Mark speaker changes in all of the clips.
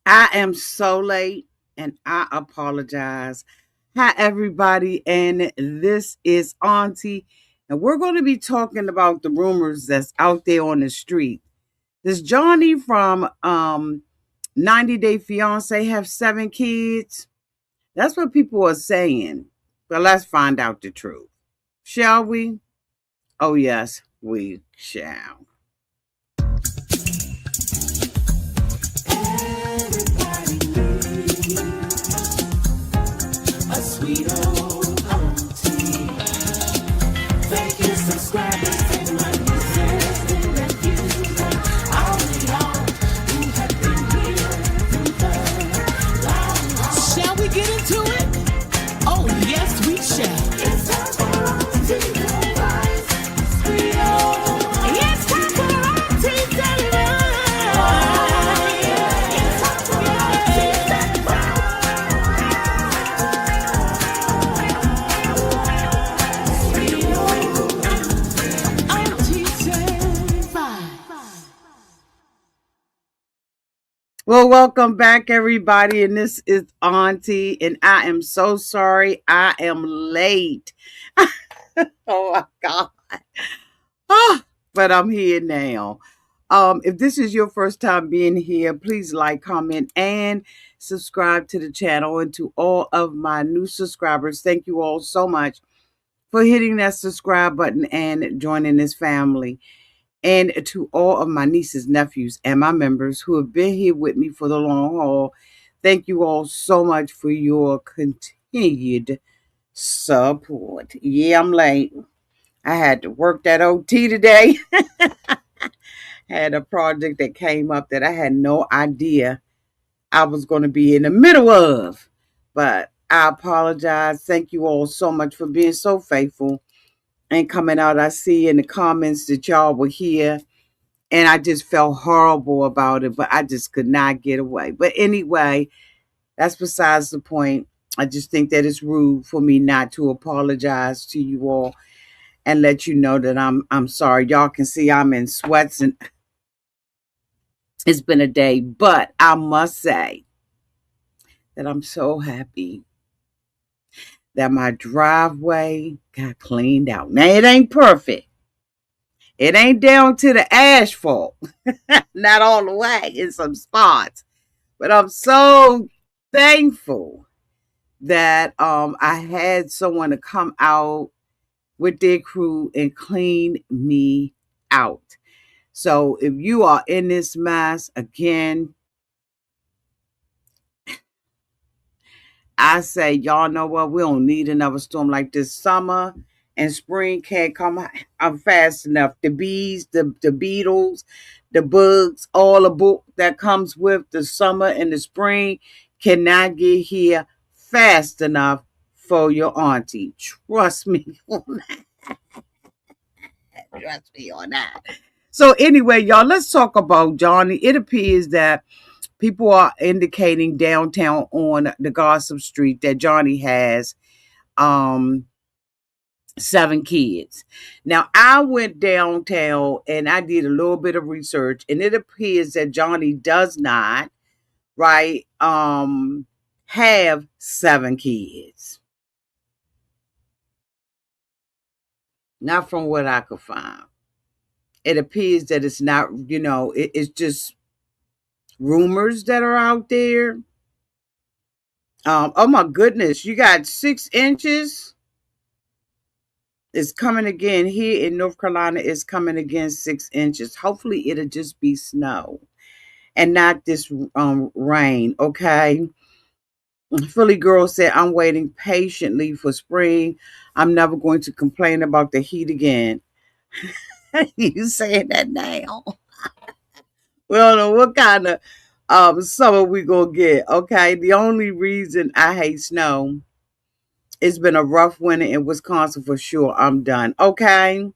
Speaker 1: I am so late and I apologize. Hi, everybody, and this is Auntie, and we're going to be talking about the rumors that's out there on the street. Does Johnny from 90 Day Fiance have 7 kids? That's what people are saying. But let's find out the truth. Shall we? Oh, yes, we shall.
Speaker 2: A sweet old auntie. Thank you, subscribers and my nieces and nephews and all of y'all who have been here through the long haul. Shall we get into it? Oh, yes, we shall. It's time for Auntie Advice. Sweet old. Yes, time for Auntie Advice. Oh, yeah. It's time for Auntie Advice.
Speaker 1: Well, welcome back, everybody. And this is Auntie, and I am so sorry I am late. Oh my God. Ah, but I'm here now. If this is your first time being here, please like, comment, and subscribe to the channel. And to all of my new subscribers, thank you all so much for hitting that subscribe button and joining this family. And to all of my nieces, nephews, and my members who have been here with me for the long haul, thank you all so much for your continued support. Yeah, I'm late. I had to work that OT today. Had a project that came up that I had no idea I was going to be in the middle of. But I apologize. Thank you all so much for being so faithful and coming out. I see in the comments that y'all were here. And I just felt horrible about it, but I just could not get away. But anyway, that's besides the point. I just think that it's rude for me not to apologize to you all and let you know that I'm sorry. Y'all can see I'm in sweats and it's been a day, but I must say that I'm so happy that my driveway got cleaned out. Now it ain't perfect. It ain't down to the asphalt. Not all the way in some spots. But I'm so thankful that I had someone to come out with their crew and clean me out. So if you are in this mess again, I say, y'all know what? We don't need another storm like this. Summer and spring can't come out fast enough. The bees, the beetles, the bugs, all the book that comes with the summer and the spring cannot get here fast enough for your auntie. Trust me on that. Trust me on that. So anyway, y'all, let's talk about Johnny. It appears that people are indicating downtown on the Gossip Street that Johnny has um 7 kids. Now I went downtown and I did a little bit of research, and it appears that Johnny does not, right, have 7 kids. Not from what I could find. It appears that it's not, it's just rumors that are out there. Oh my goodness, you got 6 inches. It's coming again here in North Carolina. It's coming again 6 inches. Hopefully, it'll just be snow and not this rain. Okay. Philly girl said, "I'm waiting patiently for spring. I'm never going to complain about the heat again." You saying that now? We don't know what kind of summer we gonna get. Okay. The only reason I hate snow, it's been a rough winter in Wisconsin for sure. I'm done. Okay.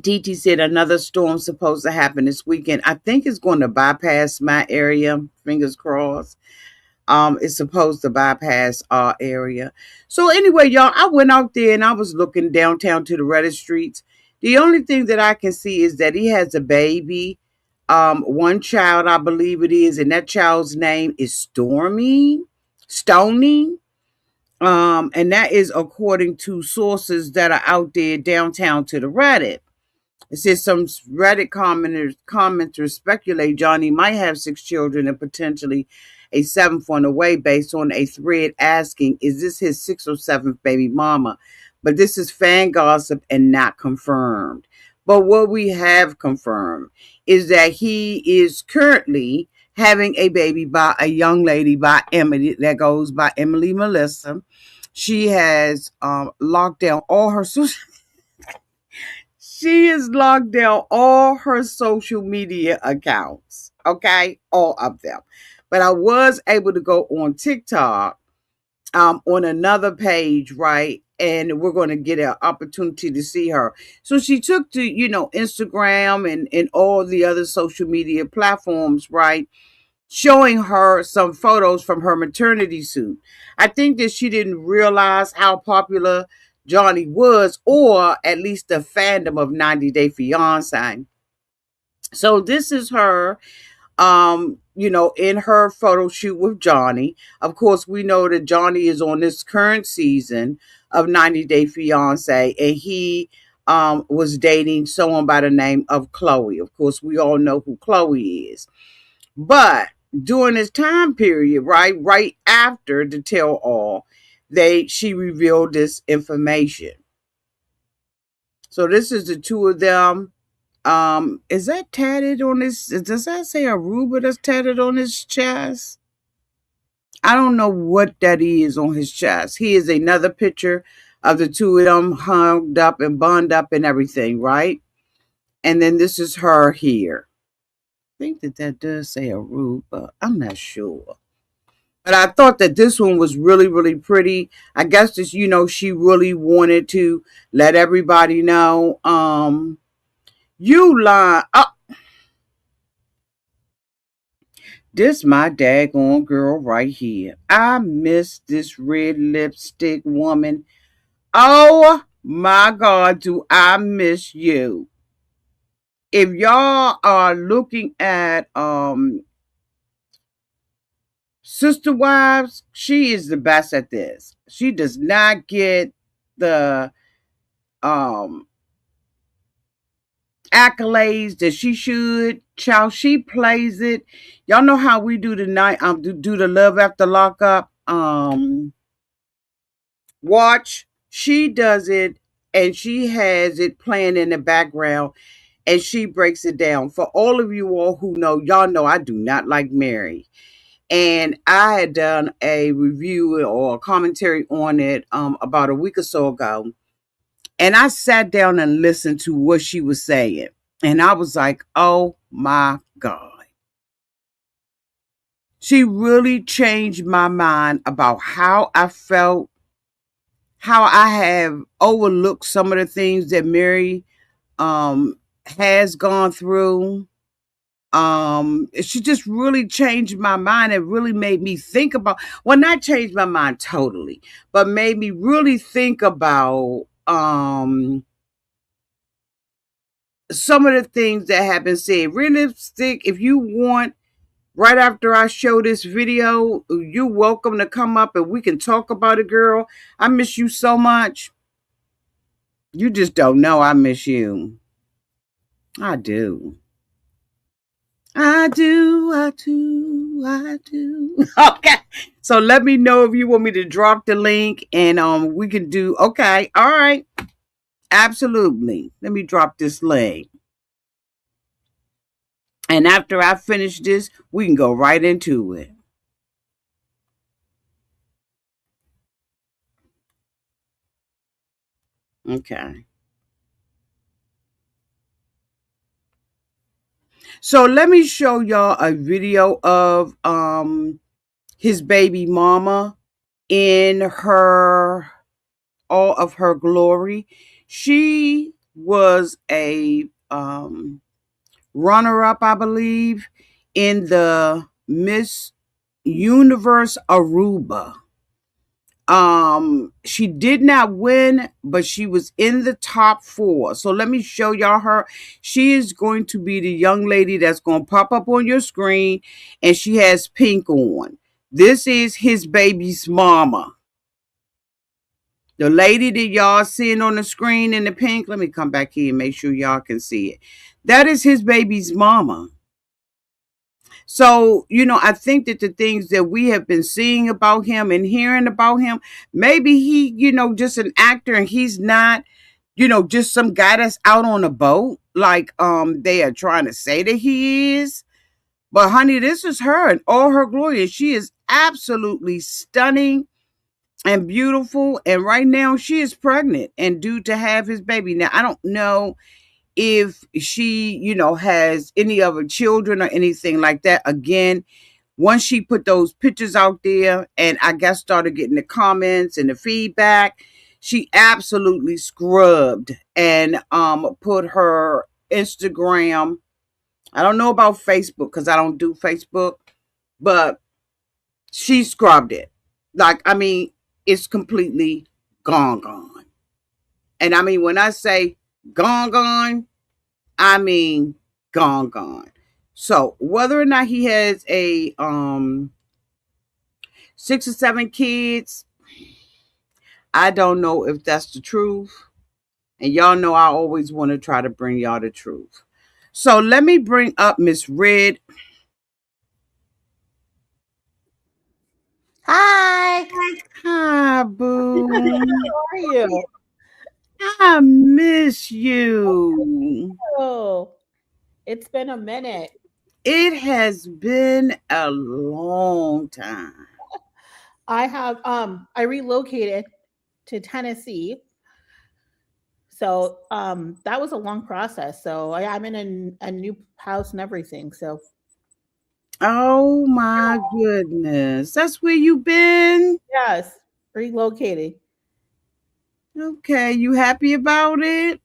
Speaker 1: TT said another storm supposed to happen this weekend. I think it's going to bypass my area. Fingers crossed. It's supposed to bypass our area. So anyway, y'all, I went out there and I was looking downtown to the Reddit streets. The only thing that I can see is that he has a baby one child, I believe it is, and that child's name is Stony. And that is according to sources that are out there downtown to the Reddit. It says some Reddit commenters speculate Johnny might have six children and potentially a seventh on the way based on a thread asking, is this his sixth or seventh baby mama? But this is fan gossip and not confirmed. But what we have confirmed is that he is currently having a baby by a young lady by Emily that goes by Emily Melissa. She has locked down all her social she has locked down all her social media accounts. Okay, all of them. But I was able to go on TikTok on another page, right? And we're going to get an opportunity to see her. So she took to, Instagram and all the other social media platforms, right? Showing her some photos from her maternity suit. I think that she didn't realize how popular Johnny was, or at least the fandom of 90 Day Fiance. So this is her, in her photo shoot with Johnny. Of course, we know that Johnny is on this current season of 90 Day Fiance, and he was dating someone by the name of Chloe. Of course, we all know who Chloe is. But during this time period, right after the tell all, she revealed this information. So this is the two of them. Is that tatted on his? Does that say Aruba that's tatted on his chest? I don't know what that is on his chest. He is another picture of the two of them hung up and bunded up and everything, right? And then this is her here. I think that does say Aruba. I'm not sure. But I thought that this one was really, really pretty. I guess this, she really wanted to let everybody know. You lie. This my daggone girl right here. I miss this red lipstick woman. Oh my God, do I miss you. If y'all are looking at Sister Wives, she is the best at this. She does not get the um accolades that she should. Child, she plays it. Y'all know how we do tonight. Do the Love After Lockup watch. She does it, and she has it playing in the background, and she breaks it down. For all of you all who know, y'all know I do not like Mary. And I had done a review or a commentary on it about a week or so ago. And I sat down and listened to what she was saying. And I was like, oh my God. She really changed my mind about how I felt, how I have overlooked some of the things that Mary has gone through. She just really changed my mind and really made me think about, well, not changed my mind totally, but made me really think about some of the things that have been said. Realistic, if you want, right after I show this video, you're welcome to come up and we can talk about it, girl. I miss you so much. You just don't know I miss you. I do. I do, I do, I do. Okay. So let me know if you want me to drop the link and we can do okay. All right. Absolutely. Let me drop this link. And after I finish this, we can go right into it. Okay. So let me show y'all a video of his baby mama in her all of her glory. She was a runner up, I believe, in the Miss Universe Aruba She did not win, but she was in the top 4. So let me show y'all her. She is going to be the young lady that's going to pop up on your screen, and she has pink on. This is his baby's mama. The lady that y'all seeing on the screen in the pink, let me come back here and make sure y'all can see it. That is his baby's mama. So, I think that the things that we have been seeing about him and hearing about him, maybe he, just an actor and he's not, just some guy that's out on a boat like they are trying to say that he is. But honey, this is her in all her glory. And she is absolutely stunning and beautiful. And right now she is pregnant and due to have his baby. Now, I don't know if she, has any other children or anything like that. Again, once she put those pictures out there and I guess started getting the comments and the feedback, she absolutely scrubbed and put her Instagram. I don't know about Facebook because I don't do Facebook, but she scrubbed it. Like, I mean, it's completely gone. And I mean, when I say gone, I mean gone. So whether or not he has a 6 or 7 kids, I don't know if that's the truth. And y'all know I always want to try to bring y'all the truth. So let me bring up Miss Red.
Speaker 3: Hi.
Speaker 1: Hi, boo.
Speaker 3: How are you?
Speaker 1: I miss you.
Speaker 3: Oh, it's been a minute.
Speaker 1: It has been a long time.
Speaker 3: I relocated to Tennessee. So that was a long process. So I'm in a new house and everything. So
Speaker 1: Oh my goodness. That's where you been?
Speaker 3: yes, relocating.
Speaker 1: Okay, you happy about it?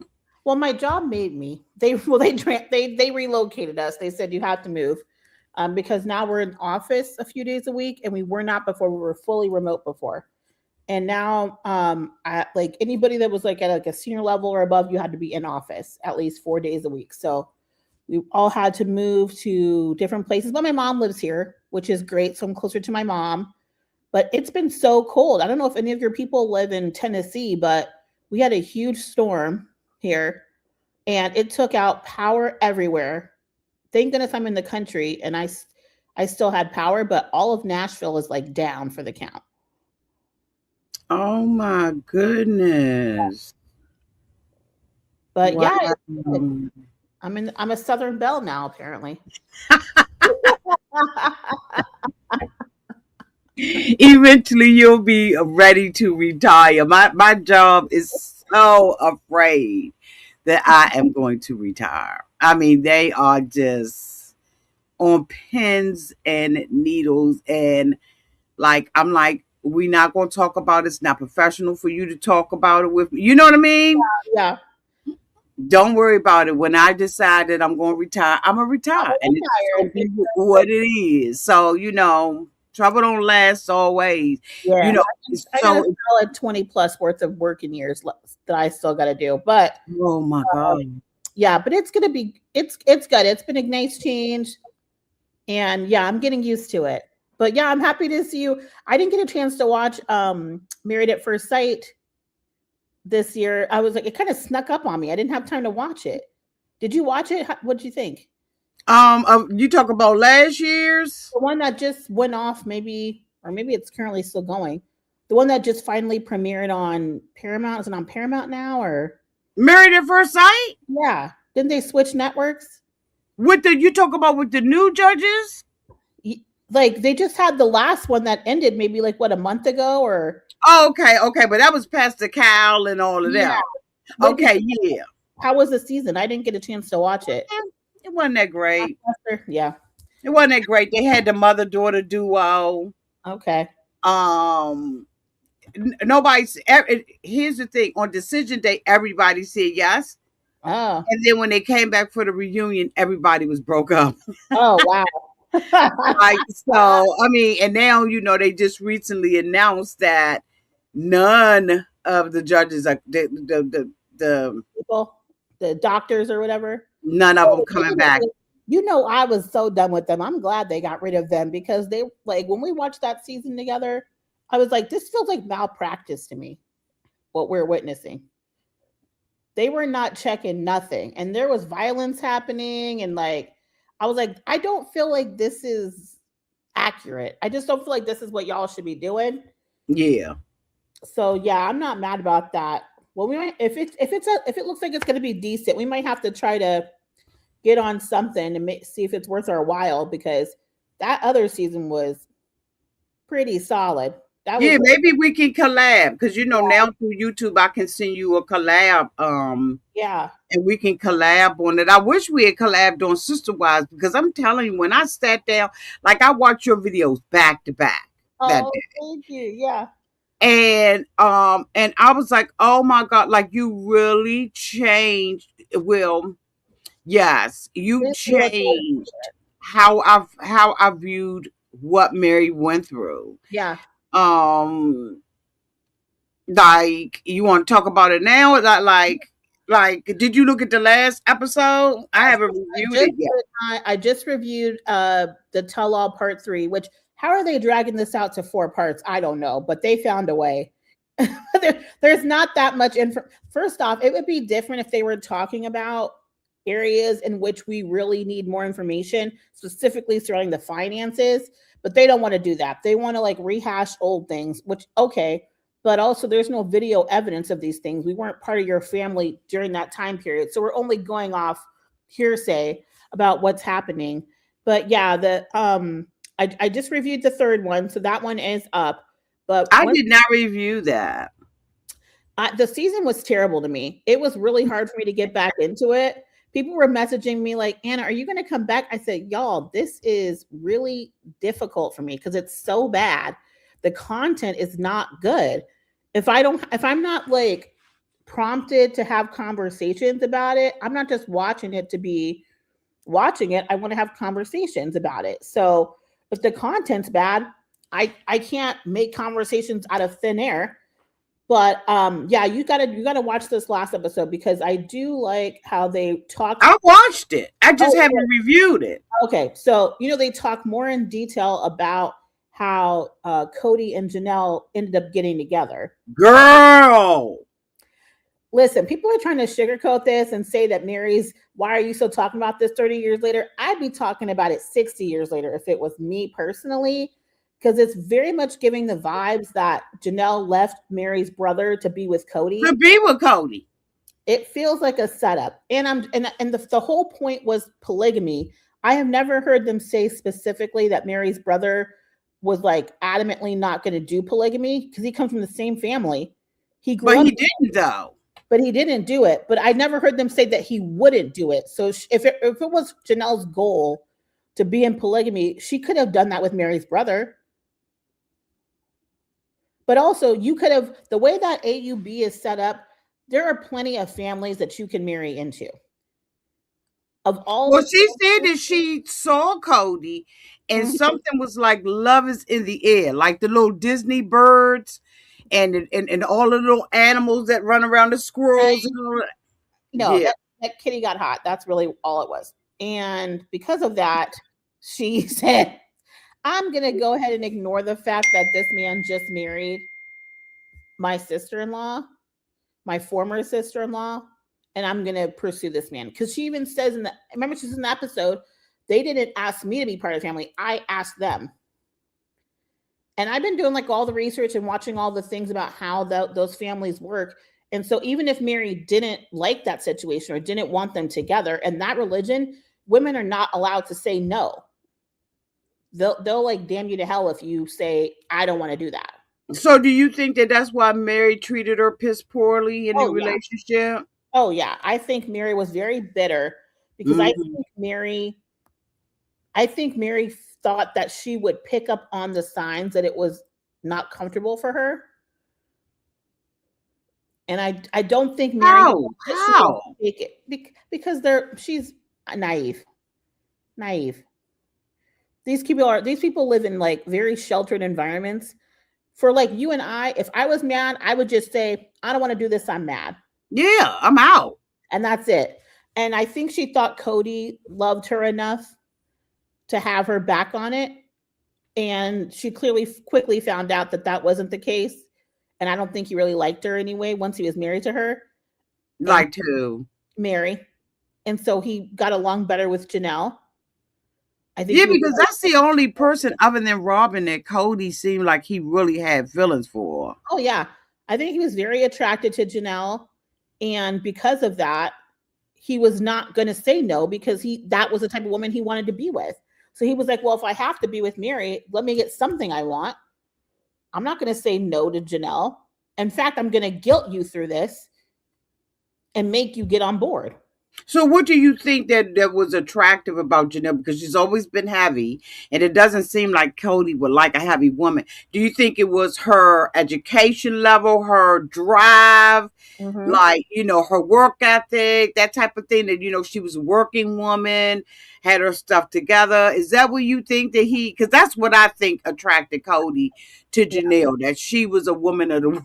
Speaker 3: Well, my job made me. They relocated us. They said you have to move. Because now we're in office a few days a week and we were not before. We were fully remote before. And now like anybody that was like at like a senior level or above, you had to be in office at least 4 days a week. So we all had to move to different places, but my mom lives here, which is great, so I'm closer to my mom. But it's been so cold. I don't know if any of your people live in Tennessee, but we had a huge storm here and it took out power everywhere. Thank goodness I'm in the country and I still had power, but all of Nashville is like down for the count.
Speaker 1: Oh my goodness.
Speaker 3: But
Speaker 1: Wow.
Speaker 3: yeah, I'm a Southern Belle now apparently.
Speaker 1: Eventually you'll be ready to retire. My job is so afraid that I am going to retire. I mean, they are just on pins and needles and like I'm like, we're not gonna talk about it. It's not professional for you to talk about it with me. You know what I mean?
Speaker 3: Yeah.
Speaker 1: Don't worry about it. When I decide that I'm going to retire, I'm going to
Speaker 3: I'm
Speaker 1: retire. And it's just going
Speaker 3: retired.
Speaker 1: to be what it is. So, trouble don't last always.
Speaker 3: Yeah.
Speaker 1: It's
Speaker 3: I got a
Speaker 1: so,
Speaker 3: solid 20 plus worth of working years that I still got to do. But
Speaker 1: oh my God.
Speaker 3: yeah, but it's going to be, it's good. It's been a nice change. And yeah, I'm getting used to it. But yeah, I'm happy to see you. I didn't get a chance to watch Married at First Sight this year. I was like, it kind of snuck up on me. I didn't have time to watch it. Did you watch it? What did you think?
Speaker 1: You talk about last year's
Speaker 3: The one that just went off, maybe, or maybe it's currently still going. The one that just finally premiered on Paramount. Is it on Paramount now, or
Speaker 1: Married at First Sight?
Speaker 3: yeah? Didn't they switch networks?
Speaker 1: You talk about with the new judges?
Speaker 3: Like they just had the last one that ended maybe like what, a month ago, or
Speaker 1: Oh, okay, but that was Pastor Cal and all of
Speaker 3: yeah.
Speaker 1: that.
Speaker 3: What did
Speaker 1: Okay,
Speaker 3: you,
Speaker 1: yeah.
Speaker 3: how was the season? I didn't get a chance to watch it.
Speaker 1: It wasn't that great.
Speaker 3: Yeah.
Speaker 1: It wasn't that great. They had the mother daughter duo.
Speaker 3: Okay.
Speaker 1: Um, nobody's. Here's the thing: on decision day, everybody said yes,
Speaker 3: Oh.
Speaker 1: and then when they came back for the reunion, everybody was broke up.
Speaker 3: Oh wow.
Speaker 1: Right. So I mean, and now they just recently announced that None of the judges are the
Speaker 3: People, the doctors or whatever.
Speaker 1: none of them
Speaker 3: Oh,
Speaker 1: coming back.
Speaker 3: I was so done with them. I'm glad they got rid of them because they like when we watched that season together, I was like, this feels like malpractice to me, what we're witnessing. They were not checking nothing. And there was violence happening. And like, I was like, I don't feel like this is accurate. I just don't feel like this is what y'all should be doing.
Speaker 1: Yeah.
Speaker 3: So yeah, I'm not mad about that. Well, we might if it looks like it's going to be decent, we might have to try to get on something and see if it's worth our while because that other season was pretty solid. That was
Speaker 1: Yeah, maybe we can collab because
Speaker 3: yeah,
Speaker 1: now through YouTube I can send you a collab
Speaker 3: yeah.
Speaker 1: and we can collab on it. I wish we had collabed on Sister Wives because I'm telling you, when I sat down, like I watched your videos back to back that
Speaker 3: Oh,
Speaker 1: day.
Speaker 3: thank you. Yeah,
Speaker 1: And I was like, oh my God, like you really changed. Well, yes, you
Speaker 3: this was good.
Speaker 1: changed how I viewed what Mary went through.
Speaker 3: Yeah.
Speaker 1: Um like you want to talk about it now? Like did you look at the last episode? I
Speaker 3: Yes,
Speaker 1: haven't
Speaker 3: I
Speaker 1: reviewed
Speaker 3: just
Speaker 1: it yet.
Speaker 3: I just reviewed the tell all part 3, which how are they dragging this out to 4 parts? I don't know, but they found a way. There's not that much info. First off, it would be different if they were talking about areas in which we really need more information, specifically surrounding the finances, but they don't want to do that. They want to like rehash old things, which okay, but also there's no video evidence of these things. We weren't part of your family during that time period. So we're only going off hearsay about what's happening. But yeah, I just reviewed the third one, so that one is up. But
Speaker 1: I
Speaker 3: one
Speaker 1: did not review that.
Speaker 3: the season was terrible to me. It was really hard for me to get back into it. People were messaging me like, Anna, are you going to come back? I said, y'all, this is really difficult for me because it's so bad. The content is not good. If I'm not like prompted to have conversations about it, I'm not just watching it to be watching it. I want to have conversations about it. So if the content's bad, I can't make conversations out of thin air. But yeah, you gotta watch this last episode because I do like how they talk.
Speaker 1: I watched it. I just
Speaker 3: Oh,
Speaker 1: haven't reviewed it.
Speaker 3: okay. So they talk more in detail about how Cody and Janelle ended up getting together.
Speaker 1: Girl.
Speaker 3: Listen, people are trying to sugarcoat this and say that Mary's. Why are you still talking about this 30 years later? I'd be talking about it 60 years later if it was me personally, because it's very much giving the vibes that Janelle left Mary's brother to be with
Speaker 1: To
Speaker 3: Cody.
Speaker 1: be with Cody.
Speaker 3: It feels like a setup, and the whole point was polygamy. I have never heard them say specifically that Mary's brother was like adamantly not going to do polygamy because he comes from the same family. He grew
Speaker 1: But
Speaker 3: up,
Speaker 1: he didn't though.
Speaker 3: but he didn't do it. But I never heard them say that he wouldn't do it. So if it was Janelle's goal to be in polygamy, she could have done that with Mary's brother. But also, you could have the way that AUB is set up. There are plenty of families that you can marry into. Of all
Speaker 1: Well,
Speaker 3: the
Speaker 1: she said that she saw Cody and
Speaker 3: Mhm.
Speaker 1: something was like love is in the air, like the little Disney birds and all the little animals that run around, the squirrels and all that.
Speaker 3: No,
Speaker 1: Yeah.
Speaker 3: that kitty got hot. That's really all it was. And because of that, she said, I'm going to go ahead and ignore the fact that this man just married my sister in law, my former sister in law, and I'm going to pursue this man. Because she even says remember, she's in the episode, they didn't ask me to be part of the family, I asked them. And I've been doing like all the research and watching all the things about how those families work. And so even if Mary didn't like that situation or didn't want them together, and that religion, women are not allowed to say no. They'll like damn you to hell if you say I don't want to do that.
Speaker 1: So do you think that that's why Mary treated her piss poorly in the
Speaker 3: Oh yeah.
Speaker 1: relationship?
Speaker 3: Oh yeah. I think Mary was very bitter because
Speaker 1: Hmm.
Speaker 3: I think Mary thought that she would pick up on the signs that it was not comfortable for her. And I don't think Mary
Speaker 1: How?
Speaker 3: that she will
Speaker 1: How?
Speaker 3: take it because she's naive. Naive. These people live in like very sheltered environments For like you and I, if I was mad, I would just say, I don't want to do this. I'm mad.
Speaker 1: Yeah, I'm out.
Speaker 3: And that's it. And I think she thought Cody loved her enough to have her back on it. And she clearly quickly found out that that wasn't the case. And I don't think he really liked her anyway once he was married to her and
Speaker 1: Like to.
Speaker 3: Mary. And so he got along better with Janelle. I think
Speaker 1: Yeah,
Speaker 3: he was
Speaker 1: because that's the only person other than Robin that Cody seemed like he really had feelings for.
Speaker 3: oh yeah. I think he was very attracted to Janelle. And because of that, he was not going to say no because that was the type of woman he wanted to be with. So he was like, well, if I have to be with Mary, let me get something I want. I'm not going to say no to Janelle. In fact, I'm going to guilt you through this and make you get on board.
Speaker 1: So, what do you think that was attractive about Janelle? Because she's always been heavy, and it doesn't seem like Cody would like a heavy woman. Do you think it was her education level, her drive,
Speaker 3: Mm-hmm.
Speaker 1: like, her work ethic, that type of thing? That she was a working woman, had her stuff together. Is that what you think that he? Because that's what I think attracted Cody to
Speaker 3: Yeah.
Speaker 1: Janelle. That she was a woman of the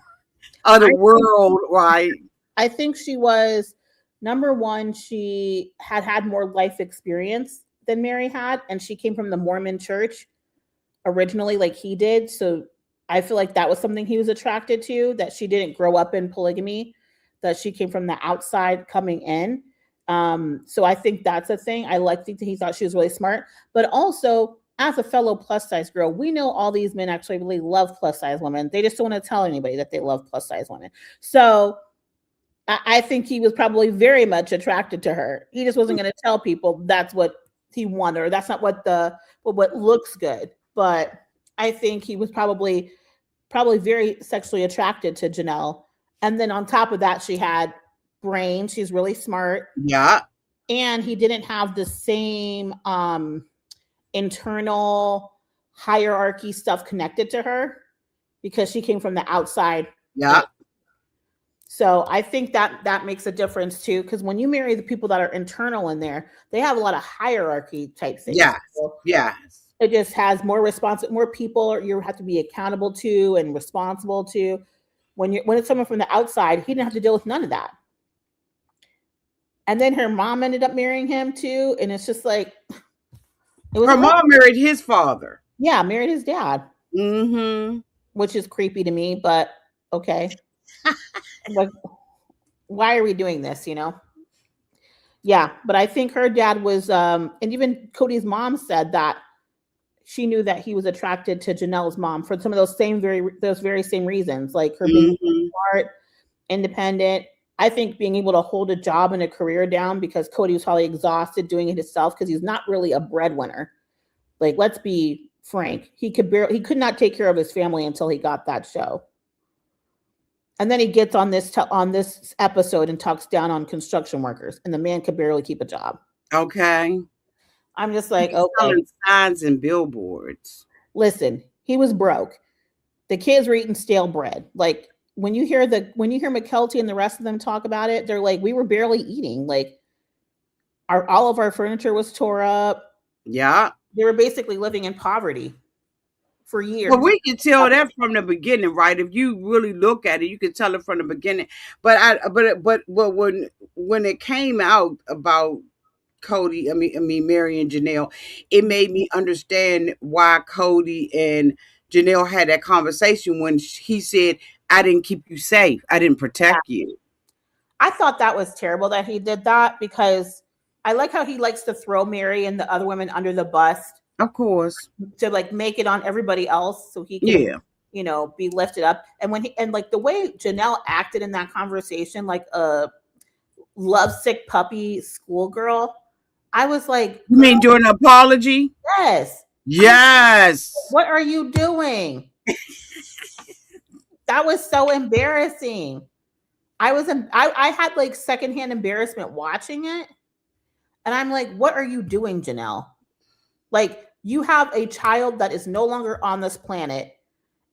Speaker 3: I think,
Speaker 1: world, right?
Speaker 3: I think she was number one. She had more life experience than Mary had, and she came from the Mormon church originally, like he did. So I feel like that was something he was attracted to. That she didn't grow up in polygamy, that she came from the outside coming in. So I think that's a thing. I like that he thought she was really smart, but also as a fellow plus size girl, we know all these men actually really love plus size women. They just don't want to tell anybody that they love plus size women. So I think he was probably very much attracted to her. He just wasn't going to tell people that's what he wanted, or that's not what looks good. But I think he was probably very sexually attracted to Janelle. And then on top of that, she had brains. She's really smart.
Speaker 1: Yeah.
Speaker 3: And he didn't have the same internal hierarchy stuff connected to her because she came from the outside.
Speaker 1: Yeah.
Speaker 3: So I think that makes a difference too, because when you marry the people that are internal in there, they have a lot of hierarchy type things.
Speaker 1: Yes.
Speaker 3: So
Speaker 1: Yes.
Speaker 3: it just has more people you have to be accountable to and responsible to. When it's someone from the outside, he didn't have to deal with none of that. And then her mom ended up marrying him too, and it's just like it was
Speaker 1: Her mom married his father.
Speaker 3: yeah, married his dad,
Speaker 1: Mm-hmm.
Speaker 3: which is creepy to me, but okay. Like, why are we doing this? Yeah, but I think her dad was, and even Cody's mom said that she knew that he was attracted to Janelle's mom for some of those very same reasons, like her being smart, independent. I think being able to hold a job and a career down because Cody was probably exhausted doing it himself because he's not really a breadwinner. Like, let's be frank, he could not take care of his family until he got that show. And then he gets on this episode and talks down on construction workers, and the man could barely keep a job.
Speaker 1: Okay.
Speaker 3: I'm just like,
Speaker 1: He's
Speaker 3: okay,
Speaker 1: selling signs and billboards.
Speaker 3: listen, he was broke. The kids were eating stale bread. Like when you hear McKelty and the rest of them talk about it, they're like, we were barely eating. Like all of our furniture was tore up.
Speaker 1: Yeah.
Speaker 3: They were basically living in poverty for years.
Speaker 1: But we can tell that from the beginning, right? If you really look at it, you can tell it from the beginning. But when it came out about Cody, I mean Mary and Janelle, it made me understand why Cody and Janelle had that conversation when he said, "I didn't keep you safe. I didn't protect you."
Speaker 3: I thought that was terrible that he did that because I like how he likes to throw Mary and the other women under the bus
Speaker 1: Of course.
Speaker 3: to like make it on everybody else so he can, be lifted up. And like the way Janelle acted in that conversation, like a lovesick puppy schoolgirl, I was like,
Speaker 1: You mean during the apology?
Speaker 3: yes.
Speaker 1: Yes.
Speaker 3: What are you doing? That was so embarrassing. I had like secondhand embarrassment watching it. And I'm like, what are you doing, Janelle? Like, you have a child that is no longer on this planet.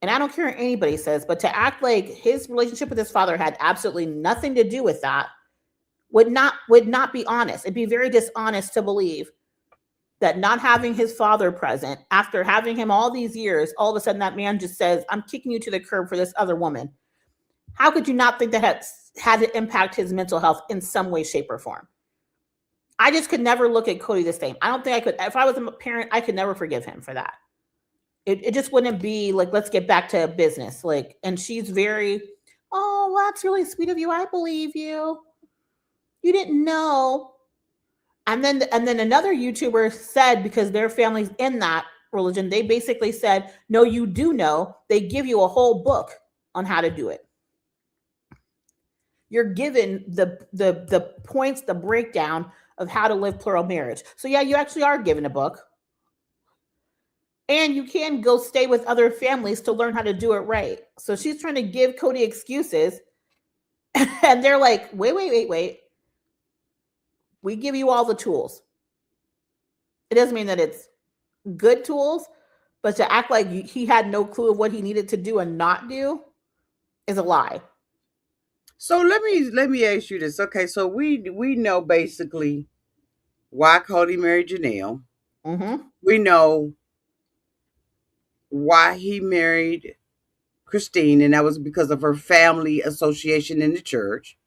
Speaker 3: And I don't care what anybody says, but to act like his relationship with his father had absolutely nothing to do with that would not be honest. It'd be very dishonest to believe that not having his father present, after having him all these years, all of a sudden that man just says, I'm kicking you to the curb for this other woman. How could you not think that had to impact his mental health in some way, shape, or form? I just could never look at Cody the same. I don't think I could. If I was a parent, I could never forgive him for that. It just wouldn't be like, let's get back to business. Like, and she's very, oh, well, that's really sweet of you. I believe you. You didn't know. And then another YouTuber said, because their family's in that religion, they basically said, no, you do know. They give you a whole book on how to do it. You're given the points, the breakdown of how to live plural marriage. So yeah, you actually are given a book. And you can go stay with other families to learn how to do it right. So she's trying to give Cody excuses. And they're like, wait. We give you all the tools. It doesn't mean that it's good tools, but to act like he had no clue of what he needed to do and not do is a lie.
Speaker 1: So let me ask you this. Okay, so we know basically why Cody married Janelle.
Speaker 3: Mm-hmm.
Speaker 1: We know why he married Christine, and that was because of her family association in the church.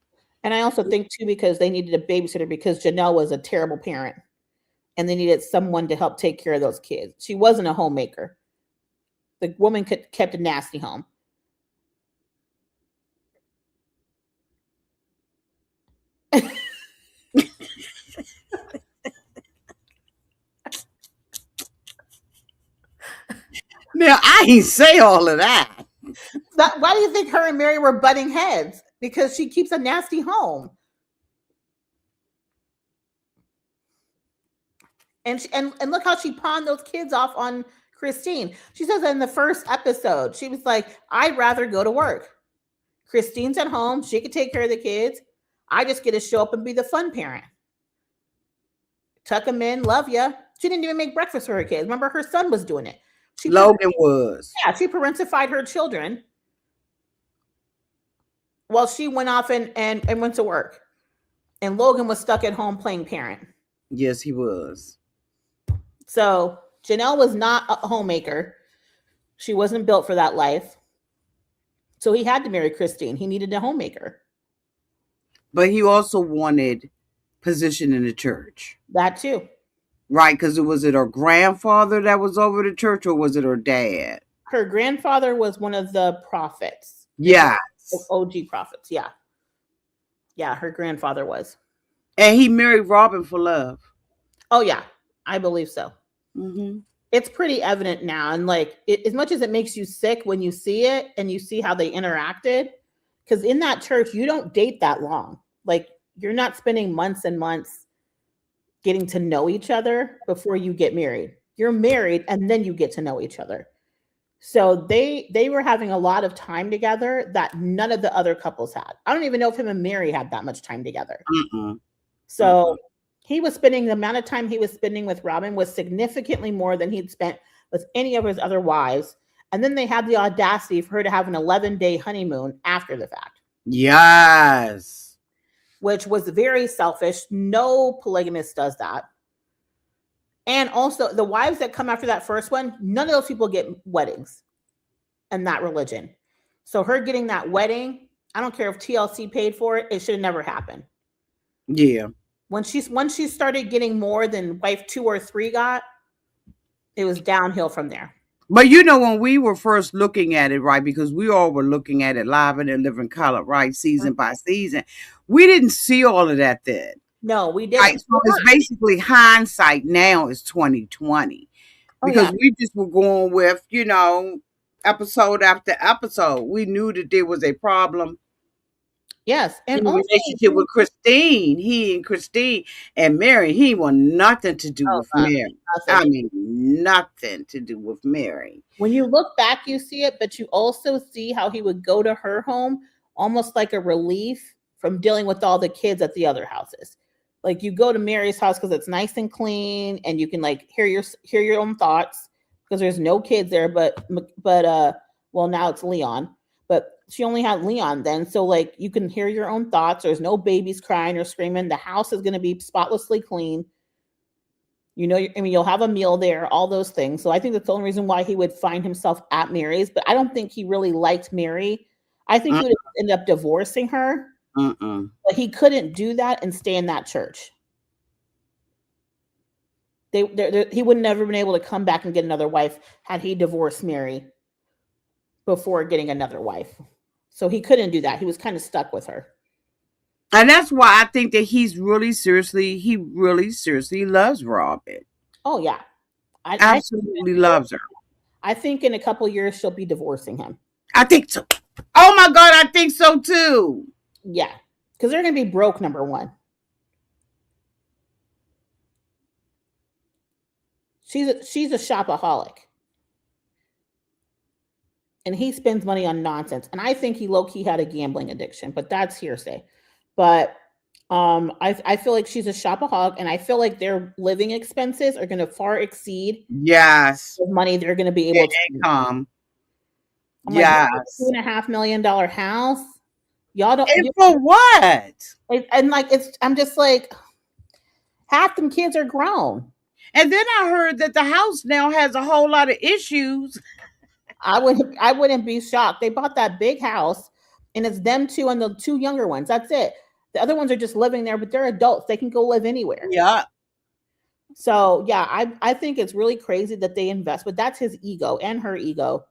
Speaker 3: And I also think too, because they needed a babysitter because Janelle was a terrible parent and they needed someone to help take care of those kids. She wasn't a homemaker. The woman kept a nasty home.
Speaker 1: Now I ain't say all of that.
Speaker 3: Why do you think her and Mary were butting heads? Because she keeps a nasty home. And look how she pawned those kids off on Christine. She says in the first episode, she was like, I'd rather go to work. Christine's at home. She could take care of the kids. I just get to show up and be the fun parent. Tuck them in, love ya. She didn't even make breakfast for her kids. Remember, her son was doing it.
Speaker 1: Logan was.
Speaker 3: Yeah, she parentified her children while she went off and went to work. And Logan was stuck at home playing parent.
Speaker 1: Yes, he was.
Speaker 3: So Janelle was not a homemaker. She wasn't built for that life. So he had to marry Christine. He needed a homemaker.
Speaker 1: But he also wanted position in the church.
Speaker 3: That too.
Speaker 1: Right, because was it her grandfather that was over the church, or was it her dad?
Speaker 3: Her grandfather was one of the prophets.
Speaker 1: Yes.
Speaker 3: OG prophets, yeah. Yeah, her grandfather was.
Speaker 1: And he married Robin for love.
Speaker 3: Oh, yeah, I believe so.
Speaker 1: Mm-hmm.
Speaker 3: It's pretty evident now. And like, as much as it makes you sick when you see it and you see how they interacted, because in that church, you don't date that long. Like, you're not spending months and months getting to know each other before you get married. You're married and then you get to know each other. So they were having a lot of time together that none of the other couples had. I don't even know if him and Mary had that much time together. So he was spending, the amount of time he was spending with Robin was significantly more than he'd spent with any of his other wives. And then they had the audacity for her to have an 11-day honeymoon after the fact.
Speaker 1: Yes.
Speaker 3: Which was very selfish. No polygamist does that. And also, the wives that come after that first one, none of those people get weddings in that religion. So her getting that wedding, I don't care if TLC paid for it, it should have never happened.
Speaker 1: Yeah.
Speaker 3: Once she started getting more than wife 2 or 3 got, it was downhill from there.
Speaker 1: But you know, when we were first looking at it, right, because we all were looking at it live in their living color, right, season by season, we didn't see all of that then.
Speaker 3: No, we didn't.
Speaker 1: Right, so it's basically hindsight now is 2020. Because we just were going with, you know, episode after episode. We knew that there was a problem.
Speaker 3: Yes. And
Speaker 1: in the relationship with Christine, he and Christine and Mary, he want nothing to do with Mary. I mean, nothing to do with Mary.
Speaker 3: When you look back, you see it, but you also see how he would go to her home almost like a relief from dealing with all the kids at the other houses. Like, you go to Mary's house because it's nice and clean and you can like hear your own thoughts because there's no kids there, but well, now it's Leon, but she only had Leon then. So like, you can hear your own thoughts. There's no babies crying or screaming. The house is going to be spotlessly clean. I mean, you'll have a meal there, all those things. So I think that's the only reason why he would find himself at Mary's. But I don't think he really liked Mary. I think
Speaker 1: Mm,
Speaker 3: he would end up divorcing her,
Speaker 1: mm-mm.
Speaker 3: but he couldn't do that and stay in that church. He would never been able to come back and get another wife had he divorced Mary before getting another wife. So he couldn't do that. He was kind of stuck with her.
Speaker 1: And that's why I think that he really seriously loves Robin.
Speaker 3: Oh yeah, I
Speaker 1: Absolutely loves her.
Speaker 3: I think in a couple years she'll be divorcing him.
Speaker 1: I think so. Oh my God, I think so too.
Speaker 3: Yeah, because they're gonna be broke. Number one, she's a shopaholic, and he spends money on nonsense. And I think he low key had a gambling addiction, but that's hearsay. But I feel like she's a shopaholic, and I feel like their living expenses are going to far exceed
Speaker 1: Yes.
Speaker 3: the money they're going to be
Speaker 1: The
Speaker 3: able to.
Speaker 1: income.
Speaker 3: I'm like,
Speaker 1: Yes.
Speaker 3: $2.5 million house. Y'all don't.
Speaker 1: And for what?
Speaker 3: And like I'm just like, half them kids are grown.
Speaker 1: And then I heard that the house now has a whole lot of issues.
Speaker 3: I wouldn't be shocked. They bought that big house, and it's them two and the two younger ones. That's it. The other ones are just living there, but they're adults. They can go live anywhere.
Speaker 1: Yeah.
Speaker 3: So yeah, I think it's really crazy that they invest, but that's his ego and her ego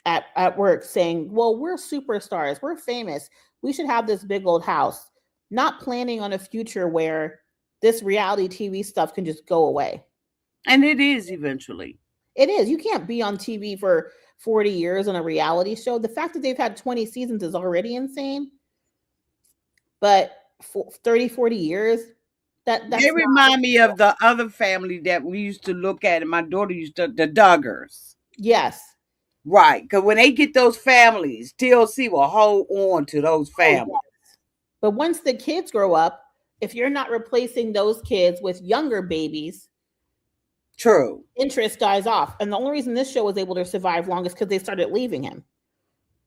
Speaker 3: at work saying, well, we're superstars, we're famous, we should have this big old house, not planning on a future where this reality TV stuff can just go away.
Speaker 1: And it is eventually.
Speaker 3: It is. You can't be on TV for 40 years on a reality show. The fact that they've had 20 seasons is already insane. But for 30, 40 years, that's
Speaker 1: They
Speaker 3: not.
Speaker 1: remind me of the other family that we used to look at, and my daughter used to, the Duggars.
Speaker 3: Yes.
Speaker 1: Right. Because when they get those families, TLC will hold on to those
Speaker 3: Oh,
Speaker 1: families.
Speaker 3: yes. But once the kids grow up, if you're not replacing those kids with younger babies,
Speaker 1: True.
Speaker 3: interest dies off. And the only reason this show was able to survive long is because they started leaving him.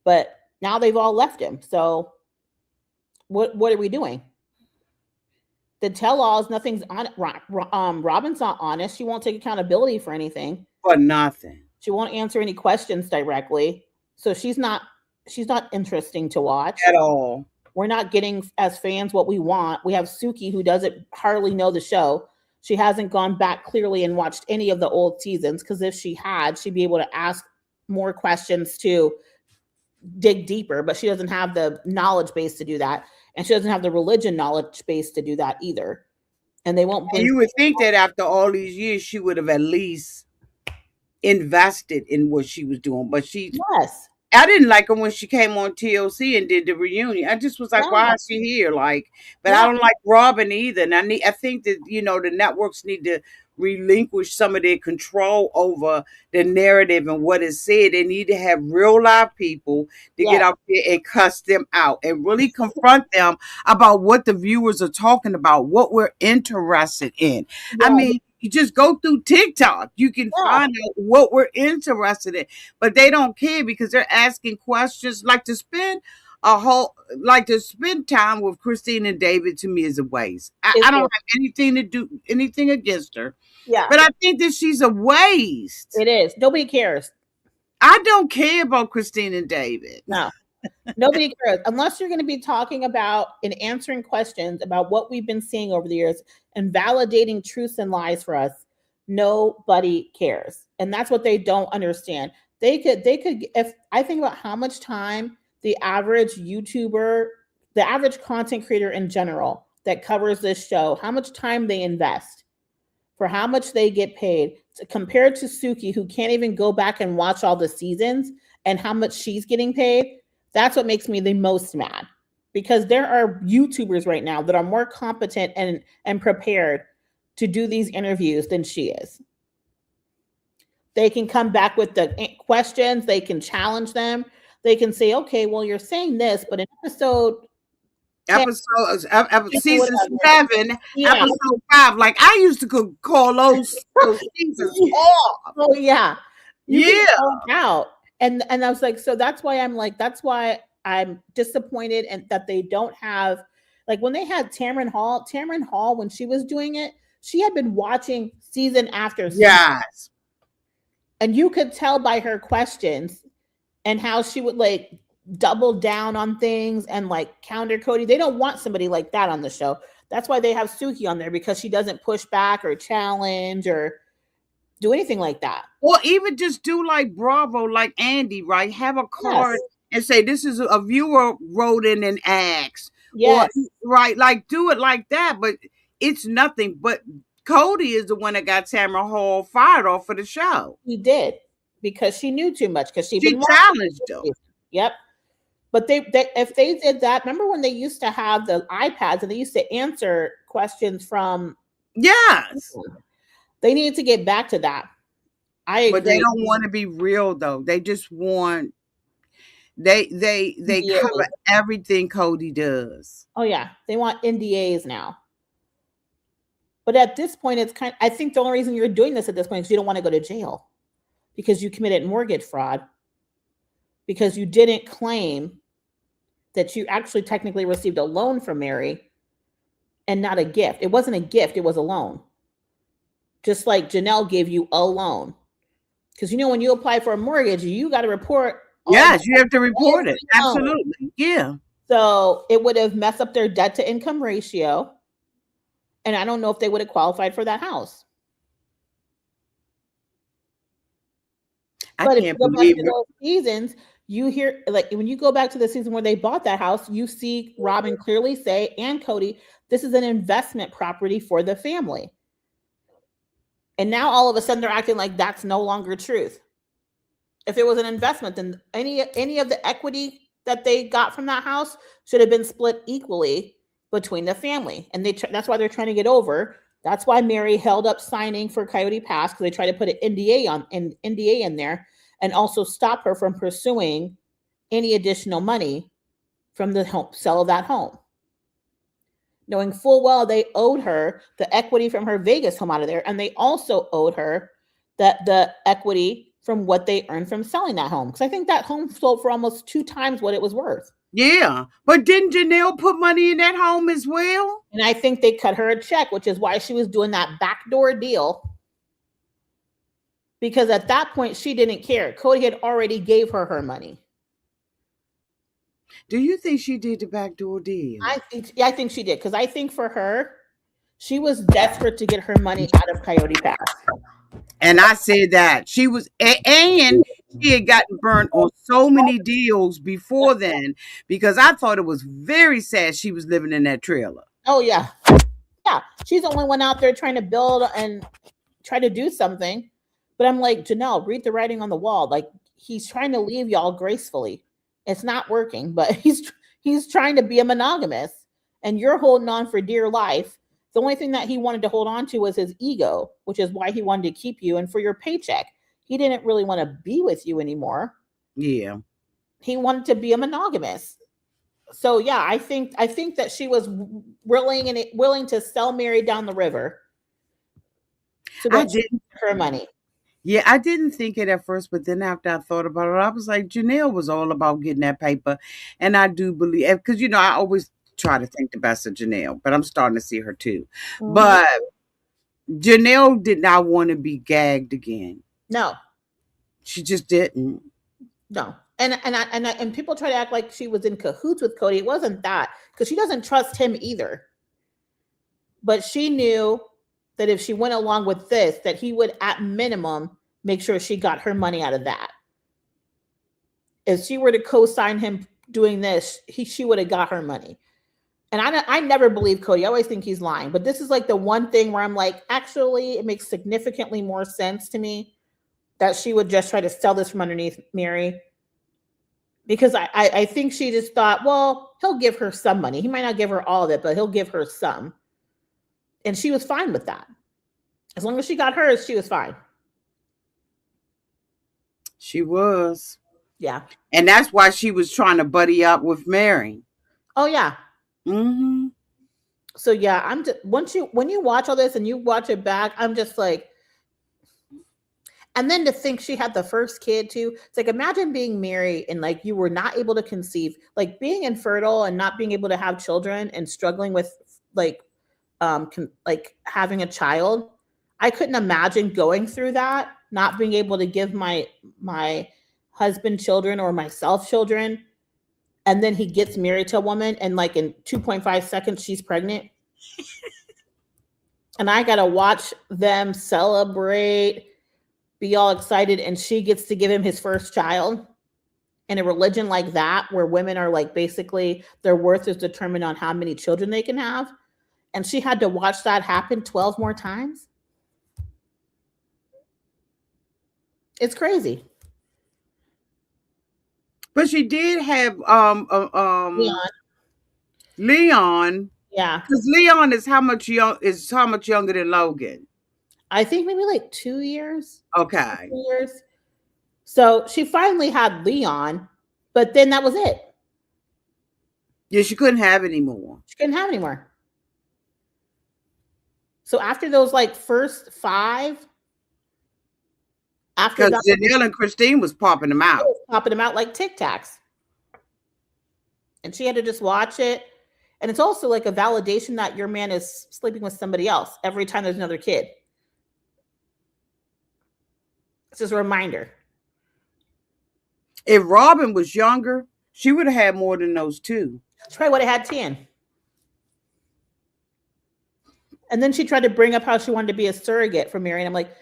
Speaker 3: But now they've all left him. So what are we doing? The tell-alls, nothing's on. Robin's not honest. She won't take accountability for anything.
Speaker 1: For nothing.
Speaker 3: She won't answer any questions directly. So she's not interesting to watch
Speaker 1: At all.
Speaker 3: We're not getting as fans what we want. We have Suki who doesn't hardly know the show. She hasn't gone back clearly and watched any of the old seasons, because if she had, she'd be able to ask more questions to dig deeper, but she doesn't have the knowledge base to do that. And she doesn't have the religion knowledge base to do that either. And they won't
Speaker 1: And you would think that after all these years, she would have at least invested in what she was doing. But
Speaker 3: Yes.
Speaker 1: I didn't like her when she came on TLC and did the reunion. I just was like,
Speaker 3: Yeah.
Speaker 1: why is she here? Like, but
Speaker 3: Yeah.
Speaker 1: I don't like Robin either. And I think that, the networks need to relinquish some of their control over the narrative and what is said. They need to have real live people to get out there and cuss them out and really confront them about what the viewers are talking about, what we're interested in. I mean, you just go through TikTok. You can find out what we're interested in, but they don't care because they're asking questions. Like to spend time with Christine and David, to me, is a waste. I don't have anything against her.
Speaker 3: Yeah.
Speaker 1: But I think that she's a waste.
Speaker 3: It is. Nobody cares.
Speaker 1: I don't care about Christine and David.
Speaker 3: No. Nobody cares. Unless you're going to be talking about and answering questions about what we've been seeing over the years and validating truths and lies for us, nobody cares. And that's what they don't understand. They could, if I think about how much time the average YouTuber, the average content creator in general that covers this show, how much time they invest for how much they get paid, compared to Suki, who can't even go back and watch all the seasons, and how much she's getting paid. That's what makes me the most mad, because there are YouTubers right now that are more competent and prepared to do these interviews than she is. They can come back with the questions. They can challenge them. They can say, okay, well, you're saying this, but in episode
Speaker 1: season 7, episode 5. Like I used to call those seasons off.
Speaker 3: Oh yeah,
Speaker 1: Yeah.
Speaker 3: Out. And I was like, so that's why I'm disappointed and that they don't have, like when they had Tamron Hall, when she was doing it, She had been watching season after season,
Speaker 1: Yes.
Speaker 3: and you could tell by her questions and how she would like double down on things and like counter Cody. They don't want somebody like that on the show. That's why they have Suki on there, because she doesn't push back or challenge or do anything like that.
Speaker 1: Or even just do like Bravo, like Andy, right? Have a card
Speaker 3: Yes.
Speaker 1: and say, this is a viewer wrote in and asked. Or,
Speaker 3: Yes,
Speaker 1: right, like do it like that. But it's nothing. But Cody is the one that got Tamara Hall fired off for the show.
Speaker 3: she did, because she knew too much, because she'd
Speaker 1: She
Speaker 3: been watching
Speaker 1: challenged
Speaker 3: this
Speaker 1: him.
Speaker 3: season. Yep. But they if they did that, remember when they used to have the iPads and they used to answer questions from,
Speaker 1: Yes.
Speaker 3: they need to get back to that. I
Speaker 1: But they
Speaker 3: agree.
Speaker 1: don't want to be real though. They just want they cover
Speaker 3: NDAs.
Speaker 1: everything Cody does.
Speaker 3: Oh yeah, they want NDAs now. But at this point, it's kind. I think the only reason you're doing this at this point is you don't want to go to jail because you committed mortgage fraud, because you didn't claim that you actually technically received a loan from Mary and not a gift. It wasn't a gift; it was a loan. Just like Janelle gave you a loan, because when you apply for a mortgage, you got to report all
Speaker 1: Yes, you have to report it.
Speaker 3: every loan.
Speaker 1: Absolutely. Yeah.
Speaker 3: So it would have messed up their debt to income ratio. And I don't know if they would have qualified for that house.
Speaker 1: I
Speaker 3: But if you
Speaker 1: can't
Speaker 3: go back
Speaker 1: believe
Speaker 3: to
Speaker 1: it.
Speaker 3: those seasons, you hear, like, when you go back to the season where they bought that house, you see Robin clearly say, and Cody, this is an investment property for the family. And now all of a sudden they're acting like that's no longer truth. If it was an investment, then any of the equity that they got from that house should have been split equally between the family. And that's why they're trying to get over. That's why Mary held up signing for Coyote Pass, because they tried to put an NDA in there, and also stop her from pursuing any additional money from the sale of that home, knowing full well they owed her the equity from her Vegas home out of there, and they also owed her the equity from what they earned from selling that home. Because I think that home sold for almost 2 times what it was worth.
Speaker 1: Yeah. But didn't Janelle put money in that home as well?
Speaker 3: And I think they cut her a check, which is why she was doing that backdoor deal. Because at that point, she didn't care. Cody had already gave her money.
Speaker 1: Do you think she did the backdoor deal?
Speaker 3: I think she did. Because I think for her, she was desperate to get her money out of Coyote Pass.
Speaker 1: And I said that she was, and she had gotten burnt on so many deals before then, because I thought it was very sad she was living in that trailer.
Speaker 3: Oh, yeah. Yeah. She's the only one out there trying to build and try to do something. But I'm like, Janelle, read the writing on the wall. Like, he's trying to leave y'all gracefully. It's not working, but he's trying to be a monogamous, and you're holding on for dear life. The only thing that he wanted to hold on to was his ego, which is why he wanted to keep you and for your paycheck. He didn't really want to be with you anymore.
Speaker 1: Yeah.
Speaker 3: He wanted to be a monogamous. So yeah, I think that she was willing to sell Mary down the river so
Speaker 1: I
Speaker 3: that she
Speaker 1: didn't.
Speaker 3: could get her money.
Speaker 1: Yeah, I didn't think it at first, but then after I thought about it, I was like, Janelle was all about getting that paper. And I do believe, because, I always try to think the best of Janelle, but I'm starting to see her too.
Speaker 3: Mhm.
Speaker 1: But Janelle did not want to be gagged again.
Speaker 3: No,
Speaker 1: She just didn't.
Speaker 3: no. And people try to act like she was in cahoots with Cody. It wasn't that, because she doesn't trust him either. But she knew that if she went along with this, that he would at minimum make sure she got her money out of that. If she were to co-sign him doing this, she would have got her money. And I never believe Cody. I always think he's lying. But this is like the one thing where I'm like, actually, it makes significantly more sense to me that she would just try to sell this from underneath Mary. Because I think she just thought, well, he'll give her some money. He might not give her all of it, but he'll give her some. And she was fine with that. As long as she got hers, she was fine.
Speaker 1: She was.
Speaker 3: Yeah.
Speaker 1: And that's why she was trying to buddy up with Mary.
Speaker 3: Oh, yeah.
Speaker 1: Mm-hmm.
Speaker 3: So, yeah, I'm just, when you watch all this and you watch it back, I'm just like, and then to think she had the first kid too. It's like, imagine being married and like you were not able to conceive, like being infertile and not being able to have children and struggling with like like having a child. I couldn't imagine going through that, not being able to give my husband children or myself children, and then he gets married to a woman and like in 2.5 seconds she's pregnant. And I got to watch them celebrate, be all excited, and she gets to give him his first child in a religion like that, where women are like basically their worth is determined on how many children they can have. And she had to watch that happen 12 more times. It's crazy.
Speaker 1: But she did have
Speaker 3: Leon.
Speaker 1: Leon,
Speaker 3: Yeah.
Speaker 1: because Leon is how much younger than Logan.
Speaker 3: I think maybe like 2 years.
Speaker 1: Okay.
Speaker 3: 2 years. So she finally had Leon, but then that was it.
Speaker 1: Yeah, she couldn't have any more.
Speaker 3: She couldn't have any more. So after those like first five, after
Speaker 1: Because
Speaker 3: that,
Speaker 1: Janelle and Christine was popping them
Speaker 3: she
Speaker 1: out.
Speaker 3: was popping them out like Tic Tacs. And she had to just watch it. And it's also like a validation that your man is sleeping with somebody else every time there's another kid. It's just a reminder.
Speaker 1: If Robin was younger, she would have had more than those two.
Speaker 3: She probably would have had 10. And then she tried to bring up how she wanted to be a surrogate for Mary. And I'm like,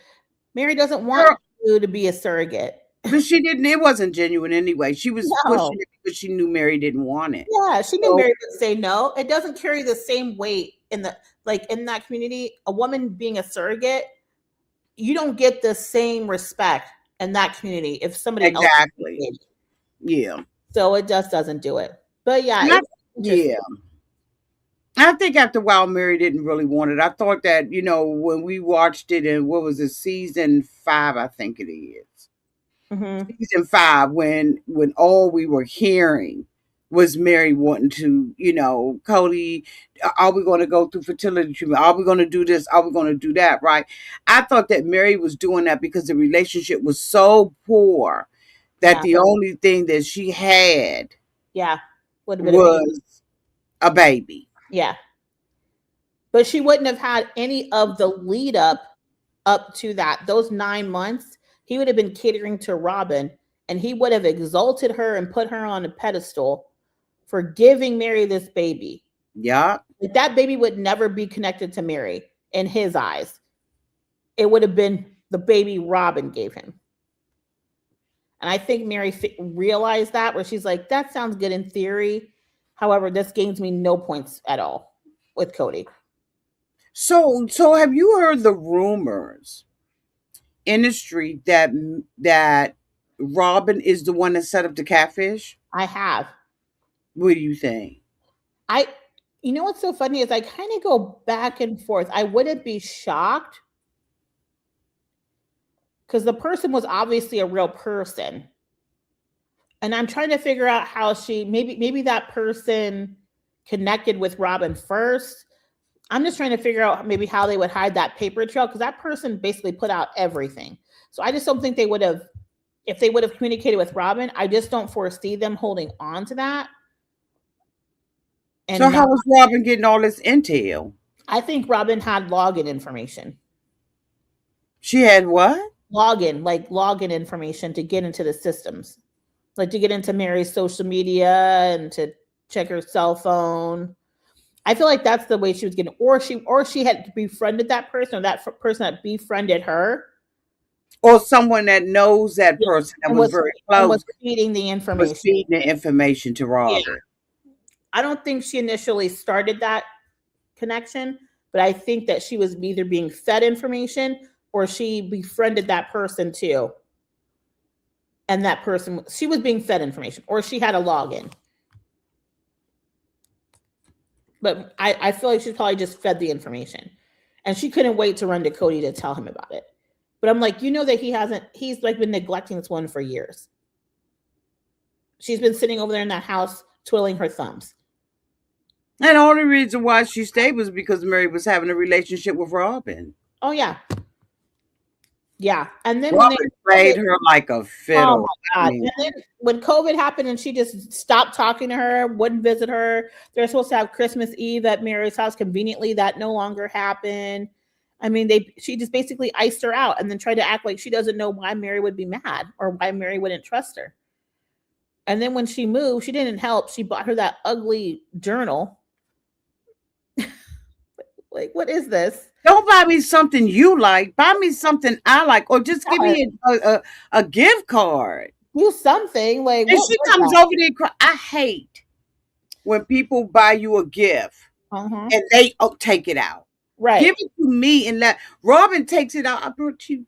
Speaker 3: Mary doesn't want
Speaker 1: Girl,
Speaker 3: you to be a surrogate.
Speaker 1: but she didn't. It wasn't genuine anyway. She was pushing
Speaker 3: No.
Speaker 1: it because she knew Mary didn't want it.
Speaker 3: Yeah, she knew
Speaker 1: So
Speaker 3: Mary would say no. It doesn't carry the same weight in the like in that community. A woman being a surrogate, you don't get the same respect in that community if somebody else
Speaker 1: exactly.
Speaker 3: did.
Speaker 1: Yeah.
Speaker 3: So it just doesn't do it. But yeah,
Speaker 1: And I,
Speaker 3: it's interesting.
Speaker 1: yeah. I think after a while, Mary didn't really want it. I thought that, when we watched it in, what was it, season 5, I think it is.
Speaker 3: Mm-hmm.
Speaker 1: Season 5, when all we were hearing was Mary wanting to, Cody, are we going to go through fertility treatment? Are we going to do this? Are we going to do that? Right? I thought that Mary was doing that because the relationship was so poor that
Speaker 3: Yeah.
Speaker 1: the only thing that she had
Speaker 3: Yeah. Would have been a baby.
Speaker 1: was a baby.
Speaker 3: Yeah. But she wouldn't have had any of the lead up to that. Those 9 months, he would have been catering to Robin, and he would have exalted her and put her on a pedestal for giving Mary this baby.
Speaker 1: Yeah.
Speaker 3: Like that baby would never be connected to Mary in his eyes. It would have been the baby Robin gave him. And I think Mary realized that, where she's like, that sounds good in theory. However, this gains me no points at all with Cody.
Speaker 1: So have you heard the rumors in the street that Robin is the one that set up the catfish?
Speaker 3: I have.
Speaker 1: What do you think?
Speaker 3: You know what's so funny is I kind of go back and forth. I wouldn't be shocked because the person was obviously a real person. And I'm trying to figure out how maybe that person connected with Robin first. I'm just trying to figure out maybe how they would hide that paper trail, because that person basically put out everything. So I just don't think they would have, if they would have communicated with Robin, I just don't foresee them holding on to that. And
Speaker 1: So how was Robin getting all this intel?
Speaker 3: I think Robin had login information.
Speaker 1: She had what?
Speaker 3: Login information to get into the systems, like to get into Mary's social media and to check her cell phone. I feel like that's the way she was getting, or she had befriended that person, or that person that befriended her,
Speaker 1: or someone that knows that person that was very close,
Speaker 3: and was feeding the information.
Speaker 1: Was feeding the information to Robin. Yeah.
Speaker 3: I don't think she initially started that connection, but I think that she was either being fed information or she befriended that person too. And that person, she was being fed information, or she had a login. But I feel like she's probably just fed the information. And she couldn't wait to run to Cody to tell him about it. But I'm like, that he's like been neglecting this one for years. She's been sitting over there in that house twiddling her thumbs.
Speaker 1: And the only reason why she stayed was because Mary was having a relationship with Robin.
Speaker 3: Oh, yeah. Yeah. And then when they
Speaker 1: Robin played her like a
Speaker 3: oh
Speaker 1: fiddle.
Speaker 3: my
Speaker 1: I
Speaker 3: god!
Speaker 1: mean,
Speaker 3: And then when COVID happened and she just stopped talking to her, wouldn't visit her. They're supposed to have Christmas Eve at Mary's house. Conveniently, that no longer happened. I mean, she just basically iced her out and then tried to act like she doesn't know why Mary would be mad or why Mary wouldn't trust her. And then when she moved, she didn't help. She bought her that ugly journal. Like, what is this?
Speaker 1: don't buy me something you like. Buy me something I like, or just give
Speaker 3: God,
Speaker 1: me a gift card.
Speaker 3: do something. Like,
Speaker 1: And
Speaker 3: what
Speaker 1: she
Speaker 3: was
Speaker 1: comes
Speaker 3: that?
Speaker 1: over there. I hate when people buy you a gift
Speaker 3: Uh-huh.
Speaker 1: and they take it out. Give
Speaker 3: Right.
Speaker 1: it to me and let Robin takes it out. I brought you.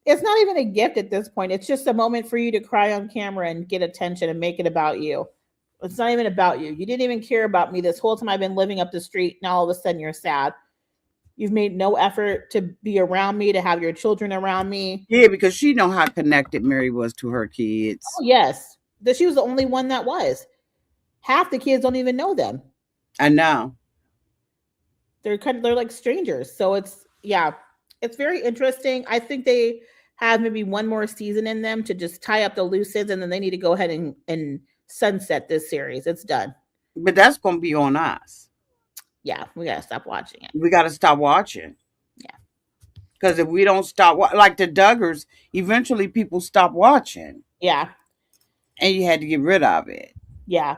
Speaker 3: It's not even a gift at this point. It's just a moment for you to cry on camera and get attention and make it about you. It's not even about you. You didn't even care about me this whole time I've been living up the street. Now all of a sudden you're sad. You've made no effort to be around me, to have your children around me.
Speaker 1: Yeah, because she know how connected Mary was to her kids.
Speaker 3: Oh, yes. That she was the only one that was. Half the kids don't even know them.
Speaker 1: I know.
Speaker 3: They're like strangers. So it's very interesting. I think they have maybe one more season in them to just tie up the loose ends, and then they need to go ahead and sunset this series. It's done.
Speaker 1: But that's gonna be on us.
Speaker 3: Yeah, we gotta stop watching it.
Speaker 1: We got to stop watching.
Speaker 3: Yeah,
Speaker 1: Because if we don't stop, like the Duggars, eventually people stop watching,
Speaker 3: yeah,
Speaker 1: and you had to get rid of it.
Speaker 3: yeah.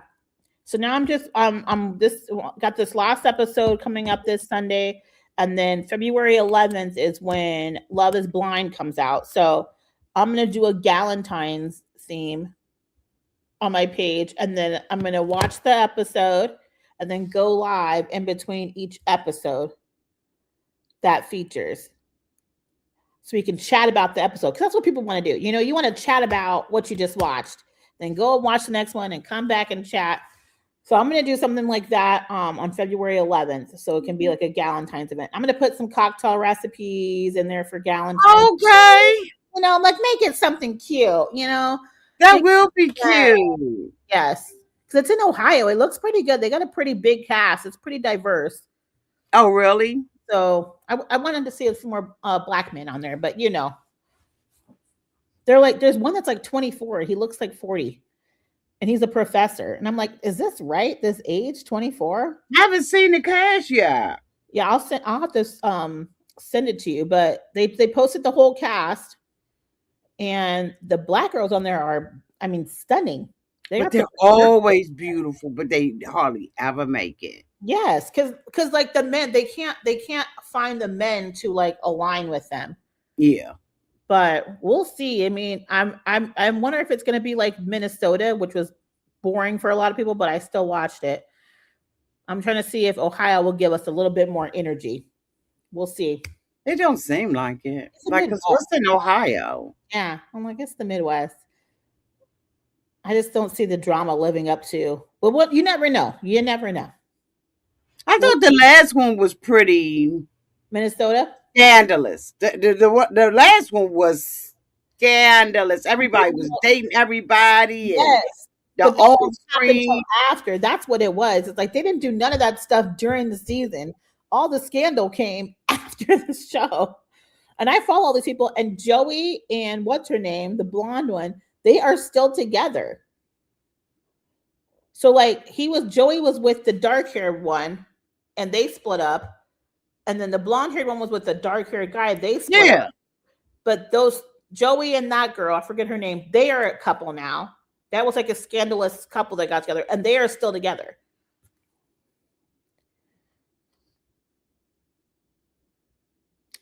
Speaker 3: So now I'm this got this last episode coming up this Sunday, and then February 11th is when Love Is Blind comes out. So I'm gonna do a Galentine's theme on my page, and then I'm gonna watch the episode, and then go live in between each episode that features, so we can chat about the episode, because that's what people want to do. You want to chat about what you just watched, then go and watch the next one and come back and chat. So I'm going to do something like that on February 11th. So it can be like a Galentine's event. I'm going to put some cocktail recipes in there for Galentine's.
Speaker 1: Okay,
Speaker 3: Like make it something cute.
Speaker 1: that
Speaker 3: Make
Speaker 1: will be
Speaker 3: that,
Speaker 1: cute.
Speaker 3: yes. Because it's in Ohio. It looks pretty good. They got a pretty big cast. It's pretty diverse.
Speaker 1: Oh, really?
Speaker 3: So I wanted to see some more black men on there. But, they're like, there's one that's like 24. He looks like 40. And he's a professor. And I'm like, is this right? This age, 24?
Speaker 1: I haven't seen the cash yet.
Speaker 3: Yeah, I'll have to send it to you. But they posted the whole cast, and the black girls on there are, I mean, stunning.
Speaker 1: But they're always beautiful, but they hardly ever make it.
Speaker 3: Yes, because like the men, they can't find the men to like align with them.
Speaker 1: Yeah.
Speaker 3: But we'll see. I mean, I wonder if it's going to be like Minnesota, which was boring for a lot of people, but I still watched it. I'm trying to see if Ohio will give us a little bit more energy. We'll see.
Speaker 1: It don't seem like it.
Speaker 3: It's the
Speaker 1: Like, 'cause
Speaker 3: Midwest.
Speaker 1: what's in Ohio?
Speaker 3: Yeah, I'm like, it's the Midwest. I just don't see the drama living up to. Well, what you never know. You never know.
Speaker 1: I thought the last one was pretty
Speaker 3: Minnesota.
Speaker 1: scandalous. The last one was scandalous. Everybody was dating everybody, and
Speaker 3: Yes.
Speaker 1: the
Speaker 3: But that
Speaker 1: old
Speaker 3: didn't happen till
Speaker 1: screen.
Speaker 3: after. That's what it was. It's like they didn't do none of that stuff during the season. All the scandal came after the show. And I follow all these people, and Joey and what's her name, the blonde one, they are still together. So like Joey was with the dark haired one, and they split up. And then the blonde haired one was with the dark haired guy, they split
Speaker 1: Yeah.
Speaker 3: up. But those Joey and that girl, I forget her name, they are a couple now. That was like a scandalous couple that got together, and they are still together.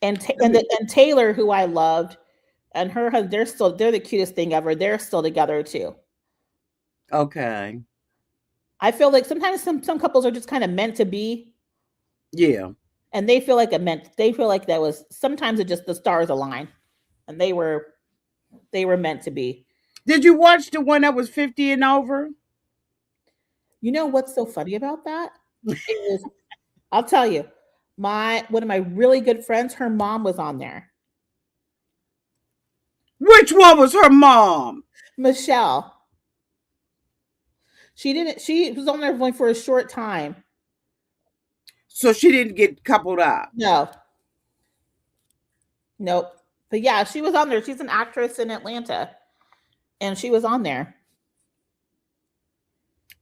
Speaker 3: And Taylor, who I loved, and her husband, they're the cutest thing ever. They're still together too.
Speaker 1: Okay.
Speaker 3: I feel like sometimes some couples are just kind of meant to be,
Speaker 1: Yeah.
Speaker 3: and they feel like that was sometimes it just the stars align, and they were meant to be.
Speaker 1: Did you watch the one that was 50 and over?
Speaker 3: You know what's so funny about that? Is I'll tell you, one of my really good friends, her mom was on there.
Speaker 1: Which one was her mom?
Speaker 3: Michelle. She was on there only for a short time.
Speaker 1: So she didn't get coupled up.
Speaker 3: No. Nope. But yeah, she was on there. She's an actress in Atlanta, and she was on there.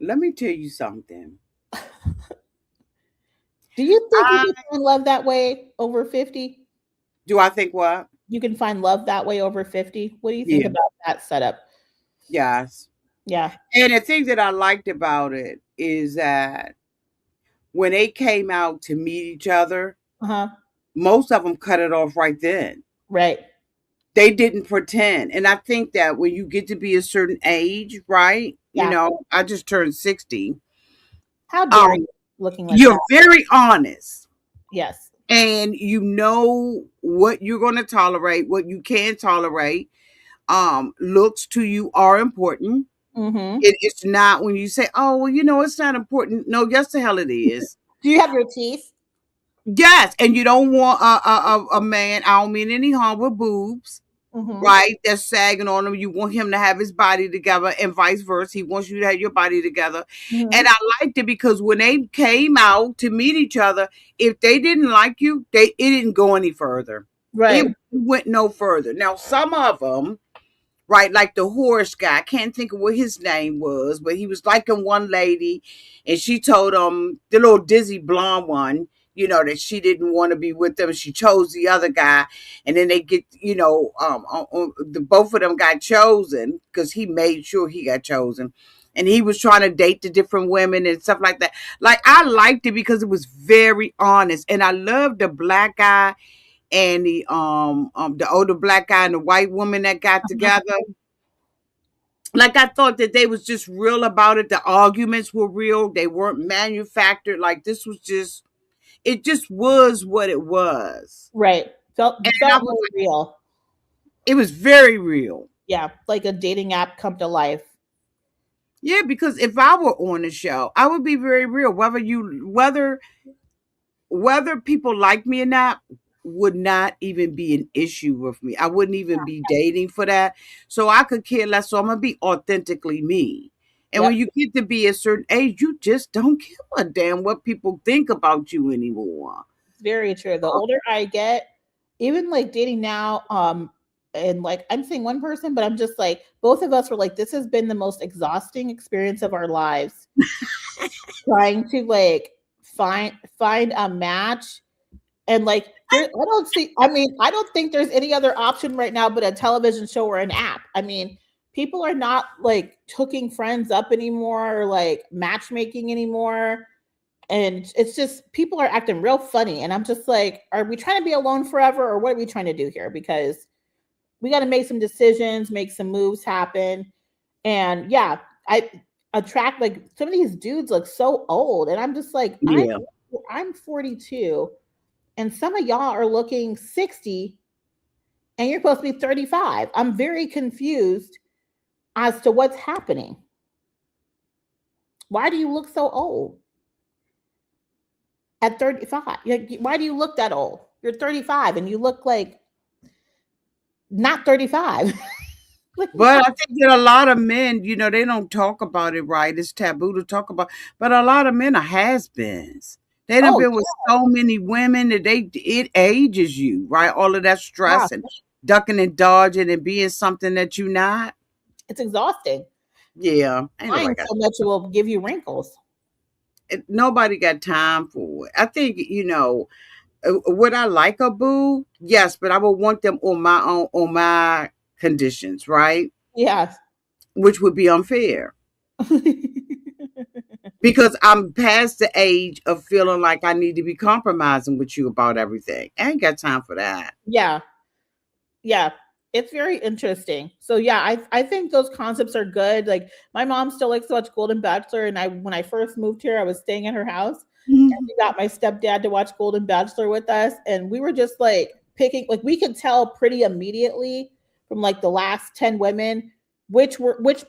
Speaker 1: Let me tell you something.
Speaker 3: Do you think you
Speaker 1: I
Speaker 3: can find love that way over 50?
Speaker 1: do I think what?
Speaker 3: You can find love that way over 50? What do you think
Speaker 1: Yeah.
Speaker 3: about that setup?
Speaker 1: Yes.
Speaker 3: Yeah.
Speaker 1: And the thing that I liked about it is that when they came out to meet each other,
Speaker 3: Uh-huh.
Speaker 1: most of them cut it off right then.
Speaker 3: Right.
Speaker 1: They didn't pretend. And I think that when you get to be a certain age, right?
Speaker 3: Yeah.
Speaker 1: I just turned 60.
Speaker 3: How dare
Speaker 1: Um,
Speaker 3: you looking like
Speaker 1: you're
Speaker 3: that?
Speaker 1: very honest
Speaker 3: Yes.
Speaker 1: and you know what you're going to tolerate, what you can tolerate. Looks to you are important.
Speaker 3: Mm-hmm.
Speaker 1: It's not when you say, oh, well, it's not important. No, yes, the hell it is.
Speaker 3: Do you have your teeth?
Speaker 1: Yes, and you don't want a man, I don't mean any harm, with boobs,
Speaker 3: Mm-hmm.
Speaker 1: right? That's sagging on him. You want him to have his body together, and vice versa. He wants you to have your body together. And
Speaker 3: Mm-hmm.
Speaker 1: I liked it because when they came out to meet each other, if they didn't like you, it didn't go any further. It
Speaker 3: Right.
Speaker 1: went no further. Now, some of them, right? Like the horse guy. I can't think of what his name was, but he was liking one lady, and she told him, the little dizzy blonde one, that she didn't want to be with them. She chose the other guy, and then they get, the both of them got chosen because he made sure he got chosen. And he was trying to date the different women and stuff like that. Like I liked it because it was very honest, and I loved the black guy and the older black guy and the white woman that got together. Like I thought that they was just real about it. The arguments were real. They weren't manufactured. Like this was just it just was what it was.
Speaker 3: Right.
Speaker 1: And I
Speaker 3: Felt
Speaker 1: was
Speaker 3: more
Speaker 1: like,
Speaker 3: real.
Speaker 1: it was very real.
Speaker 3: Yeah. Like a dating app come to life.
Speaker 1: Yeah, because if I were on the show, I would be very real. Whether people like me or not would not even be an issue with me. I wouldn't even be dating for that. So I could care less. So I'm gonna be authentically me. And when
Speaker 3: Yep.
Speaker 1: you get to be a certain age, you just don't give a damn what people think about you anymore.
Speaker 3: It's very true. The older I get, even like dating now, and like I'm saying one person, but I'm just like both of us were like, this has been the most exhausting experience of our lives. Trying to like find a match and like there I don't see I mean, I don't think there's any other option right now but a television show or an app. I mean, people are not like hooking friends up anymore or like matchmaking anymore. And it's just people are acting real funny. And I'm just like, are we trying to be alone forever or what are we trying to do here? Because we got to make some decisions, make some moves happen. And yeah, I attract like some of these dudes look so old. And I'm just like,
Speaker 1: Yeah.
Speaker 3: I'm 42 and some of y'all are looking 60 and you're supposed to be 35. I'm very confused as to what's happening. Why do you look so old at 35? Like, why do you look that old? You're 35 and you look like not 35. Like,
Speaker 1: But I think that a lot of men, they don't talk about it right. It's taboo to talk about. But a lot of men are has-beens. They done
Speaker 3: oh,
Speaker 1: been with so many women that it ages you, right? All of that
Speaker 3: yeah,
Speaker 1: stress and ducking and dodging and being something that you're not.
Speaker 3: it's exhausting.
Speaker 1: Yeah, ain't
Speaker 3: Lying
Speaker 1: nobody got
Speaker 3: so much it will give you wrinkles.
Speaker 1: nobody got time for it. I think would I like a boo? Yes, but I would want them on my conditions, right?
Speaker 3: Yes.
Speaker 1: Which would be unfair because I'm past the age of feeling like I need to be compromising with you about everything. I ain't got time for that.
Speaker 3: Yeah. Yeah. It's very interesting. So yeah, I think those concepts are good. Like my mom still likes to watch Golden Bachelor, and I when I first moved here, I was staying at her house, and
Speaker 1: Mhm.
Speaker 3: we got my stepdad to watch Golden Bachelor with us, and we were just like picking, like we could tell pretty immediately from like the last 10 women which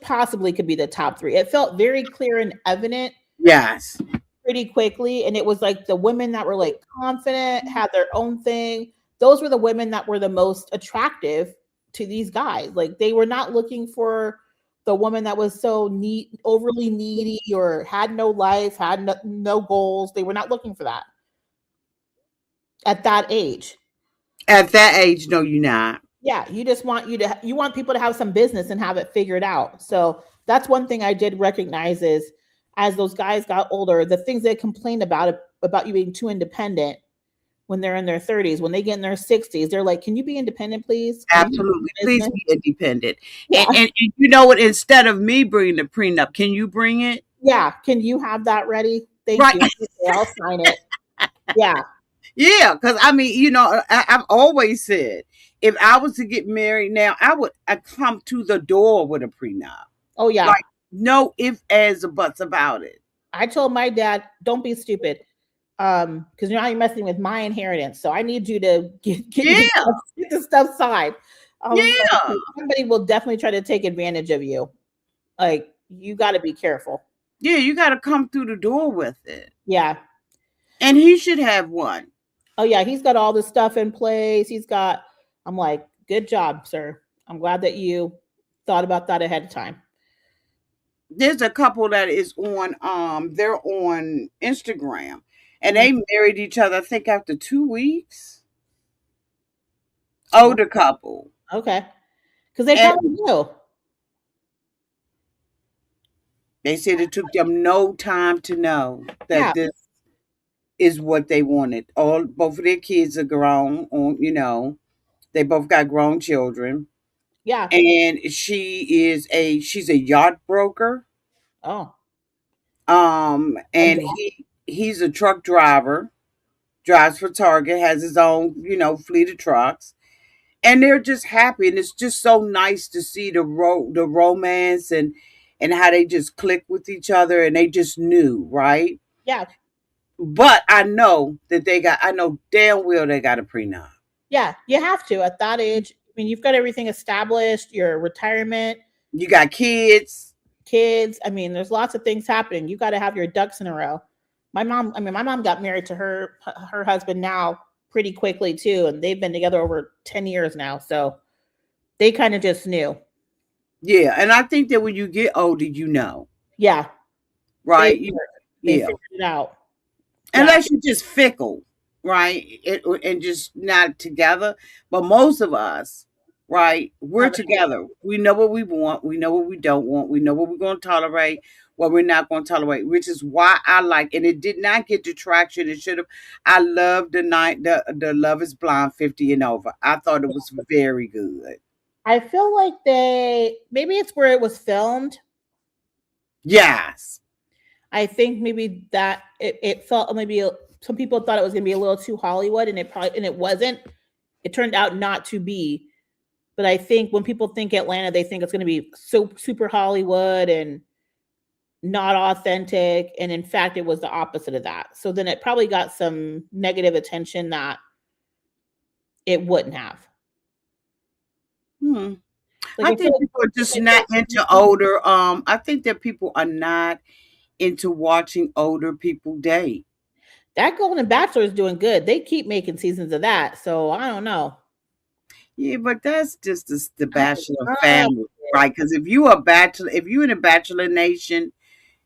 Speaker 3: possibly could be the top three. It felt very clear and evident
Speaker 1: Yes.
Speaker 3: pretty quickly. And it was like the women that were like confident, had their own thing. Those were the women that were the most attractive to these guys. Like they were not looking for the woman that was so neat, overly needy, or had no life, had no goals. They were not looking for that at that age.
Speaker 1: At that age, no, you're not.
Speaker 3: Yeah, you just want you want people to have some business and have it figured out. So that's one thing I did recognize is as those guys got older, the things they complained about you being too independent when they're in their 30s, when they get in their 60s, they're like, "Can you be independent, please? Can you have
Speaker 1: Absolutely.
Speaker 3: some
Speaker 1: Please
Speaker 3: business?"
Speaker 1: be independent.
Speaker 3: Yeah,
Speaker 1: And you know what? Instead of me bringing the prenup, can you bring it?
Speaker 3: yeah. Can you have that ready? Thank
Speaker 1: Right.
Speaker 3: you. Okay, I'll sign it. Yeah.
Speaker 1: Yeah. Because I mean, I've always said if I was to get married now, I come to the door with a prenup.
Speaker 3: Oh yeah.
Speaker 1: Like, no if, ands, or buts about it.
Speaker 3: I told my dad, "Don't be stupid, because now you're messing with my inheritance. So I need you to
Speaker 1: Yeah.
Speaker 3: get the stuff signed." I was
Speaker 1: Yeah.
Speaker 3: like, "Somebody will definitely try to take advantage of you. Like you got to be careful."
Speaker 1: Yeah. You got to come through the door with it.
Speaker 3: Yeah.
Speaker 1: And he should have one.
Speaker 3: Oh yeah. He's got all the stuff in place. He's got. I'm like, "Good job, sir. I'm glad that you thought about that ahead of time."
Speaker 1: There's a couple that is on they're on Instagram and
Speaker 3: Mhm.
Speaker 1: they married each other, I think after 2 weeks.
Speaker 3: Oh,
Speaker 1: Older couple.
Speaker 3: okay. Because they
Speaker 1: And
Speaker 3: probably knew.
Speaker 1: they said it took them no time to know
Speaker 3: Yeah.
Speaker 1: that this is what they wanted. All both of their kids are grown, they both got grown children.
Speaker 3: Yeah.
Speaker 1: And she's a yacht broker.
Speaker 3: Oh.
Speaker 1: And he's a truck driver, drives for Target, has his own, fleet of trucks. And they're just happy, and it's just so nice to see the romance and how they just click with each other, and they just knew, right?
Speaker 3: Yeah.
Speaker 1: But I know damn well they got a prenup.
Speaker 3: Yeah, you have to at that age. I mean, you've got everything established, your retirement,
Speaker 1: You got kids.
Speaker 3: kids. I mean, there's lots of things happening. You got to have your ducks in a row. My mom got married to her husband now pretty quickly too, and they've been together over 10 years now. So they kind of just knew.
Speaker 1: Yeah, and I think that when you get older,
Speaker 3: Yeah, they
Speaker 1: right?
Speaker 3: they
Speaker 1: Yeah,
Speaker 3: figured it out. Yeah.
Speaker 1: unless you're just fickle, right? And just not together. But most of us, right, we're
Speaker 3: Have
Speaker 1: together. We know what we want. We know what we don't want. We know what we're going to tolerate, what we're not going to tolerate, which is why I like, and it did not get the traction it should have. I love the Love is Blind 50 and over. I thought it was very good.
Speaker 3: I feel like they maybe it's where it was filmed.
Speaker 1: Yes.
Speaker 3: I think maybe that it felt maybe some people thought it was going to be a little too Hollywood, and it wasn't. It turned out not to be. But I think when people think Atlanta, they think it's going to be so super Hollywood and not authentic. And in fact, it was the opposite of that. So then it probably got some negative attention that it wouldn't have.
Speaker 1: Hmm.
Speaker 3: Like
Speaker 1: I
Speaker 3: I feel
Speaker 1: think people are just not into older. I think that people are not into watching older people date.
Speaker 3: that Golden Bachelor is doing good. They keep making seasons of that. So I don't know.
Speaker 1: Yeah, but that's just the
Speaker 3: I
Speaker 1: bachelor
Speaker 3: love
Speaker 1: family,
Speaker 3: it.
Speaker 1: right? Because if you're in a bachelor nation,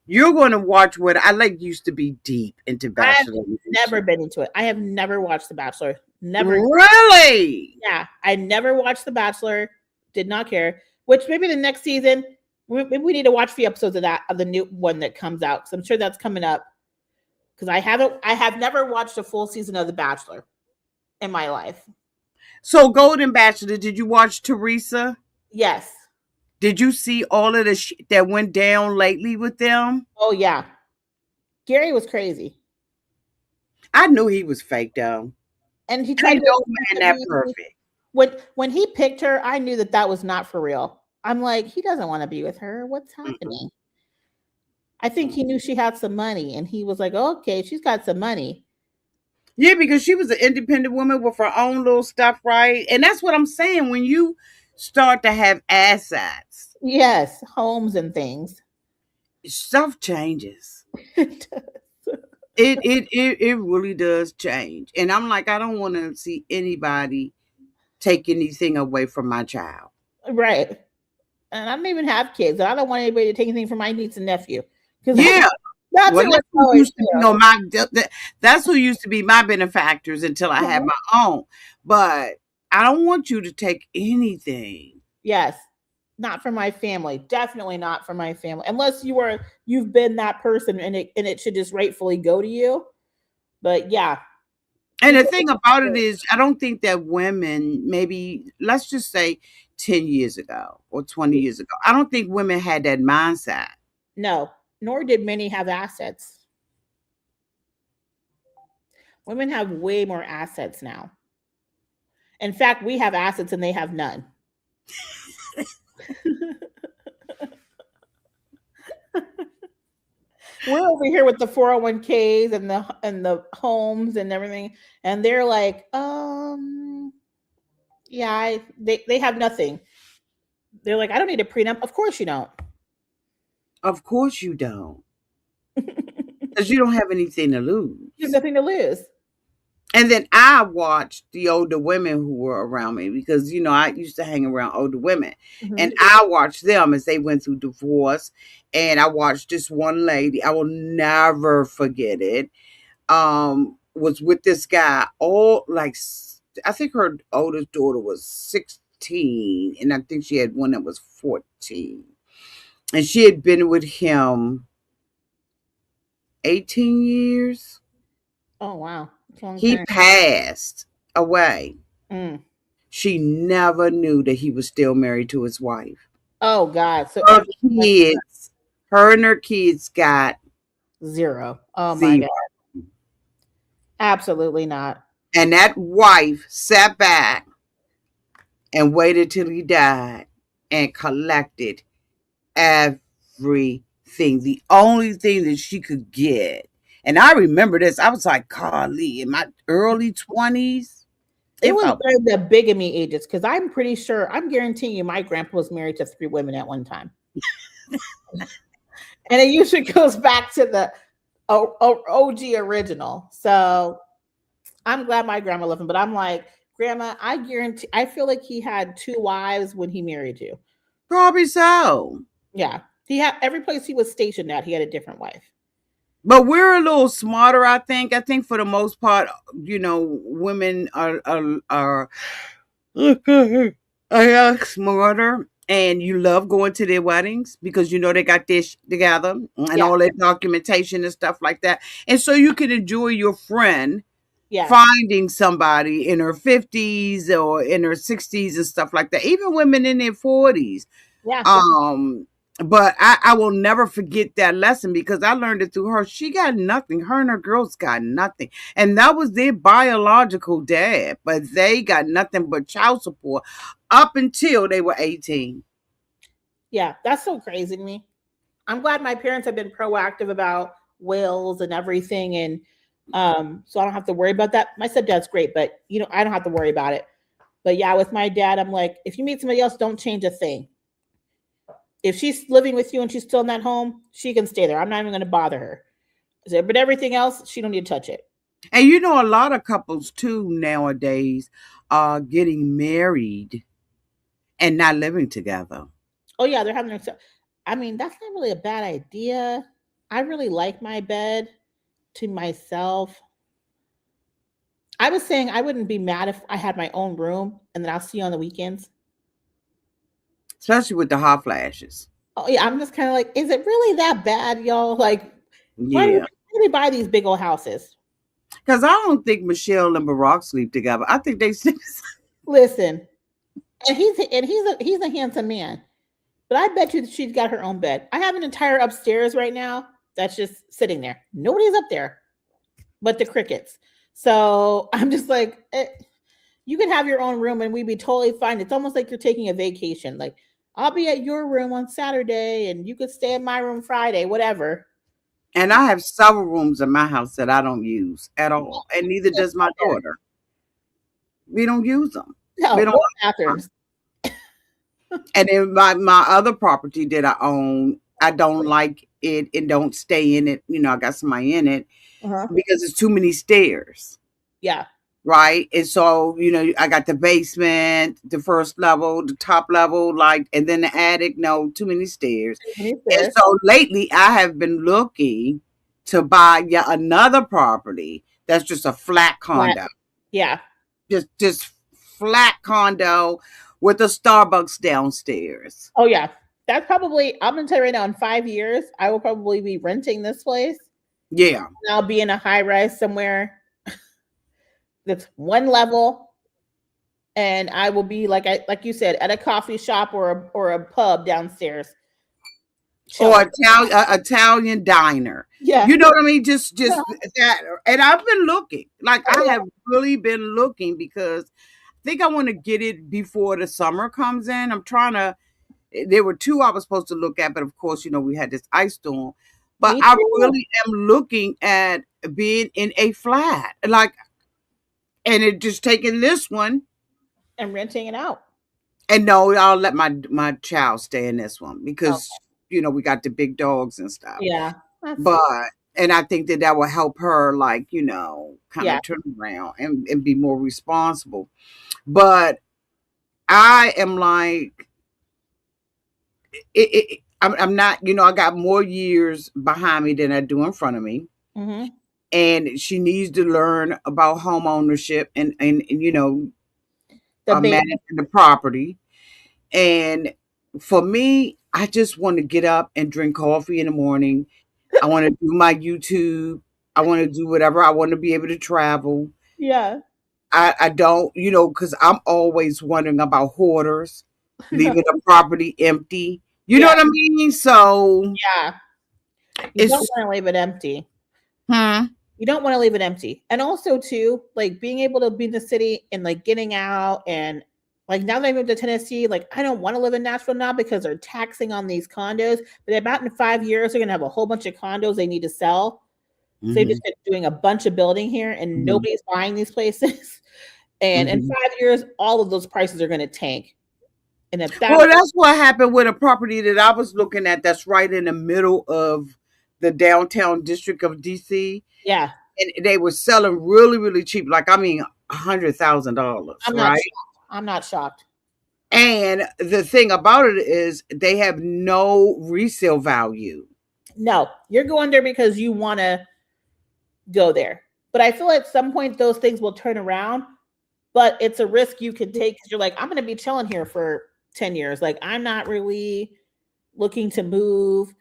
Speaker 1: you're going to watch what I like used to be deep into
Speaker 3: I've
Speaker 1: bachelor
Speaker 3: never
Speaker 1: nation.
Speaker 3: been into it. I have never watched The Bachelor. Never.
Speaker 1: Really?
Speaker 3: Yeah, I never watched The Bachelor. Did not care. Which maybe the next season, maybe we need to watch a few episodes of that of the new one that comes out. Because I'm sure that's coming up. Because I haven't. I have never watched a full season of The Bachelor in my life.
Speaker 1: So, Golden Bachelor, did you watch Teresa?
Speaker 3: Yes.
Speaker 1: Did you see all of the shit that went down lately with them?
Speaker 3: Oh yeah. Gary was crazy,
Speaker 1: I knew he was fake, though.
Speaker 3: and he tried
Speaker 1: Ain't
Speaker 3: to
Speaker 1: no man that perfect.
Speaker 3: when he picked her. I knew that was not for real. I'm like, he doesn't want to be with her. What's
Speaker 1: Mm-mm.
Speaker 3: happening? I think he knew she had some money, and he was like, okay, she's got some money.
Speaker 1: Yeah, because she was an independent woman with her own little stuff, right? And that's what I'm saying. When you start to have assets,
Speaker 3: Yes, homes and things.
Speaker 1: stuff changes. It really does change. And I'm like, I don't want to see anybody take anything away from my child.
Speaker 3: Right. And I don't even have kids. I don't want anybody to take anything from my niece and nephew because
Speaker 1: Yeah.
Speaker 3: That's
Speaker 1: Well,
Speaker 3: who
Speaker 1: that's
Speaker 3: it's
Speaker 1: who
Speaker 3: going
Speaker 1: used to be
Speaker 3: to.
Speaker 1: on that's who used to be my benefactors until I had
Speaker 3: Mhm.
Speaker 1: my own. But I don't want you to take anything.
Speaker 3: Yes. Not for my family. Definitely not for my family. Unless you've been that person and it should just rightfully go to you. But yeah,
Speaker 1: And the
Speaker 3: because
Speaker 1: thing about it is, I don't think that women, maybe let's just say 10 years ago or 20 years ago, I don't think women had that mindset.
Speaker 3: no, nor did many have assets. Women have way more assets now. In fact, we have assets and they have none. We're over here with the 401ks and the homes and everything, and they're like, yeah, they have nothing. They're like, I don't need a prenup. Of course you don't.
Speaker 1: Of course you don't, because you don't have anything to
Speaker 3: You have
Speaker 1: lose.
Speaker 3: nothing to lose.
Speaker 1: And then I watched the older women who were around me because, I used to hang around older women. And
Speaker 3: Mhm.
Speaker 1: I watched them as they went through divorce. And I watched this one lady, I will never forget it. Was with this guy all like, I think her oldest daughter was 16. And I think she had one that was 14. And she had been with him 18 years.
Speaker 3: Oh wow, it's a long
Speaker 1: He
Speaker 3: time.
Speaker 1: passed away.
Speaker 3: Mm.
Speaker 1: She never knew that he was still married to his wife.
Speaker 3: Oh God, so
Speaker 1: Her
Speaker 3: everything went
Speaker 1: kids, her and her kids got
Speaker 3: zero. Oh my
Speaker 1: zero.
Speaker 3: God, absolutely not.
Speaker 1: And that wife sat back and waited till he died and collected everything. The only thing that she could get. And I remember this. I was like, golly, in my early 20s.
Speaker 3: It
Speaker 1: If
Speaker 3: was
Speaker 1: I
Speaker 3: during the bigamy ages because I'm pretty sure I'm guaranteeing you my grandpa was married to 3 women at one time, and it usually goes back to the OG original. So I'm glad my grandma loved him, but I'm like, Grandma, I guarantee. I feel like he had 2 wives when he married you.
Speaker 1: probably so.
Speaker 3: Yeah, he had every place he was stationed at. He had a different wife.
Speaker 1: But we're a little smarter, I think. I think for the most part, women are smarter, and you love going to their weddings because they got this together and
Speaker 3: Yeah,
Speaker 1: all that documentation and stuff like that, and so you can enjoy your friend
Speaker 3: yeah,
Speaker 1: finding somebody in her 50s or in her 60s and stuff like that. Even women in their 40s.
Speaker 3: yeah.
Speaker 1: um, but I will never forget that lesson because I learned it through her. She got nothing. Her and her girls got nothing. And that was their biological dad, but they got nothing but child support up until they were 18.
Speaker 3: Yeah, that's so crazy to me. I'm glad my parents have been proactive about wills and everything, and so I don't have to worry about that. My stepdad's great, but I don't have to worry about it. But yeah, with my dad, I'm like, if you meet somebody else, don't change a thing. If she's living with you and she's still in that home, she can stay there. I'm not even going to bother her. But everything else, she don't need to touch it.
Speaker 1: And a lot of couples too nowadays are getting married and not living together.
Speaker 3: Oh yeah, they're having their. I mean, that's not really a bad idea. I really like my bed to myself. I was saying I wouldn't be mad if I had my own room and then I'll see you on the weekends.
Speaker 1: Especially with the hot flashes.
Speaker 3: Oh yeah, I'm just kind of like, is it really that bad, y'all? Like,
Speaker 1: Yeah.
Speaker 3: why do we buy these big old houses?
Speaker 1: Because I don't think Michelle and Barack sleep together. I think they sleep.
Speaker 3: Listen, and he's a handsome man, but I bet you that she's got her own bed. I have an entire upstairs right now that's just sitting there. Nobody's up there but the crickets. So I'm just like, you can have your own room and we'd be totally fine. It's almost like you're taking a vacation. Like, I'll be at your room on Saturday and you could stay in my room Friday, whatever.
Speaker 1: And I have several rooms in my house that I don't use at all. And neither does my daughter. We don't use them. We
Speaker 3: No,
Speaker 1: don't.
Speaker 3: both bathrooms.
Speaker 1: And then my other property that I own, I don't like it and don't stay in it. I got somebody in it
Speaker 3: Uh-huh.
Speaker 1: because it's too many stairs.
Speaker 3: Yeah.
Speaker 1: Right. And so, I got the basement, the first level, the top level, and then the attic. No, too many stairs.
Speaker 3: Too many
Speaker 1: And
Speaker 3: stairs.
Speaker 1: so lately I have been looking to buy yet another property that's just a flat
Speaker 3: Flat.
Speaker 1: condo,
Speaker 3: Yeah.
Speaker 1: just flat condo with a Starbucks downstairs.
Speaker 3: Oh yeah. That's probably, I'm gonna tell you right now, in 5 years, I will probably be renting this place.
Speaker 1: Yeah.
Speaker 3: And I'll be in a high rise somewhere that's one level, and I will be like you said, at a coffee shop or a pub downstairs.
Speaker 1: Or
Speaker 3: Chilling.
Speaker 1: Italian diner.
Speaker 3: Yeah.
Speaker 1: You know what I mean? Just
Speaker 3: Yeah.
Speaker 1: that. And I've been looking. Like
Speaker 3: Oh
Speaker 1: I
Speaker 3: yeah.
Speaker 1: have really been looking because I think I want to get it before the summer comes in. I'm trying to. There were two I was supposed to look at, but of course, we had this ice storm. But
Speaker 3: Me
Speaker 1: I
Speaker 3: too.
Speaker 1: really am looking at being in a flat, like, and it just taking this one.
Speaker 3: And renting it out.
Speaker 1: And no, I'll let my child stay in this one
Speaker 3: Oh
Speaker 1: because we got the big dogs and stuff.
Speaker 3: yeah. That's
Speaker 1: But and I think that will help her, like, kind
Speaker 3: yeah.
Speaker 1: of turn around and be more responsible. But I am like, I'm not, I got more years behind me than I do in front of me.
Speaker 3: Mm-hmm.
Speaker 1: And she needs to learn about home ownership and
Speaker 3: The basic.
Speaker 1: managing the property. And for me, I just want to get up and drink coffee in the morning. I want to do my YouTube. I want to do whatever. I want to be able to travel.
Speaker 3: Yeah.
Speaker 1: I don't, because I'm always wondering about hoarders leaving the property empty. You know
Speaker 3: Yeah.
Speaker 1: what I mean? So
Speaker 3: Yeah. You don't
Speaker 1: it's,
Speaker 3: want to leave it empty.
Speaker 1: hmm.
Speaker 3: You don't want to leave it empty. And also too, like being able to be in the city and like getting out, and like now that I moved to Tennessee, like I don't want to live in Nashville now because they're taxing on these condos. But about in 5 years, they're gonna have a whole bunch of condos they need to sell. So they've
Speaker 1: Hmm.
Speaker 3: just been doing a bunch of building here and
Speaker 1: Hmm.
Speaker 3: nobody's buying these places. And in
Speaker 1: Hmm.
Speaker 3: 5 years, all of those prices are gonna tank. And if that's
Speaker 1: Well, that's what happened with a property that I was looking at that's right in the middle of the downtown district of DC.
Speaker 3: yeah,
Speaker 1: And they were selling really, really cheap. Like, I mean, $100,000,
Speaker 3: I'm not
Speaker 1: right?
Speaker 3: shocked. I'm not shocked.
Speaker 1: And the thing about it is they have no resale value.
Speaker 3: No, you're going there because you want to go there. But I feel at some point those things will turn around. But it's a risk you can take because you're like, I'm going to be chilling here for 10 years. Like, I'm not really looking to move.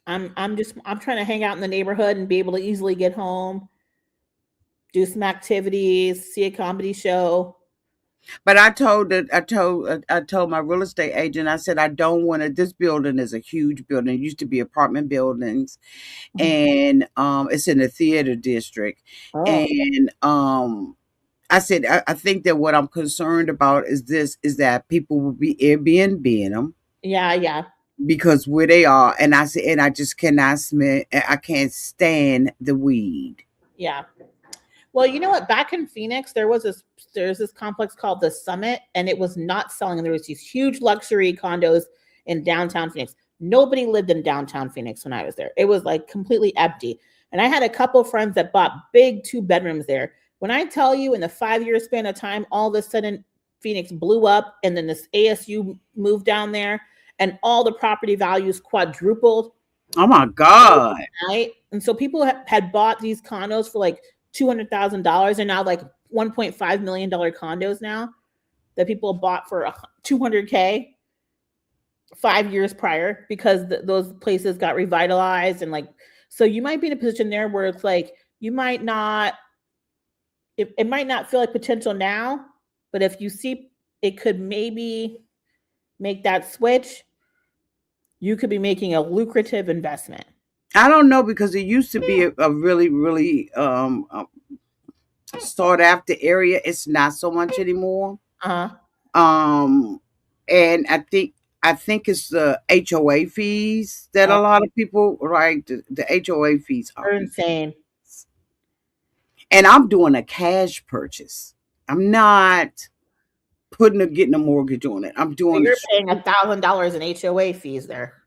Speaker 3: I'm trying to hang out in the neighborhood and be able to easily get home, do some activities, see a comedy show.
Speaker 1: But I told my real estate agent, I said, I don't want to. This building is a huge building. It used to be apartment buildings,
Speaker 3: Mhm.
Speaker 1: and it's in the theater district.
Speaker 3: Oh,
Speaker 1: And I said, I think that what I'm concerned about is that people will be Airbnb them
Speaker 3: yeah, yeah,
Speaker 1: because where they are, and I said, and I just cannot smell. I can't stand the weed.
Speaker 3: yeah. Well, you know what? Back in Phoenix, there's this complex called the Summit, and it was not selling. And there was these huge luxury condos in downtown Phoenix. Nobody lived in downtown Phoenix when I was there. It was like completely empty. And I had a couple friends that bought big 2 bedrooms there. When I tell you, in the 5 year span of time, all of a sudden Phoenix blew up, and then this ASU moved down there, and all the property values quadrupled
Speaker 1: Oh my God!
Speaker 3: overnight. And so people had bought these condos for like $200,000 and now like $1.5 million condos now that people bought for 200K 5 years prior because those places got revitalized. And like, so you might be in a position there where it's like you might not, it might not feel like potential now, but if you see it could maybe make that switch, you could be making a lucrative investment.
Speaker 1: I don't know because it used to be a really, really sought after area. It's not so much anymore.
Speaker 3: Uh-huh.
Speaker 1: Um, and I think it's the HOA fees that a
Speaker 3: Oh,
Speaker 1: lot of people, right? The HOA fees are
Speaker 3: they're
Speaker 1: ridiculous.
Speaker 3: insane.
Speaker 1: And I'm doing a cash purchase. I'm not getting a mortgage on it. I'm
Speaker 3: So
Speaker 1: doing
Speaker 3: you're paying $1,000 in HOA fees there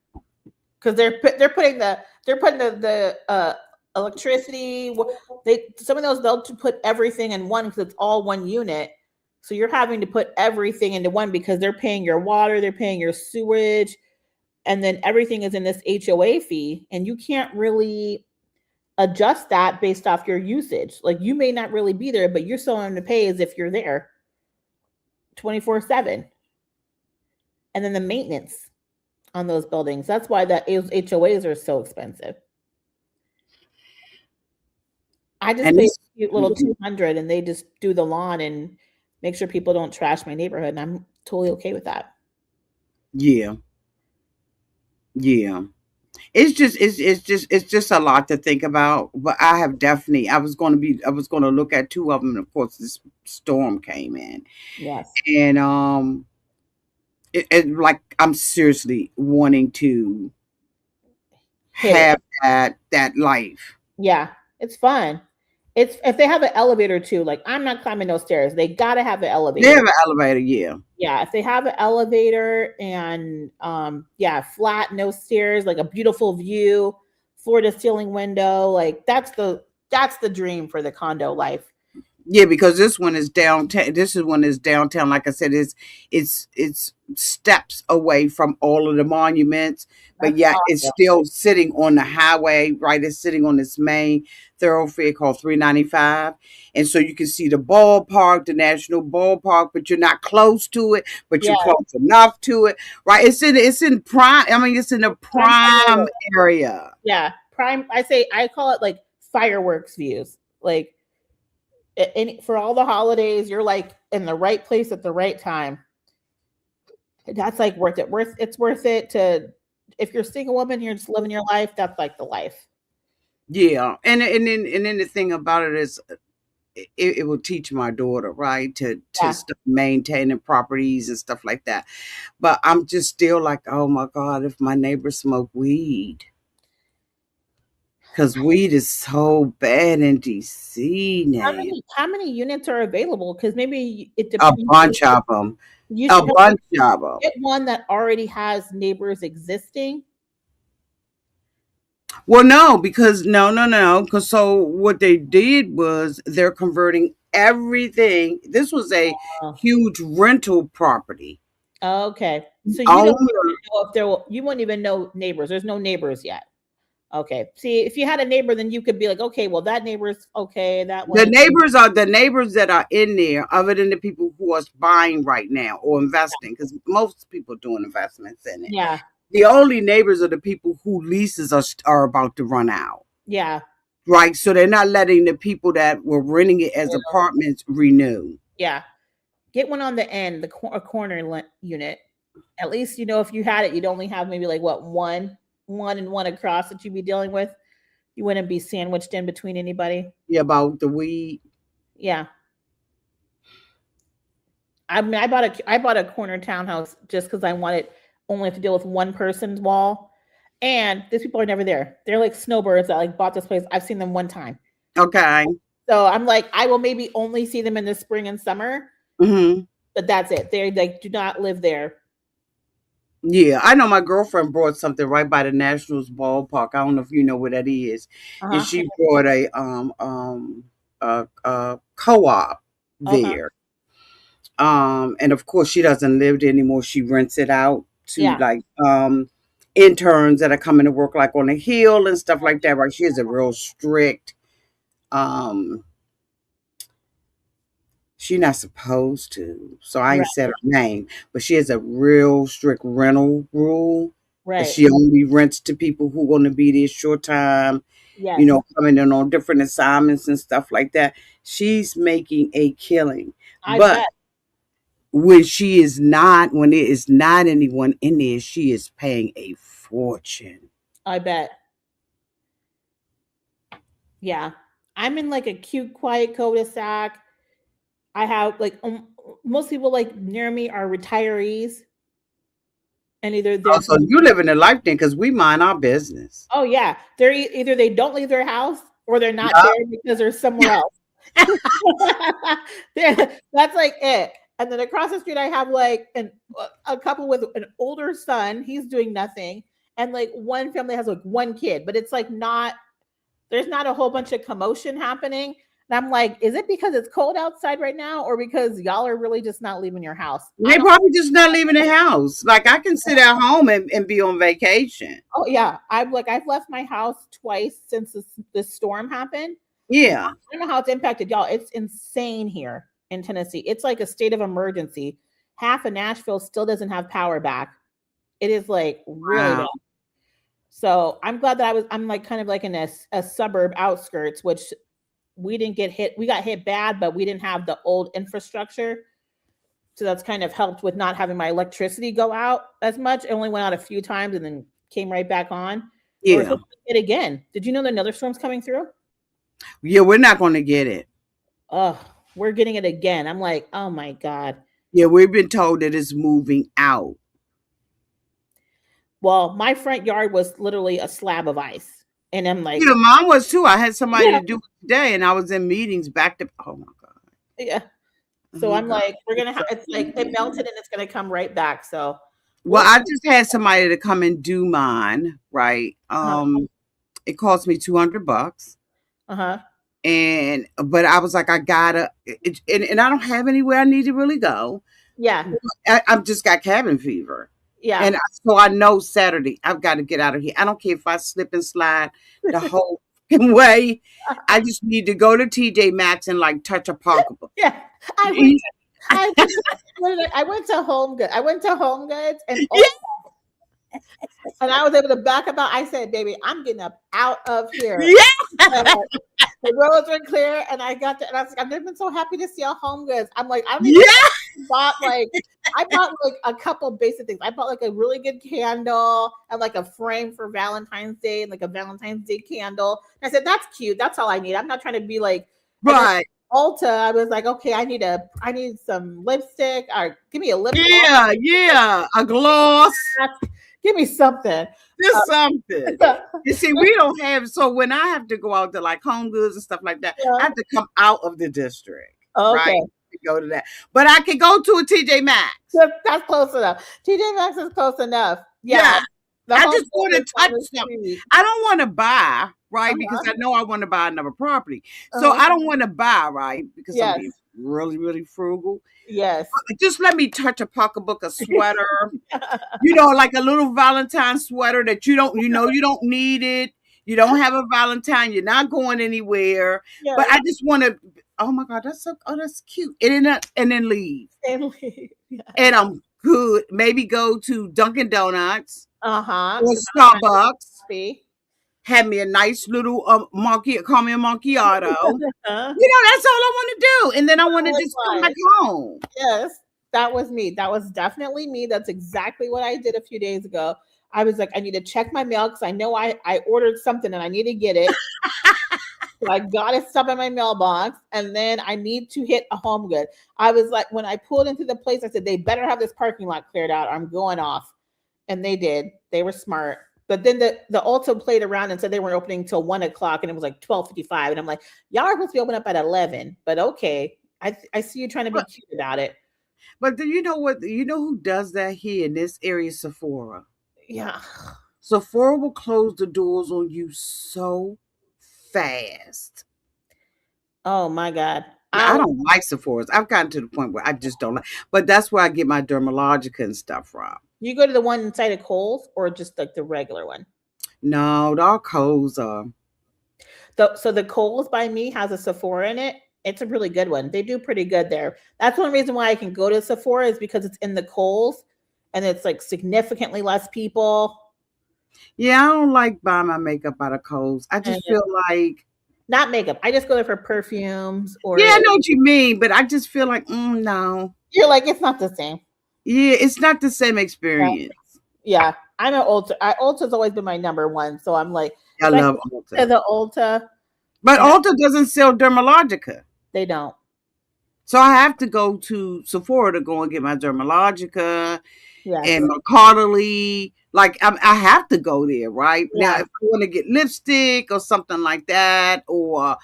Speaker 3: because they're putting the electricity. They some of those they'll put everything in one because it's all one unit. So you're having to put everything into one because they're paying your water, they're paying your sewage, and then everything is in this HOA fee, and you can't really adjust that based off your usage. Like you may not really be there, but you're still having to pay as if you're there 24/7. And then the maintenance on those buildings. That's why the HOAs are so expensive. I just
Speaker 1: And
Speaker 3: pay a
Speaker 1: this,
Speaker 3: cute little 200 and they just do the lawn and make sure people don't trash my neighborhood. And I'm totally okay with that.
Speaker 1: yeah, yeah. It's just a lot to think about. But I have definitely. I was going to look at two of them. And of course, this storm came in,
Speaker 3: Yes.
Speaker 1: and like I'm seriously wanting to
Speaker 3: Hit it.
Speaker 1: have that life.
Speaker 3: Yeah. It's fun. It's if they have an elevator too, like I'm not climbing those stairs. They gotta have an
Speaker 1: They have
Speaker 3: elevator.
Speaker 1: an elevator, yeah.
Speaker 3: Yeah, if they have an elevator and yeah, flat, no stairs, like a beautiful view, floor to ceiling window, like that's the dream for the condo life.
Speaker 1: Yeah, because this one is downtown. This is one is downtown. Like I said, it's steps away from all of the monuments, but
Speaker 3: That's
Speaker 1: yeah, it's
Speaker 3: awesome.
Speaker 1: still sitting on the highway. Right, it's sitting on this main thoroughfare called 395, and so you can see the ballpark, the National Ballpark, but you're not close to it, but you're
Speaker 3: Yeah,
Speaker 1: close enough to it. Right, it's in prime. I mean, it's in the
Speaker 3: prime
Speaker 1: prime
Speaker 3: area.
Speaker 1: area.
Speaker 3: Yeah, prime. I call it like fireworks views. Like for all the holidays, you're like in the right place at the right time. That's like worth it. It's worth it to if you're a single woman, you're just living your life. That's like the life.
Speaker 1: Yeah, and then the thing about it is it will teach my daughter, right, to
Speaker 3: Yeah.
Speaker 1: start maintaining properties and stuff like that. But I'm just still like, oh my God, if my neighbors smoke weed, because weed is so bad in DC now.
Speaker 3: How many units are available? Because maybe it
Speaker 1: A
Speaker 3: depends.
Speaker 1: bunch of them,
Speaker 3: You
Speaker 1: a
Speaker 3: should
Speaker 1: bunch of them.
Speaker 3: get one that already has neighbors existing.
Speaker 1: Well, no, because no, because so what they did was they're converting everything. This was a
Speaker 3: Oh,
Speaker 1: huge rental property.
Speaker 3: okay. So you don't
Speaker 1: Owner,
Speaker 3: even know if you won't even know neighbors. There's no neighbors yet. Okay. See, if you had a neighbor, then you could be like, okay, well, that neighbor's okay. That one
Speaker 1: the
Speaker 3: is
Speaker 1: neighbors are the neighbors that are in there, other than the people who are buying right now or investing, because most people doing investments in it.
Speaker 3: yeah,
Speaker 1: The only neighbors are the people who leases are about to run out,
Speaker 3: yeah,
Speaker 1: right? So they're not letting the people that were renting it as apartments renew.
Speaker 3: yeah. Get one on the end, a corner unit. At least you know if you had it, you'd only have maybe like what one and one across that you'd be dealing with. You wouldn't be sandwiched in between anybody.
Speaker 1: Yeah, about the weed.
Speaker 3: Yeah. I bought a corner townhouse just because I wanted only to deal with one person's wall. And these people are never there. They're like snowbirds that like bought this place. I've seen them one time.
Speaker 1: Okay.
Speaker 3: So I'm like, I will maybe only see them in the spring and summer,
Speaker 1: Hmm.
Speaker 3: but that's it. They like do not live there.
Speaker 1: Yeah, I know my girlfriend brought something right by the Nationals ballpark. I don't know if you know where that is. And
Speaker 3: Uh-huh.
Speaker 1: she brought a co-op
Speaker 3: Okay.
Speaker 1: there. And of course she doesn't live there anymore. She rents it out to
Speaker 3: Yeah.
Speaker 1: like interns that are coming to work like on the hill and stuff like that. Right. She is a real strict um she's not supposed to. So I
Speaker 3: Right.
Speaker 1: ain't said her name, but she has a real strict rental rule that
Speaker 3: Right.
Speaker 1: she only rents to people who want to be there short time,
Speaker 3: Yes.
Speaker 1: coming in on different assignments and stuff like that. She's making a killing.
Speaker 3: I
Speaker 1: But
Speaker 3: bet.
Speaker 1: when there is not anyone in there, she is paying a fortune.
Speaker 3: I bet. Yeah. I'm in like a cute, quiet cul-de-sac. I have like most people like near me are retirees, and either
Speaker 1: Oh,
Speaker 3: they're
Speaker 1: so you live in a life then, because we mind our business.
Speaker 3: oh yeah, they're either they don't leave their house or they're not
Speaker 1: Yeah.
Speaker 3: there because they're somewhere else. That's like it. And then across the street, I have like a couple with an older son. He's doing nothing, and like one family has like one kid, but it's like not. There's not a whole bunch of commotion happening. And I'm like, is it because it's cold outside right now, or because y'all are really just not leaving your house? I
Speaker 1: They
Speaker 3: don't.
Speaker 1: probably just not leaving the house. Like I can sit at home and be on vacation.
Speaker 3: Oh yeah, I've left my house twice since this storm happened.
Speaker 1: Yeah.
Speaker 3: I don't know how it's impacted y'all. It's insane here in Tennessee. It's like a state of emergency. Half of Nashville still doesn't have power back. It is like really bad.
Speaker 1: Wow.
Speaker 3: So I'm glad that I'm like kind of like in a suburb outskirts, which we didn't get hit. We got hit bad, but we didn't have the old infrastructure. So that's kind of helped with not having my electricity go out as much. It only went out a few times and then came right back on. But we're
Speaker 1: Yeah.
Speaker 3: supposed to get it again. Did you know that another storm's coming through?
Speaker 1: Yeah, we're not going to get it.
Speaker 3: Oh, we're getting it again. I'm like, oh my God.
Speaker 1: Yeah, we've been told that it's moving out.
Speaker 3: Well, my front yard was literally a slab of ice. And I'm like,
Speaker 1: Yeah, mine was too. I had somebody
Speaker 3: yeah,
Speaker 1: to do it today, and I was in meetings back to. Oh my god.
Speaker 3: yeah.
Speaker 1: Oh
Speaker 3: So
Speaker 1: my
Speaker 3: I'm
Speaker 1: god.
Speaker 3: like, we're gonna
Speaker 1: So
Speaker 3: have it's like it melted and it's gonna come right back. So
Speaker 1: well,
Speaker 3: we'll
Speaker 1: I just had somebody to come and do mine. Right.
Speaker 3: uh-huh.
Speaker 1: It cost me $200,
Speaker 3: Uh-huh.
Speaker 1: and but I was like, I gotta, and I don't have anywhere I need to really go.
Speaker 3: Yeah.
Speaker 1: I've just got cabin fever.
Speaker 3: Yeah.
Speaker 1: And so I know Saturday I've got to get out of here. I don't care if I slip and slide the whole fucking way. I just need to go to TJ Maxx and like touch a pocketbook.
Speaker 3: Yeah. I went I went I went to Home Goods. I went to Home Goods
Speaker 1: Yeah,
Speaker 3: and I was able to back up out. I said, baby, I'm getting up out of here.
Speaker 1: yeah,
Speaker 3: And the roads were clear and I got to and I was like, I've never been so happy to see a Home Goods. I'm like, I don't even
Speaker 1: yeah.
Speaker 3: bought like I bought like a couple basic things. I bought like a really good candle and like a frame for Valentine's Day and like a Valentine's Day candle. And I said, that's cute. That's all I need. I'm not trying to be like and then
Speaker 1: Right.
Speaker 3: Ulta, I was like, okay, I need some lipstick or give me a lip
Speaker 1: Yeah, yeah. A gloss,
Speaker 3: gloss. Give me something.
Speaker 1: just something.
Speaker 3: Yeah.
Speaker 1: You see, we don't have, so when I have to go out to like Home Goods and stuff like that, I have to come out of the district, right?
Speaker 3: Okay.
Speaker 1: To go to that. But I can go to a TJ Maxx.
Speaker 3: That's close enough. TJ Maxx is close enough. Yeah.
Speaker 1: Yeah.
Speaker 3: The
Speaker 1: I
Speaker 3: Home
Speaker 1: just want
Speaker 3: Goods
Speaker 1: to
Speaker 3: is down
Speaker 1: touch
Speaker 3: the
Speaker 1: something.
Speaker 3: street.
Speaker 1: I don't want to buy, right? Because
Speaker 3: Uh-huh.
Speaker 1: I know I want to buy another property. So
Speaker 3: Uh-huh.
Speaker 1: I don't want to buy, right? Because I'm
Speaker 3: Yes.
Speaker 1: being really, really frugal.
Speaker 3: Yes.
Speaker 1: Just let me touch a pocketbook, a sweater, like a little Valentine sweater that you don't need it. You don't have a Valentine. You're not going anywhere. But
Speaker 3: Yes.
Speaker 1: I just want to. Oh my God, that's cute. And then leave.
Speaker 3: And leave. Yeah.
Speaker 1: And I'm good. Maybe go to Dunkin' Donuts
Speaker 3: Uh-huh.
Speaker 1: or
Speaker 3: To
Speaker 1: Starbucks.
Speaker 3: coffee.
Speaker 1: Have me a nice little call me a macchiato.
Speaker 3: Huh?
Speaker 1: That's all I want to do. And then I want to just come back home.
Speaker 3: Yes, that was me. That was definitely me. That's exactly what I did a few days ago. I was like, I need to check my mail because I know I ordered something and I need to get it. So I got it stuff in my mailbox, and then I need to hit a Home Good. I was like, when I pulled into the place, I said, they better have this parking lot cleared out. I'm going off. And they did. They were smart. But then the Ulta played around and said they weren't opening until 1 o'clock, and it was like 12:55. And I'm like, y'all are supposed to be open up at 11. But okay. I see you trying to be
Speaker 1: But,
Speaker 3: cute about it.
Speaker 1: but do you know what? You know who does that here in this area? Sephora.
Speaker 3: Yeah.
Speaker 1: Sephora will close the doors on you so fast.
Speaker 3: Oh my God.
Speaker 1: Now, I don't like Sephora's. I've gotten to the point where I just don't like. But that's where I get my Dermalogica and stuff from.
Speaker 3: You go to the one inside of Kohl's or just like the regular one?
Speaker 1: No, all Kohl's are.
Speaker 3: So the Kohl's by me has a Sephora in it. It's a really good one. They do pretty good there. That's one reason why I can go to Sephora is because it's in the Kohl's and it's like significantly less people.
Speaker 1: Yeah, I don't like buying my makeup out of Kohl's. I just feel like.
Speaker 3: Not makeup. I just go there for perfumes or
Speaker 1: Yeah, I know what you mean, but I just feel like, no.
Speaker 3: you're like, it's not the same.
Speaker 1: Yeah, it's not the same
Speaker 3: Yeah.
Speaker 1: experience.
Speaker 3: Yeah. I'm an Ulta. Ulta's always been my number one. So I'm like,
Speaker 1: I
Speaker 3: if I
Speaker 1: love
Speaker 3: go to
Speaker 1: Ulta.
Speaker 3: the Ulta,
Speaker 1: But
Speaker 3: and
Speaker 1: Ulta doesn't sell Dermalogica.
Speaker 3: they don't.
Speaker 1: So I have to go to Sephora to go and get my Dermalogica
Speaker 3: Yes.
Speaker 1: and my Caudalie. Like I have to go there, right? Now,
Speaker 3: Yeah.
Speaker 1: if I want to get lipstick or something like that, or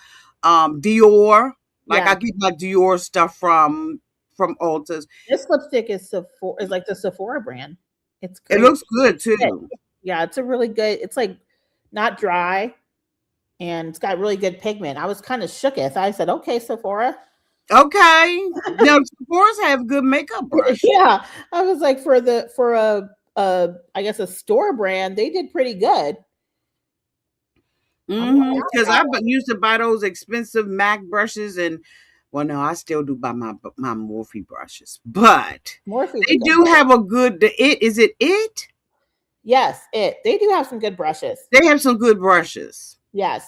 Speaker 1: Dior, like
Speaker 3: Yeah.
Speaker 1: I get my Dior stuff from Ulta's.
Speaker 3: This lipstick is Sephora is like the Sephora brand. It's
Speaker 1: It
Speaker 3: great.
Speaker 1: looks good too.
Speaker 3: Yeah, it's a really good. It's like not dry. and it's got really good pigment. I was kind of shooketh. I said, okay, Sephora.
Speaker 1: Okay. Now Sephora's have good makeup brush.
Speaker 3: Yeah. I was like, for a I guess a store brand, they did pretty good. I'm not mad
Speaker 1: Because
Speaker 3: about
Speaker 1: I
Speaker 3: it.
Speaker 1: used to buy those expensive Mac brushes, and well, no, I still do buy my Morphe brushes, but
Speaker 3: Morphe's a
Speaker 1: they
Speaker 3: good
Speaker 1: do
Speaker 3: brand.
Speaker 1: have a good. It is it. It
Speaker 3: Yes, it. They do have some good brushes.
Speaker 1: they have some good brushes.
Speaker 3: Yes,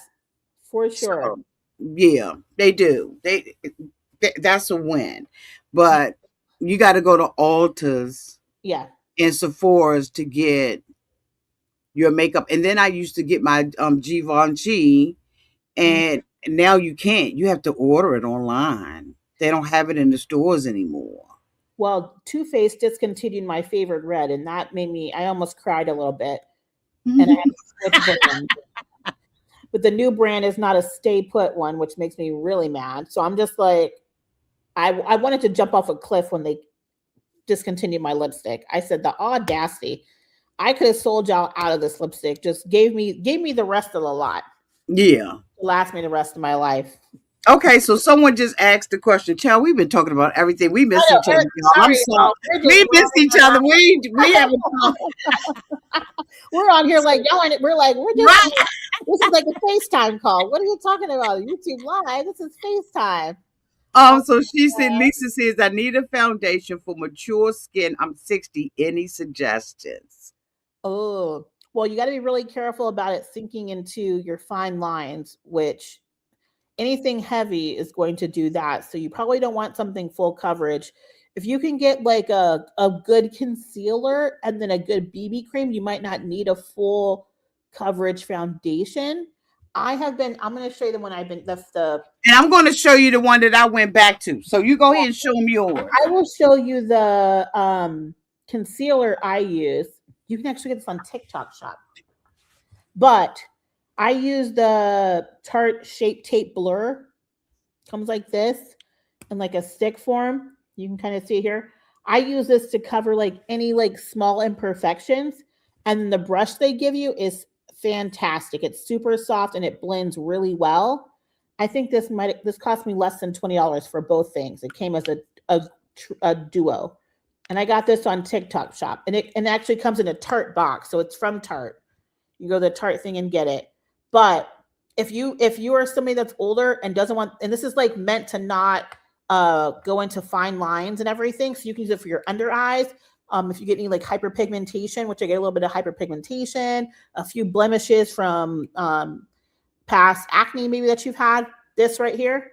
Speaker 3: for sure.
Speaker 1: So yeah, they do. That's a win, but you got to go to Ulta's
Speaker 3: Yeah.
Speaker 1: and Sephora's to get your makeup. And then I used to get my Givenchy,
Speaker 3: Mhm.
Speaker 1: and now you can't. You have to order it online. They don't have it in the stores anymore.
Speaker 3: Well, Too Faced discontinued my favorite red, and that made me. I almost cried a little bit, and I had to switch brands. But the new brand is not a stay put one, which makes me really mad. So I'm just like, I wanted to jump off a cliff when they discontinued my lipstick. I said the audacity. I could have sold y'all out of this lipstick. Just gave me the rest of the lot
Speaker 1: Yeah.
Speaker 3: to last me the rest of my life.
Speaker 1: Okay, so someone just asked the question. Child, we've been talking about everything. We
Speaker 3: I
Speaker 1: miss
Speaker 3: know,
Speaker 1: each other, y'all. I'm
Speaker 3: sorry,
Speaker 1: sorry.
Speaker 3: y'all. We're just
Speaker 1: We miss each other. We haven't talked.
Speaker 3: we're on here like y'all. We're like we're just.
Speaker 1: Right.
Speaker 3: This is like a FaceTime call. What are you talking about? YouTube Live. This is FaceTime.
Speaker 1: So she said, Lisa says, I need a foundation for mature skin. I'm 60. Any suggestions?
Speaker 3: Oh, well, you got to be really careful about it sinking into your fine lines, which anything heavy is going to do that. So you probably don't want something full coverage. If you can get like a good concealer and then a good BB cream, you might not need a full coverage foundation. I'm going to show you the one I've been, the
Speaker 1: And I'm going to show you the one that I went back to. So you go ahead and show them yours.
Speaker 3: I will show you the concealer I use. You can actually get this on TikTok Shop. But I use the Tarte Shape Tape Blur. Comes like this in like a stick form. You can kind of see here. I use this to cover like any like small imperfections. And the brush they give you is fantastic. It's super soft and it blends really well. I think this cost me less than $20 for both things. It came as a duo. And I got this on TikTok Shop. And it actually comes in a Tarte box. So it's from Tarte. You go to the Tarte thing and get it. But if you are somebody that's older and doesn't want, and this is like meant to not go into fine lines and everything, so you can use it for your under eyes. If you get any like hyperpigmentation, which I get a little bit of hyperpigmentation, a few blemishes from past acne maybe that you've had, this right here.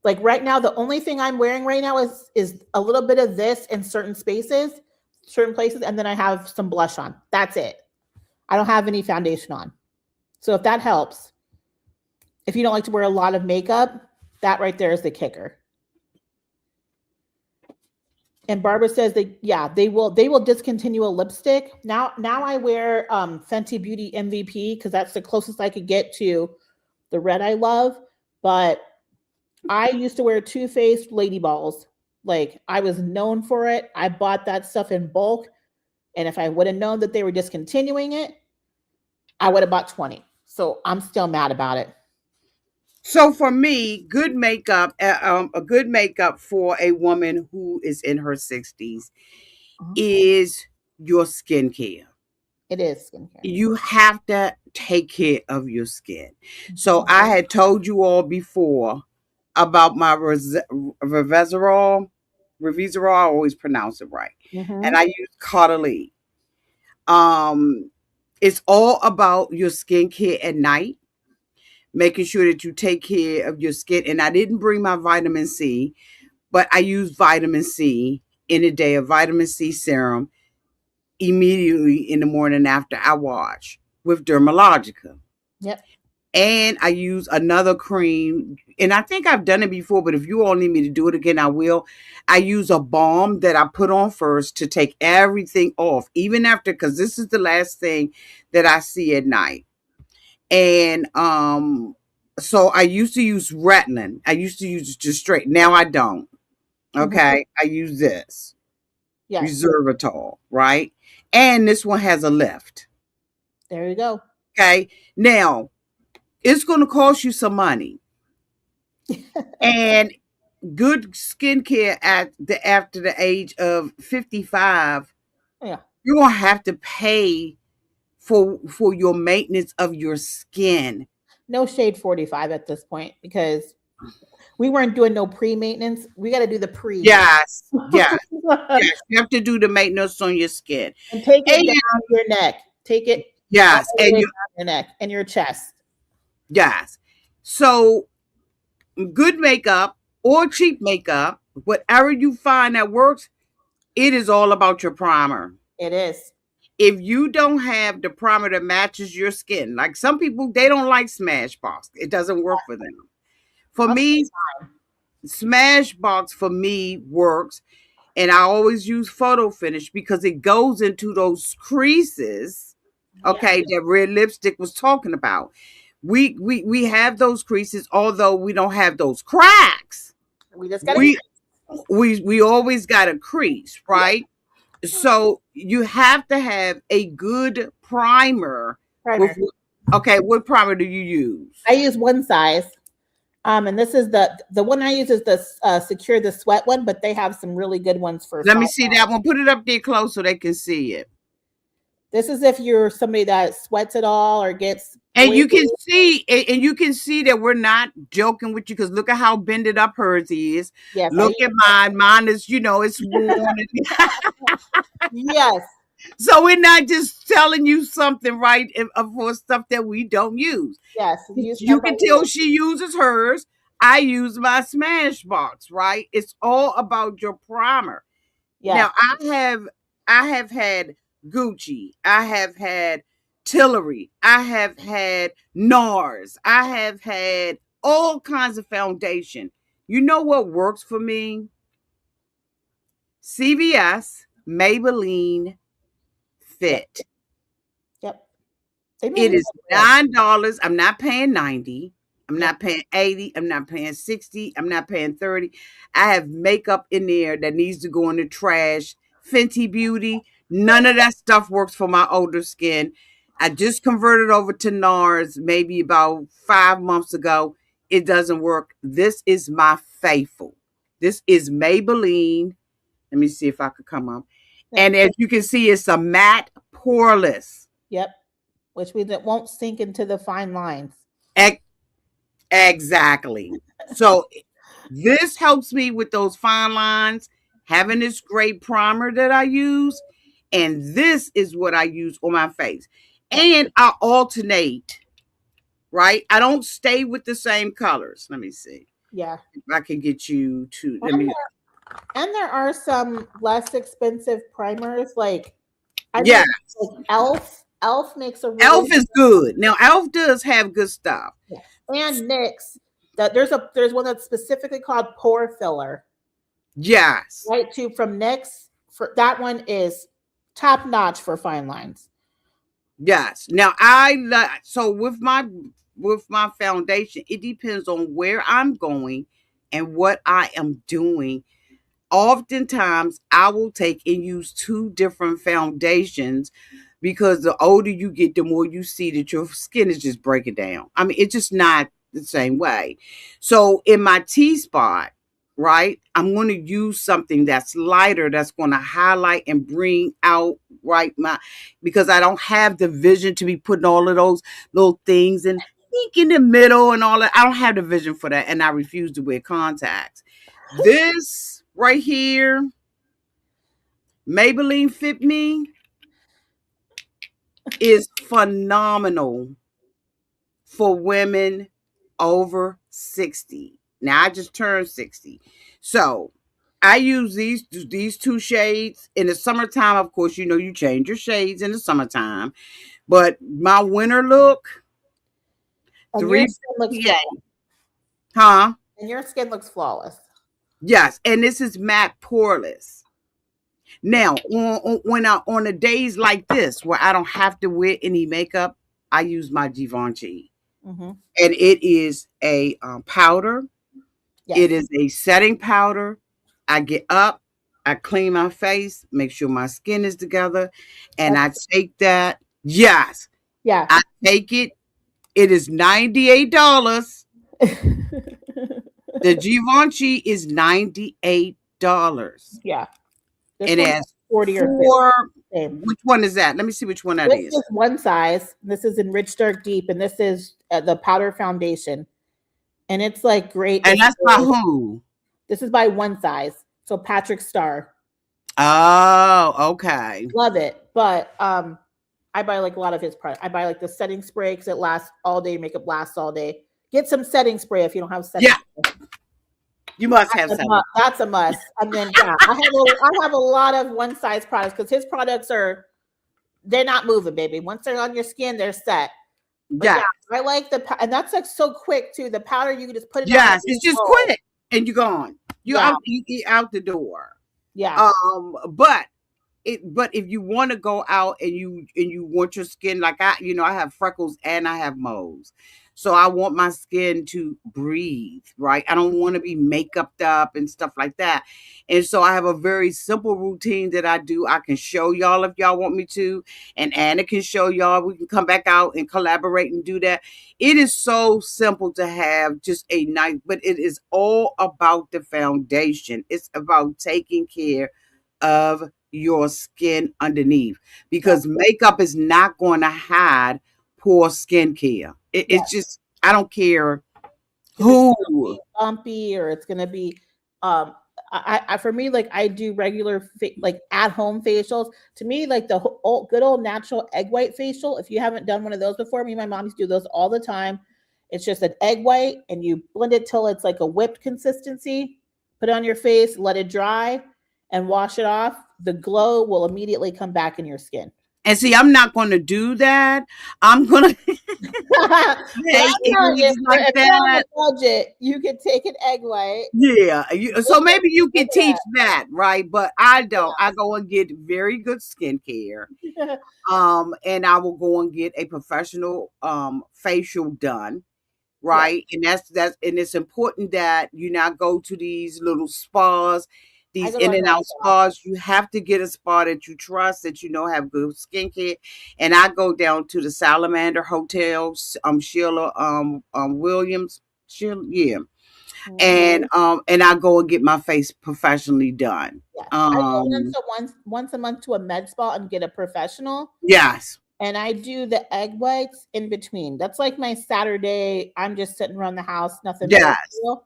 Speaker 3: Like right now, the only thing I'm wearing right now is a little bit of this in certain places, and then I have some blush on. That's it. I don't have any foundation on. So if that helps, if you don't like to wear a lot of makeup, that right there is the kicker. And Barbara says that yeah, they will discontinue a lipstick. Now I wear Fenty Beauty MVP because that's the closest I could get to the red I love. But I used to wear Too Faced Lady Balls. Like I was known for it. I bought that stuff in bulk. And if I would have known that they were discontinuing it, I would have bought 20. So I'm still mad about it.
Speaker 1: So for me, a good makeup for a woman who is in her 60s
Speaker 3: Uh-huh.
Speaker 1: is your skincare.
Speaker 3: It is skincare.
Speaker 1: You have to take care of your skin. So
Speaker 3: Mhm.
Speaker 1: I had told you all before about my Revisorol. I always pronounce it right, and
Speaker 3: Mhm.
Speaker 1: I use Caudalie. Um, it's all about your skincare at night, making sure that you take care of your skin. And I didn't bring my vitamin C, but I use vitamin C in a day, a vitamin C serum immediately in the morning after I wash with Dermalogica.
Speaker 3: Yep.
Speaker 1: And I use another cream, and I think I've done it before, but if you all need me to do it again, I will. I use a balm that I put on first to take everything off, even after, because this is the last thing that I see at night. And so I used to use Retinol. I used to use just straight. Now I don't.
Speaker 3: Mhm.
Speaker 1: Okay, I use this
Speaker 3: Yes.
Speaker 1: Reservatol, right? And this one has a lift.
Speaker 3: There you go.
Speaker 1: Okay, now it's going to cost you some money. And good skincare at the after the age of 55,
Speaker 3: Yeah.
Speaker 1: you're going to have to pay for your maintenance of your skin.
Speaker 3: No shade 45 at this point because we weren't doing no pre-maintenance. We got to do the pre.
Speaker 1: Yes, yes, yes. You have to do the maintenance on your skin.
Speaker 3: And take
Speaker 1: And
Speaker 3: it down your neck. Take it all
Speaker 1: yes,
Speaker 3: the
Speaker 1: and
Speaker 3: way
Speaker 1: you
Speaker 3: down your neck and your chest.
Speaker 1: yes. So good makeup or cheap makeup, whatever you find that works, it is all about your primer.
Speaker 3: It is.
Speaker 1: If you don't have the primer that matches your skin, like some people, they don't like Smashbox. It doesn't work for them. For
Speaker 3: I'll
Speaker 1: me, Smashbox for me works, and I always use Photo Finish because it goes into those creases.
Speaker 3: yeah.
Speaker 1: Okay, that red lipstick was talking about. We have those creases, although we don't have those cracks.
Speaker 3: We just got to
Speaker 1: We we always got a crease, right? So you have to have a good primer. With
Speaker 3: primer.
Speaker 1: okay, what primer do you use?
Speaker 3: I use one size. And this is the one I use is the Secure the Sweat one, but they have some really good ones for
Speaker 1: Let me
Speaker 3: fine
Speaker 1: see
Speaker 3: lines.
Speaker 1: that one. Put it up there close so they can see it.
Speaker 3: This is if you're somebody that sweats at all or gets
Speaker 1: And
Speaker 3: oily.
Speaker 1: you can see, and you can see that we're not joking with you because look at how bended up hers is.
Speaker 3: Yes,
Speaker 1: Look at mine. Mine is, it's worn.
Speaker 3: yes,
Speaker 1: So we're not just telling you something, right, for stuff that we don't use.
Speaker 3: yes. Use
Speaker 1: You
Speaker 3: stuff that
Speaker 1: can
Speaker 3: we
Speaker 1: tell
Speaker 3: use.
Speaker 1: she uses hers. I use my Smashbox, right? It's all about your primer.
Speaker 3: Yes,
Speaker 1: Now I have had Gucci, I have had Tillery, I have had NARS, I have had all kinds of foundation. You know what works for me? CVS, Maybelline,
Speaker 3: yep,
Speaker 1: Fit.
Speaker 3: yep. They make
Speaker 1: It
Speaker 3: really
Speaker 1: is
Speaker 3: good stuff.
Speaker 1: $9. I'm not paying 90. I'm
Speaker 3: Yep.
Speaker 1: not paying 80. I'm not paying 60. I'm not paying 30. I have makeup in there that needs to go in the trash. Fenty Beauty. None of that stuff works for my older skin. I just converted over to NARS maybe about 5 months ago. It doesn't work. This is my faithful. This is Maybelline. Let me see if I could come up.
Speaker 3: Yep.
Speaker 1: And as you can see, it's a matte poreless.
Speaker 3: Yep. Which means it won't sink into the fine lines.
Speaker 1: Exactly. So this helps me with those fine lines, having this great primer that I use, and this is what I use on my face.
Speaker 3: Yep.
Speaker 1: And I alternate, right? I don't stay with the same colors. Let me see
Speaker 3: Yeah.
Speaker 1: if I can get you to let
Speaker 3: And
Speaker 1: me
Speaker 3: there are some less expensive primers. Like I know
Speaker 1: yeah,
Speaker 3: like Elf. Elf makes a
Speaker 1: Elf
Speaker 3: really
Speaker 1: is good. Now Elf does have good stuff.
Speaker 3: and NYX. That there's one that's specifically called pore filler.
Speaker 1: Yes.
Speaker 3: Right tube from NYX. For that one is top notch for fine lines.
Speaker 1: Yes. Now so with my foundation, it depends on where I'm going and what I am doing. Oftentimes, I will take and use two different foundations because the older you get, the more you see that your skin is just breaking down. I mean, it's just not the same way. So in my T spot, right, I'm going to use something that's lighter that's going to highlight and bring out right my because I don't have the vision to be putting all of those little things and ink in the middle and all that. I don't have the vision for that, and I refuse to wear contacts. This right here, Maybelline Fit Me, is phenomenal for women over 60. Now I just turned 60. So I use these two shades in the summertime. Of course, you change your shades in the summertime. But my winter look,
Speaker 3: And your skin looks
Speaker 1: 358.
Speaker 3: flawless.
Speaker 1: Huh?
Speaker 3: And your skin looks flawless.
Speaker 1: Yes. And this is matte poreless. Now, on the days like this where I don't have to wear any makeup, I use my Givenchy,
Speaker 3: Mm-hmm.
Speaker 1: and it is a powder.
Speaker 3: Yes.
Speaker 1: It is a setting powder. I get up, I clean my face, make sure my skin is together, and I take that. Yes,
Speaker 3: Yeah.
Speaker 1: I take it It is $98. The Givenchy is $98.
Speaker 3: Yeah. This
Speaker 1: And it
Speaker 3: one's
Speaker 1: has
Speaker 3: 40 or 50.
Speaker 1: four.
Speaker 3: Same.
Speaker 1: Which one is that? Let me see which one that
Speaker 3: This
Speaker 1: is.
Speaker 3: is one size. This is in Rich Dark Deep, and this is the powder foundation. And it's like great.
Speaker 1: And that's by who?
Speaker 3: This is by one size. So Patrick Star.
Speaker 1: Oh, okay.
Speaker 3: Love it. But I buy like a lot of his product. I buy like the setting spray because it lasts all day, makeup lasts all day. Get some setting spray if you don't have setting
Speaker 1: Yeah,
Speaker 3: spray.
Speaker 1: you must have something.
Speaker 3: That's a must. And then yeah, I have a lot of one size products because his products they're not moving, baby. Once they're on your skin, they're set. But
Speaker 1: Yeah.
Speaker 3: yeah, I like and that's like so quick too. The powder you can just put it on.
Speaker 1: Yes, it's just quick and you're gone.
Speaker 3: Yeah,
Speaker 1: You out the door.
Speaker 3: yeah.
Speaker 1: But but if you want to go out and you want your skin like I have freckles and I have moles. So I want my skin to breathe, right? I don't want to be makeuped up and stuff like that. And so I have a very simple routine that I do. I can show y'all if y'all want me to, and Anna can show y'all. We can come back out and collaborate and do that. It is so simple to have just a nice, but it is all about the foundation. It's about taking care of your skin underneath because makeup is not going to hide poor skincare. It's just, I don't care who.
Speaker 3: It's gonna be bumpy or it's gonna be I for me like I do regular like at home facials. To me, like the good old natural egg white facial. If you haven't done one of those before, me and my mom used to do those all the time. It's just an egg white and you blend it till it's like a whipped consistency. Put it on your face, let it dry, and wash it off. The glow will immediately come back in your skin.
Speaker 1: And see, I'm not going to do that. I'm going to
Speaker 3: But
Speaker 1: things like
Speaker 3: if you're on
Speaker 1: that.
Speaker 3: a budget, you can take an egg white.
Speaker 1: Yeah. So maybe you can
Speaker 3: Look at
Speaker 1: teach that, right? But I don't. I go and get very good skincare.
Speaker 3: that.
Speaker 1: And I will go and get a professional facial done.
Speaker 3: Yeah.
Speaker 1: Right. And that's and it's important that you not go to these little spas,
Speaker 3: I
Speaker 1: these
Speaker 3: go to
Speaker 1: in
Speaker 3: a
Speaker 1: and
Speaker 3: nice
Speaker 1: out
Speaker 3: spa.
Speaker 1: spas. You have to get a spa that you trust, that you know have good skincare. And I go down to the Salamander Hotel, Sheila Williams. Sheila, yeah. And I go and get my face professionally done.
Speaker 3: Yes. I go once a month to a med spa and get a professional.
Speaker 1: Yes.
Speaker 3: And I do the egg whites in between. That's like my Saturday. I'm just sitting around the house, nothing big
Speaker 1: Yes.
Speaker 3: deal.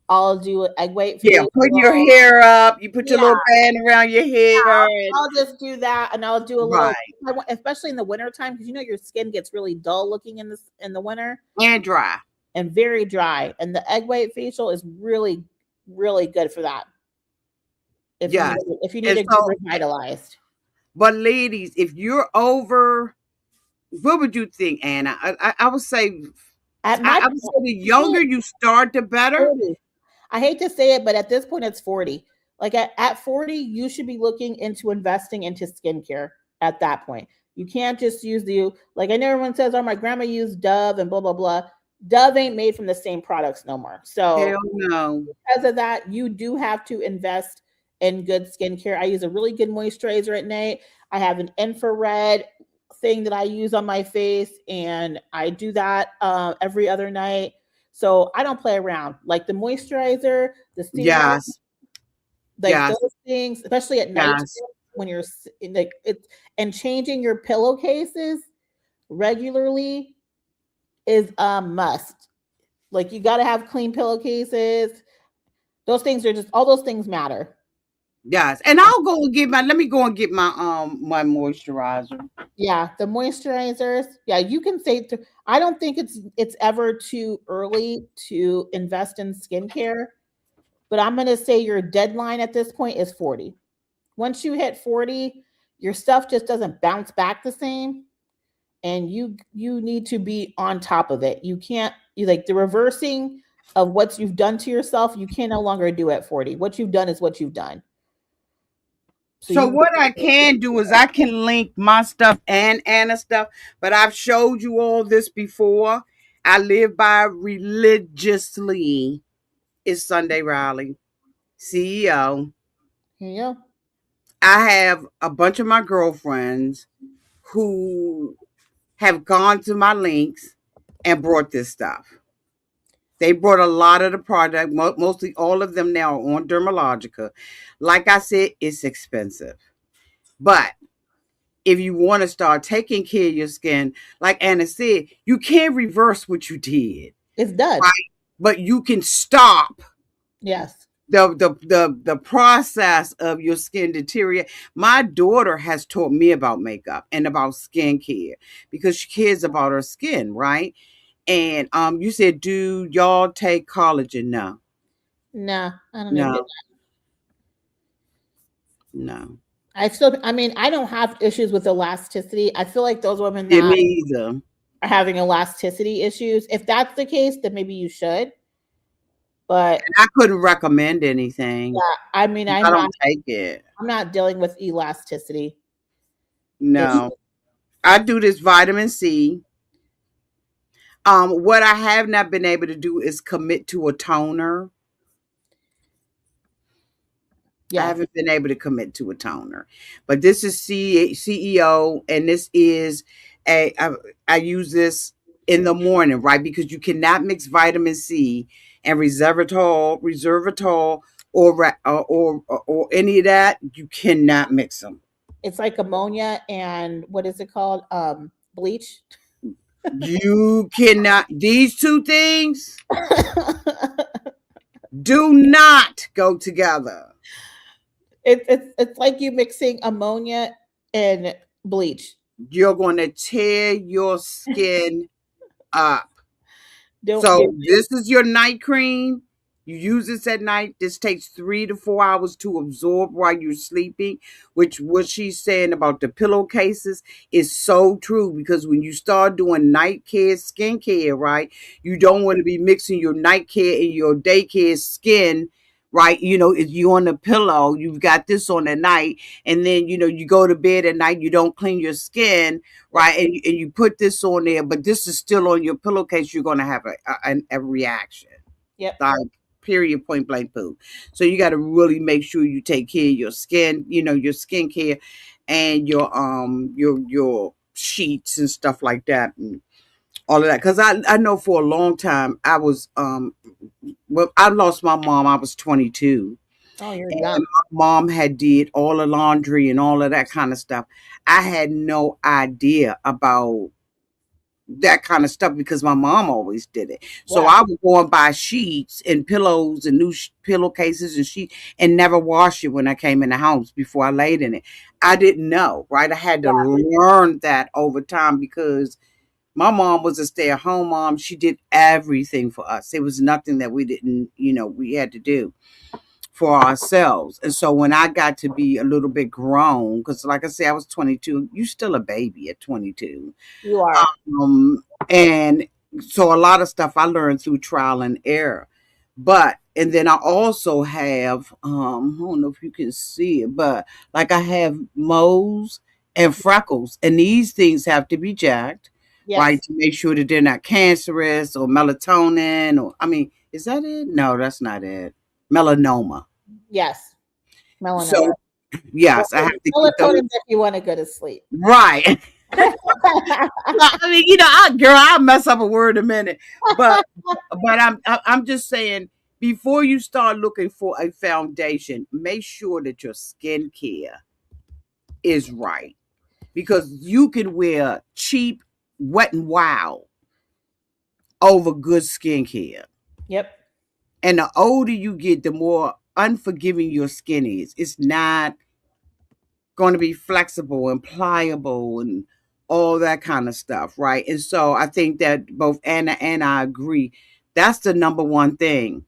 Speaker 3: I'll do an egg white
Speaker 1: Yeah,
Speaker 3: facial.
Speaker 1: putting your hair up, you put your
Speaker 3: Yeah,
Speaker 1: little band around your hair and
Speaker 3: I'll just do that, and I'll do a little,
Speaker 1: right.
Speaker 3: especially in the wintertime, because your skin gets really dull looking in the winter
Speaker 1: And dry.
Speaker 3: and very dry. And the egg white facial is really, really good for that.
Speaker 1: Yes.
Speaker 3: If you need
Speaker 1: And
Speaker 3: to get
Speaker 1: so,
Speaker 3: revitalized.
Speaker 1: but ladies, if you're over, what would you think, Anna? I would say,
Speaker 3: At my
Speaker 1: I would say the younger you start, the better.
Speaker 3: 40. I hate to say it, but at this point, it's 40. Like at 40, you should be looking into investing into skincare at that point. You can't just use like I know everyone says, oh, my grandma used Dove and blah, blah, blah. Dove ain't made from the same products no more. So
Speaker 1: Hell no.
Speaker 3: because of that, you do have to invest in good skincare. I use a really good moisturizer at night. I have an infrared thing that I use on my face, and I do that every other night. So I don't play around. Like the moisturizer, the serum,
Speaker 1: Yes.
Speaker 3: like
Speaker 1: Yes.
Speaker 3: those things, especially at night
Speaker 1: Yes.
Speaker 3: when you're like it's and changing your pillowcases regularly is a must. Like you got to have clean pillowcases. Those things are just all those things matter.
Speaker 1: Yes. And I'll go and get let me go and get my moisturizer.
Speaker 3: Yeah, the moisturizers. Yeah, you can say I don't think it's ever too early to invest in skincare, but I'm going to say your deadline at this point is 40. Once you hit 40, your stuff just doesn't bounce back the same, and you need to be on top of it. You can't you like the reversing of what you've done to yourself, you can no longer do at 40. What you've done is what you've done.
Speaker 1: So what I can do is I can link my stuff and Anna's stuff, but I've showed you all this before. I live by religiously. Is Sunday Riley, CEO.
Speaker 3: Here you go.
Speaker 1: I have a bunch of my girlfriends who have gone to my links and brought this stuff. They brought a lot of the product, mostly all of them now are on Dermalogica. Like I said, it's expensive. But if you want to start taking care of your skin, like Anna said, you can't reverse what you did,
Speaker 3: It's done.
Speaker 1: right? But you can stop
Speaker 3: Yes.
Speaker 1: the process of your skin deteriorate. My daughter has taught me about makeup and about skincare because she cares about her skin, right? And you said, do y'all take collagen? No,
Speaker 3: No, I don't even do
Speaker 1: no,
Speaker 3: that.
Speaker 1: no.
Speaker 3: I mean, I don't have issues with elasticity. I feel like those women
Speaker 1: Yeah, me
Speaker 3: that
Speaker 1: either.
Speaker 3: are having elasticity issues, if that's the case, then maybe you should. But
Speaker 1: I couldn't recommend anything.
Speaker 3: yeah, I mean,
Speaker 1: I don't take it.
Speaker 3: I'm not dealing with elasticity
Speaker 1: No,
Speaker 3: issues.
Speaker 1: I do this vitamin C. What I have not been able to do is commit to a toner. I
Speaker 3: Yes,
Speaker 1: haven't been able to commit to a toner, but this is CEO, and this is I use this in the morning, right? Because you cannot mix vitamin C and resveratrol, or any of that. You cannot mix them.
Speaker 3: it's like ammonia and what is it called? Bleach.
Speaker 1: You cannot. These two things do not go together.
Speaker 3: It's like you mixing ammonia and bleach.
Speaker 1: You're going to tear your skin up.
Speaker 3: Don't do
Speaker 1: So this is your night cream. You use this at night. This takes 3 to 4 hours to absorb while you're sleeping, which what she's saying about the pillowcases is so true because when you start doing night care, skincare, right, you don't want to be mixing your night care and your day care skin, right? If you on the pillow, you've got this on at night, and then you go to bed at night, you don't clean your skin,
Speaker 3: Yep.
Speaker 1: right? And you put this on there, but this is still on your pillowcase, you're going to have a reaction.
Speaker 3: Yep.
Speaker 1: Like, period, point blank, poo. So you got to really make sure you take care of your skin, your skincare and your sheets and stuff like that and all of that. Because I know for a long time I was well, I lost my mom. I was 22,
Speaker 3: Oh, you're
Speaker 1: and
Speaker 3: young.
Speaker 1: my mom had did all the laundry and all of that kind of stuff. I had no idea about that kind of stuff because my mom always did it. So
Speaker 3: Yeah.
Speaker 1: I would go and buy sheets and pillows and new pillowcases and sheet and never wash it when I came in the house before I laid in it. I didn't know, right? I had to learn that over time because my mom was a stay-at-home mom. She did everything for us. There was nothing that we didn't, we had to do for ourselves. And so when I got to be a little bit grown, because like I said, I was 22, you still a baby at 22.
Speaker 3: You are.
Speaker 1: And so a lot of stuff I learned through trial and error. And then I also have I don't know if you can see it, but like I have moles and freckles, and these things have to be jacked, right,
Speaker 3: Yes.
Speaker 1: to make sure that they're not cancerous or melatonin, or I mean, is that it? No, that's not it. Melanoma.
Speaker 3: Yes. Melanoma.
Speaker 1: So yes, I have to keep those
Speaker 3: Melatonin if you want to go to sleep.
Speaker 1: right. I mean, girl, I'll mess up a word in a minute, but I'm just saying, before you start looking for a foundation, make sure that your skincare is right because you can wear cheap, wet and wild over good skincare,
Speaker 3: Yep.
Speaker 1: and the older you get, the more unforgiving your skin is. It's not going to be flexible and pliable and all that kind of stuff, right? And so I think that both Anna and I agree that's the number one thing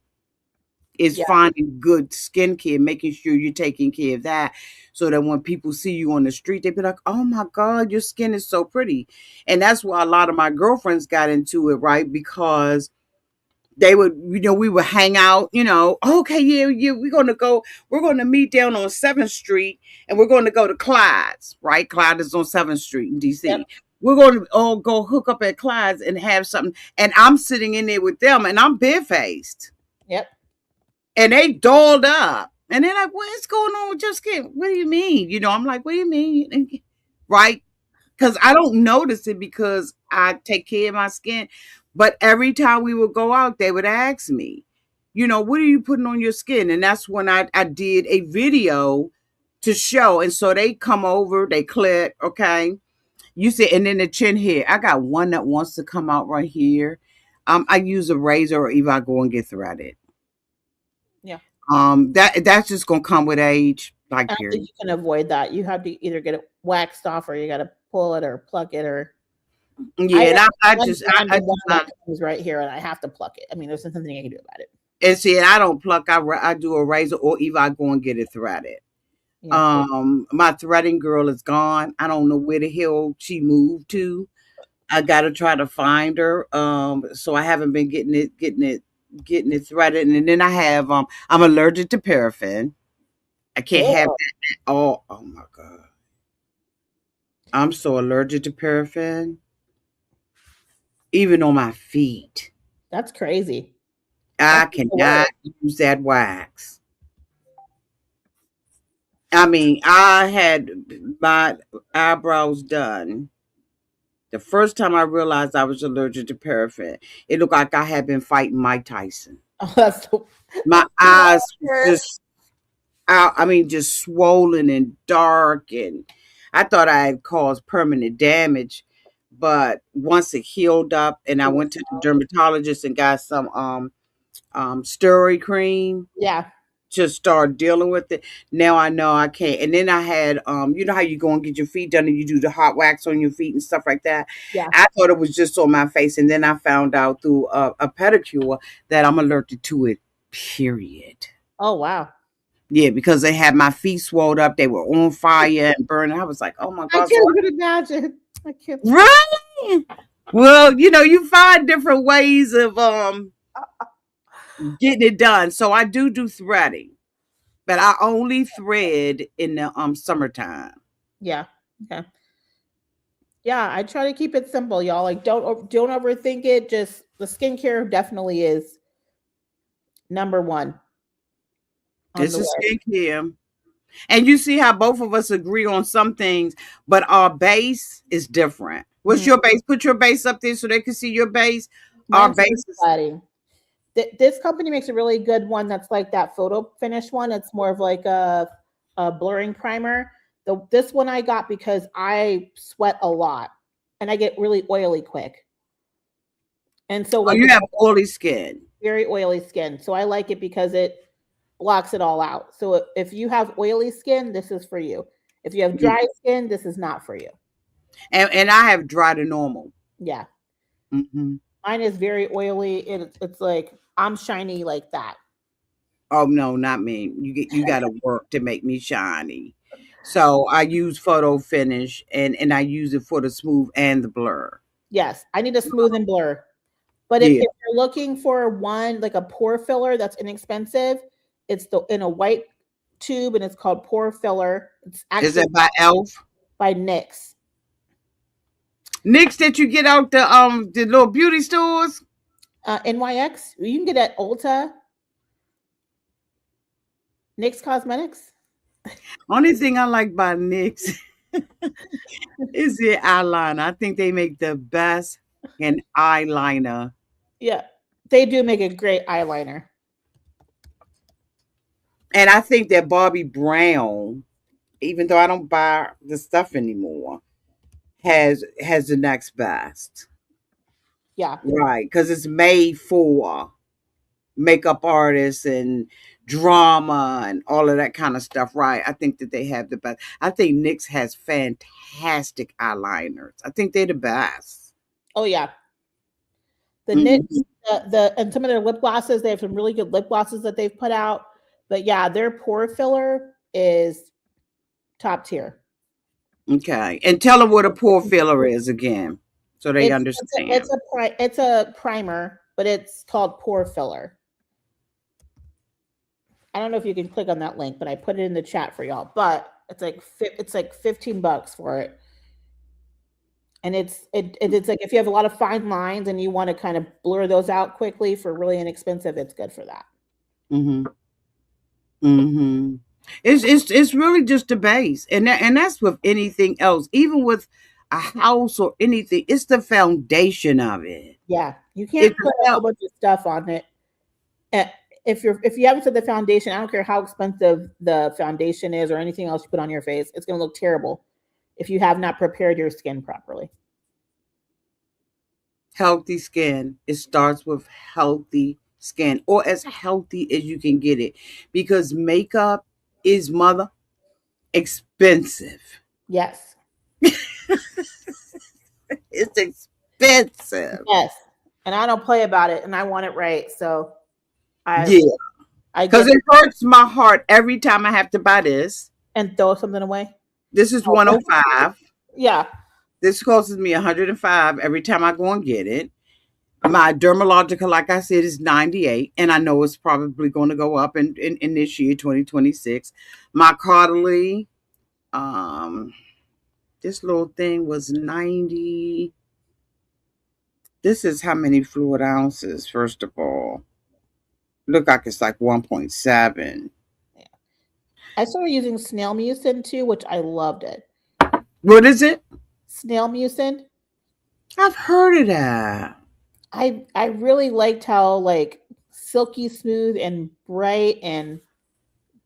Speaker 1: is
Speaker 3: Yeah.
Speaker 1: finding good skincare, making sure you're taking care of that so that when people see you on the street, they be like, oh my God, your skin is so pretty. And that's why a lot of my girlfriends got into it, right? Because they would, we would hang out, okay, yeah, yeah, we're gonna meet down on 7th Street and we're gonna go to Clyde's, right? Clyde is on 7th Street in
Speaker 3: Yep.
Speaker 1: DC. We're gonna all go hook up at Clyde's and have something. And I'm sitting in there with them and I'm barefaced.
Speaker 3: Yep.
Speaker 1: And they dolled up. And they're like, what's going on with your skin? What do you mean? I'm like, what do you mean? Right? Because I don't notice it because I take care of my skin. But every time we would go out, they would ask me, what are you putting on your skin? And that's when I did a video to show. And so they come over, they click, okay. You see, and then the chin here. I got one that wants to come out right here. I use a razor or even I go and get threaded.
Speaker 3: Yeah.
Speaker 1: That's just gonna come with age,
Speaker 3: I
Speaker 1: like
Speaker 3: don't think
Speaker 1: period.
Speaker 3: you can avoid that. You have to either get it waxed off or you got to pull it or pluck it. Or I
Speaker 1: Yeah,
Speaker 3: have
Speaker 1: and I
Speaker 3: one
Speaker 1: just
Speaker 3: brand
Speaker 1: I
Speaker 3: of
Speaker 1: do
Speaker 3: one that
Speaker 1: not.
Speaker 3: comes right here, and I have to pluck it. I mean, there's nothing I can do about it.
Speaker 1: And see, I don't pluck. I do a razor or even I go and get it threaded.
Speaker 3: Yeah.
Speaker 1: My threading girl is gone. I don't know where the hell she moved to. I gotta try to find her. So I haven't been getting it threaded. And then I have I'm allergic to paraffin. I can't have
Speaker 3: Oh,
Speaker 1: that at all. Oh my god. I'm so allergic to paraffin. Even on my feet.
Speaker 3: that's crazy. That's
Speaker 1: I
Speaker 3: the
Speaker 1: cannot
Speaker 3: worst.
Speaker 1: use that wax. I mean, I had my eyebrows done. The first time I realized I was allergic to paraffin, it looked like I had been fighting Mike Tyson.
Speaker 3: Oh, that's
Speaker 1: My
Speaker 3: that's the
Speaker 1: eyes was
Speaker 3: worst.
Speaker 1: just out, I mean, just swollen and dark. And I thought I had caused permanent damage. But once it healed up, and I
Speaker 3: It was-
Speaker 1: went to the dermatologist and got some steroid cream,
Speaker 3: Yeah,
Speaker 1: just start dealing with it. Now I know I can't. And then I had, you know how you go and get your feet done and you do the hot wax on your feet and stuff like that.
Speaker 3: yeah.
Speaker 1: I thought it was just on my face, and then I found out through a pedicure that I'm allergic to it. Period.
Speaker 3: Oh, wow.
Speaker 1: Yeah, because they had my feet swelled up, they were on fire and burning. I was like, oh my
Speaker 3: I
Speaker 1: god.
Speaker 3: can't even imagine. I can't.
Speaker 1: Really? Well, you find different ways of getting it done. So I do threading, but I only thread in the summertime.
Speaker 3: Yeah, yeah, yeah. I try to keep it simple, y'all. Like, don't overthink it. Just the skincare definitely is number one on
Speaker 1: This
Speaker 3: the
Speaker 1: is
Speaker 3: list.
Speaker 1: skincare. And you see how both of us agree on some things, but our base is different. What's
Speaker 3: Mhm.
Speaker 1: your base? Put your base up there so they can see your base. Our
Speaker 3: Mine's
Speaker 1: base is
Speaker 3: lighting. This company makes a really good one that's like that photo finish one. It's more of like a blurring primer. This one I got because I sweat a lot and I get really oily quick. And so
Speaker 1: oh,
Speaker 3: like
Speaker 1: you
Speaker 3: with
Speaker 1: have oily skin.
Speaker 3: very oily skin. So I like it because it blocks it all out. So if you have oily skin, this is for you. If you have
Speaker 1: Mm.
Speaker 3: dry skin, this is not for you.
Speaker 1: And I have dry to normal.
Speaker 3: Yeah.
Speaker 1: Hmm.
Speaker 3: Mine is very oily and it's like I'm shiny like that.
Speaker 1: Oh no, not me. You got to work to make me shiny. So I use photo finish, and I use it for the smooth and the blur.
Speaker 3: Yes, I need a smooth and blur. But if
Speaker 1: Yeah.
Speaker 3: you're looking for one like a pore filler that's inexpensive, it's the in a white tube and it's called pore filler. It's
Speaker 1: Is
Speaker 3: actually
Speaker 1: that by Elf?
Speaker 3: by NYX.
Speaker 1: Nicks that you get out the little beauty stores?
Speaker 3: NYX. You can get it at Ulta, NYX Cosmetics.
Speaker 1: Only thing I like by Nicks is the eyeliner. I think they make the best in eyeliner.
Speaker 3: Yeah, they do make a great eyeliner.
Speaker 1: And I think that Bobby Brown, even though I don't buy the stuff anymore, has the next best.
Speaker 3: Yeah.
Speaker 1: Right. Because it's made for makeup artists and drama and all of that kind of stuff. Right. I think that they have the best. I think NYX has fantastic eyeliners. I think they're the best.
Speaker 3: Oh yeah. The
Speaker 1: Mhm.
Speaker 3: NYX, the and some of their lip glosses, they have some really good lip glosses that they've put out. But yeah, their pore filler is top tier.
Speaker 1: Okay. And tell them what a pore filler is again so they
Speaker 3: It's
Speaker 1: understand.
Speaker 3: it's a primer, but it's called pore filler. I don't know if you can click on that link, but I put it in the chat for y'all. But it's like $15 for it, and it's like if you have a lot of fine lines and you want to kind of blur those out quickly for really inexpensive, it's good for that.
Speaker 1: Hmm. Hmm. It's really just the base, and that's with anything else, even with a house or anything. It's the foundation of it.
Speaker 3: Yeah, You can't
Speaker 1: It's
Speaker 3: put a whole
Speaker 1: help
Speaker 3: bunch of stuff on it. Eh, if you haven't said the foundation, I don't care how expensive the foundation is or anything else you put on your face, it's going to look terrible if you have not prepared your skin properly.
Speaker 1: healthy skin. It starts with healthy skin, or as healthy as you can get it, because makeup is mother expensive.
Speaker 3: Yes.
Speaker 1: It's expensive.
Speaker 3: Yes. And I don't play about it and I want it right. So I
Speaker 1: Yeah,
Speaker 3: I
Speaker 1: because
Speaker 3: get
Speaker 1: it hurts my heart every time I have to buy this.
Speaker 3: and throw something away.
Speaker 1: This is
Speaker 3: Oh,
Speaker 1: 105.
Speaker 3: yeah.
Speaker 1: This costs me 105 every time I go and get it. My dermatological, like I said, is 98, and I know it's probably going to go up in this year, 2026. My Carterly, um, this little thing was 90. This is how many fluid ounces, first of all. Look like it's like 1.7.
Speaker 3: Yeah. I started using snail mucin too, which I loved it.
Speaker 1: What is it?
Speaker 3: Snail mucin.
Speaker 1: I've heard of that.
Speaker 3: I really liked how like silky smooth and bright and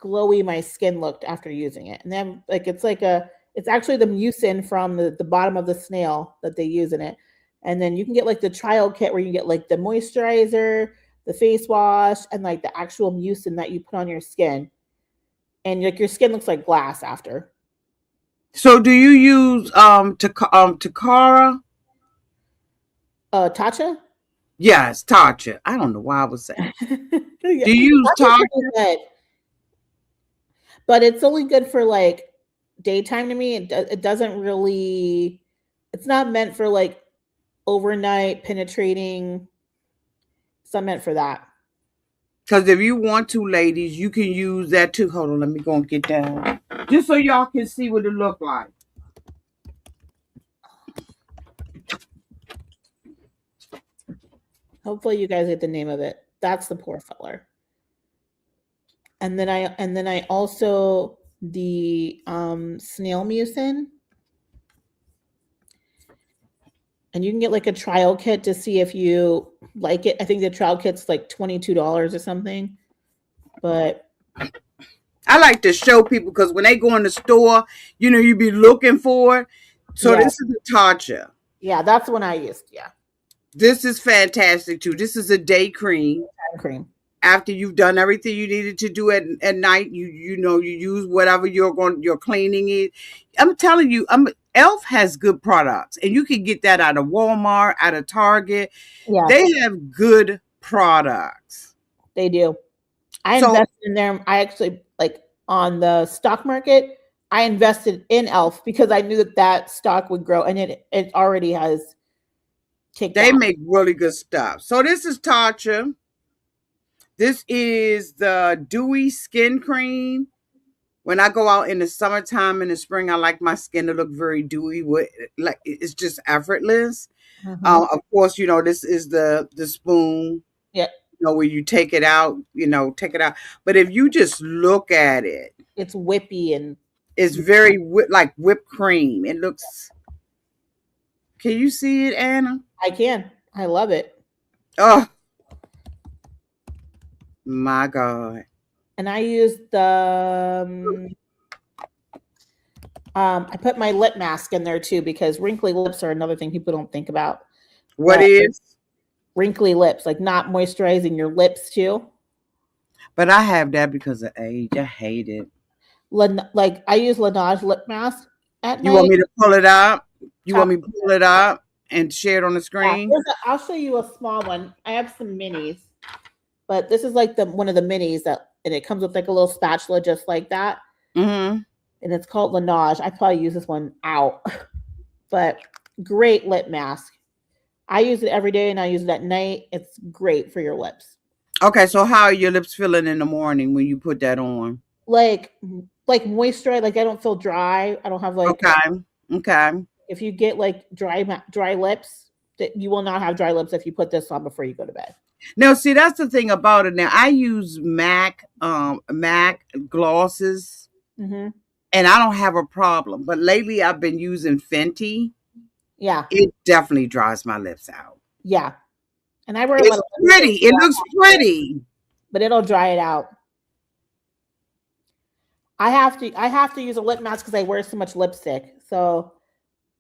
Speaker 3: glowy my skin looked after using it. And then like it's actually the mucin from the bottom of the snail that they use in it. And then you can get like the trial kit where you get like the moisturizer, the face wash, and like the actual mucin that you put on your skin. And like your skin looks like glass after.
Speaker 1: So do you use Takara?
Speaker 3: Tatcha?
Speaker 1: Yes, Tatcha. I don't know why I was saying.
Speaker 3: Yeah,
Speaker 1: Do you use
Speaker 3: Tatcha's
Speaker 1: Tatcha?
Speaker 3: pretty good, but it's only good for like daytime to me. It doesn't really. It's not meant for like overnight penetrating. It's not meant for that.
Speaker 1: Because if you want to, ladies, you can use that too. Hold on, let me go and get down. Just so y'all can see what it look like.
Speaker 3: Hopefully, you guys get the name of it. That's the poor feller. And then I also the snail mucin, and you can get like a trial kit to see if you like it. I think the trial kit's like $22 or something. But
Speaker 1: I like to show people because when they go in the store, you be looking for it. So
Speaker 3: yeah,
Speaker 1: this is the Tatcha.
Speaker 3: yeah, that's the one I used. Yeah,
Speaker 1: This is fantastic too. This is a day cream.
Speaker 3: hand cream.
Speaker 1: After you've done everything you needed to do at night, you use whatever you're cleaning it. I'm telling you, Elf has good products, and you can get that out of Walmart, out of Target.
Speaker 3: Yeah,
Speaker 1: They have good products.
Speaker 3: they do. I
Speaker 1: So
Speaker 3: invested in them. I actually like on the stock market. I invested in Elf because I knew that that stock would grow, and it already has kicked
Speaker 1: they
Speaker 3: off.
Speaker 1: make really good stuff. So this is Tatcha. This is the Dewy Skin Cream. When I go out in the summertime and the spring, I like my skin to look very dewy. With like it's just effortless.
Speaker 3: Mhm.
Speaker 1: Of course, this is the spoon.
Speaker 3: Yeah,
Speaker 1: Where you take it out. Take it out. But if you just look at it,
Speaker 3: it's whippy and
Speaker 1: it's very like whipped cream. It looks. Can you see it, Anna?
Speaker 3: I can. I love it.
Speaker 1: Oh my God!
Speaker 3: And I used the I put my lip mask in there too because wrinkly lips are another thing people don't think about.
Speaker 1: What
Speaker 3: But
Speaker 1: is?
Speaker 3: wrinkly lips, like not moisturizing your lips too.
Speaker 1: But I have that because of age. I hate it.
Speaker 3: Like I use Laneige lip mask at
Speaker 1: You want
Speaker 3: night.
Speaker 1: me to pull it out? You want
Speaker 3: Top,
Speaker 1: me to pull it up and share it on the
Speaker 3: yeah,
Speaker 1: screen?
Speaker 3: I'll show you a small one. I have some minis, but this is like the one of the minis that, and it comes with like a little spatula just like that,
Speaker 1: Mm-hmm.
Speaker 3: and it's called Laneige. I probably use this one out, but great lip mask. I use it every day and I use it at night. It's great for your lips.
Speaker 1: Okay, so how are your lips feeling in the morning when you put that on?
Speaker 3: Like moisturize. Like I don't feel dry. I don't have like
Speaker 1: Okay. Okay.
Speaker 3: if you get like dry lips, that you will not have dry lips if you put this on before you go to bed.
Speaker 1: Now, see, that's the thing about it. Now, I use MAC glosses,
Speaker 3: Hmm.
Speaker 1: and I don't have a problem. But lately, I've been using Fenty.
Speaker 3: Yeah,
Speaker 1: It definitely dries my lips out.
Speaker 3: yeah. And I wear a lot
Speaker 1: It's
Speaker 3: of lipstick,
Speaker 1: pretty. It looks pretty.
Speaker 3: but it'll dry it out. I have to use a lip mask because I wear so much lipstick. So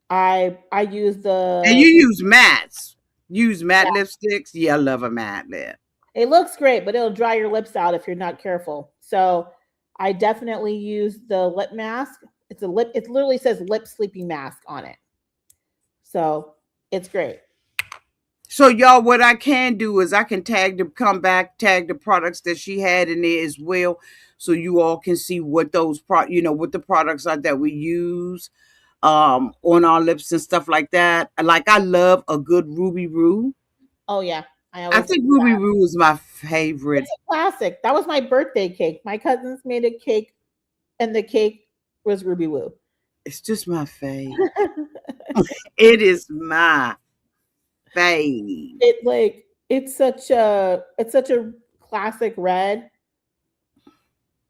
Speaker 3: I use
Speaker 1: And you
Speaker 3: the
Speaker 1: use mattes. Use matte lipsticks. Yeah, I love a matte lip.
Speaker 3: it looks great, but it'll dry your lips out if you're not careful. So I definitely use the lip mask. It literally says lip sleeping mask on it. So it's great.
Speaker 1: So y'all, what I can do is I can tag the products that she had in there as well, so you all can see what what the products are that we use on our lips and stuff like that. Like I love a good Ruby Roo.
Speaker 3: Oh yeah. I
Speaker 1: I
Speaker 3: always
Speaker 1: think Ruby Roo is my favorite.
Speaker 3: it's a classic. That was my birthday cake. My cousins made a cake and the cake was Ruby Woo.
Speaker 1: It's just my fave. It is my fave.
Speaker 3: It's such a classic red.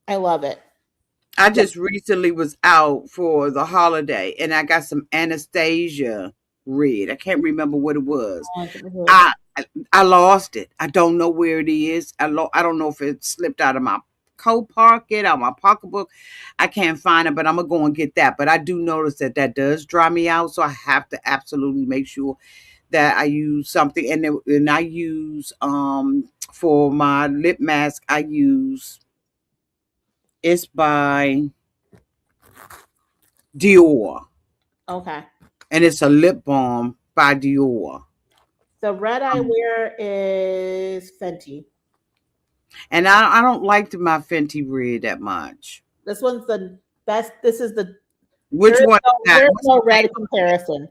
Speaker 3: I love it.
Speaker 1: I
Speaker 3: Yeah.
Speaker 1: just recently was out for the holiday and I got some Anastasia red. I can't remember what it was. I I lost it. I don't know where it is. I don't know if it slipped out of my coat pocket, out of my pocketbook. I can't find it, but I'm gonna go and get that. But I do notice that that does dry me out, so I have to absolutely make sure that I use something. And I use for my lip mask. I use it's by Dior,
Speaker 3: Okay.
Speaker 1: and it's a lip balm by Dior.
Speaker 3: The red I wear is Fenty.
Speaker 1: And I don't like my Fenty red that much.
Speaker 3: This one's the best. This is the
Speaker 1: Which one is that?
Speaker 3: there's
Speaker 1: What's
Speaker 3: no
Speaker 1: the name
Speaker 3: red
Speaker 1: of it?
Speaker 3: comparison.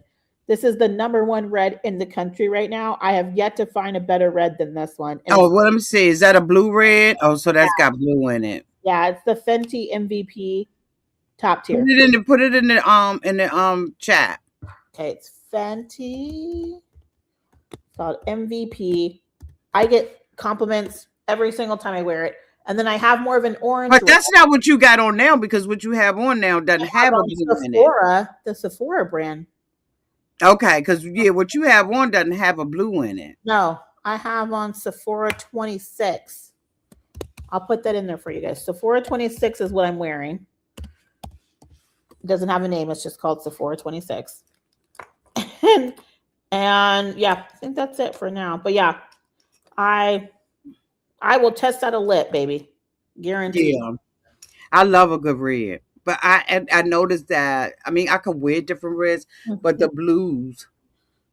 Speaker 3: This is the number one red in the country right now. I have yet to find a better red than this one. And
Speaker 1: Oh,
Speaker 3: it's
Speaker 1: what I'm saying is that a blue red? Oh, so that's got blue in it.
Speaker 3: yeah, it's the Fenty MVP top
Speaker 1: Put
Speaker 3: tier.
Speaker 1: it in the chat.
Speaker 3: Okay, it's Fenty called MVP. I get compliments every single time I wear it. And then I have more of an orange
Speaker 1: But
Speaker 3: red.
Speaker 1: that's not what you got on now because what you have on now doesn't
Speaker 3: I
Speaker 1: have
Speaker 3: have
Speaker 1: a
Speaker 3: on
Speaker 1: blue in it.
Speaker 3: Sephora, the Sephora brand.
Speaker 1: Okay, because yeah, what you have on doesn't have a blue in it.
Speaker 3: No, I have on Sephora 26. I'll put that in there for you guys. Sephora 26 is what I'm wearing. It doesn't have a name, it's just called Sephora 26. and yeah, I think that's it for now. But yeah, I will test out a lip, baby. Guaranteed.
Speaker 1: Yeah, I love a good red. But I noticed that I mean I can wear different reds, but the blues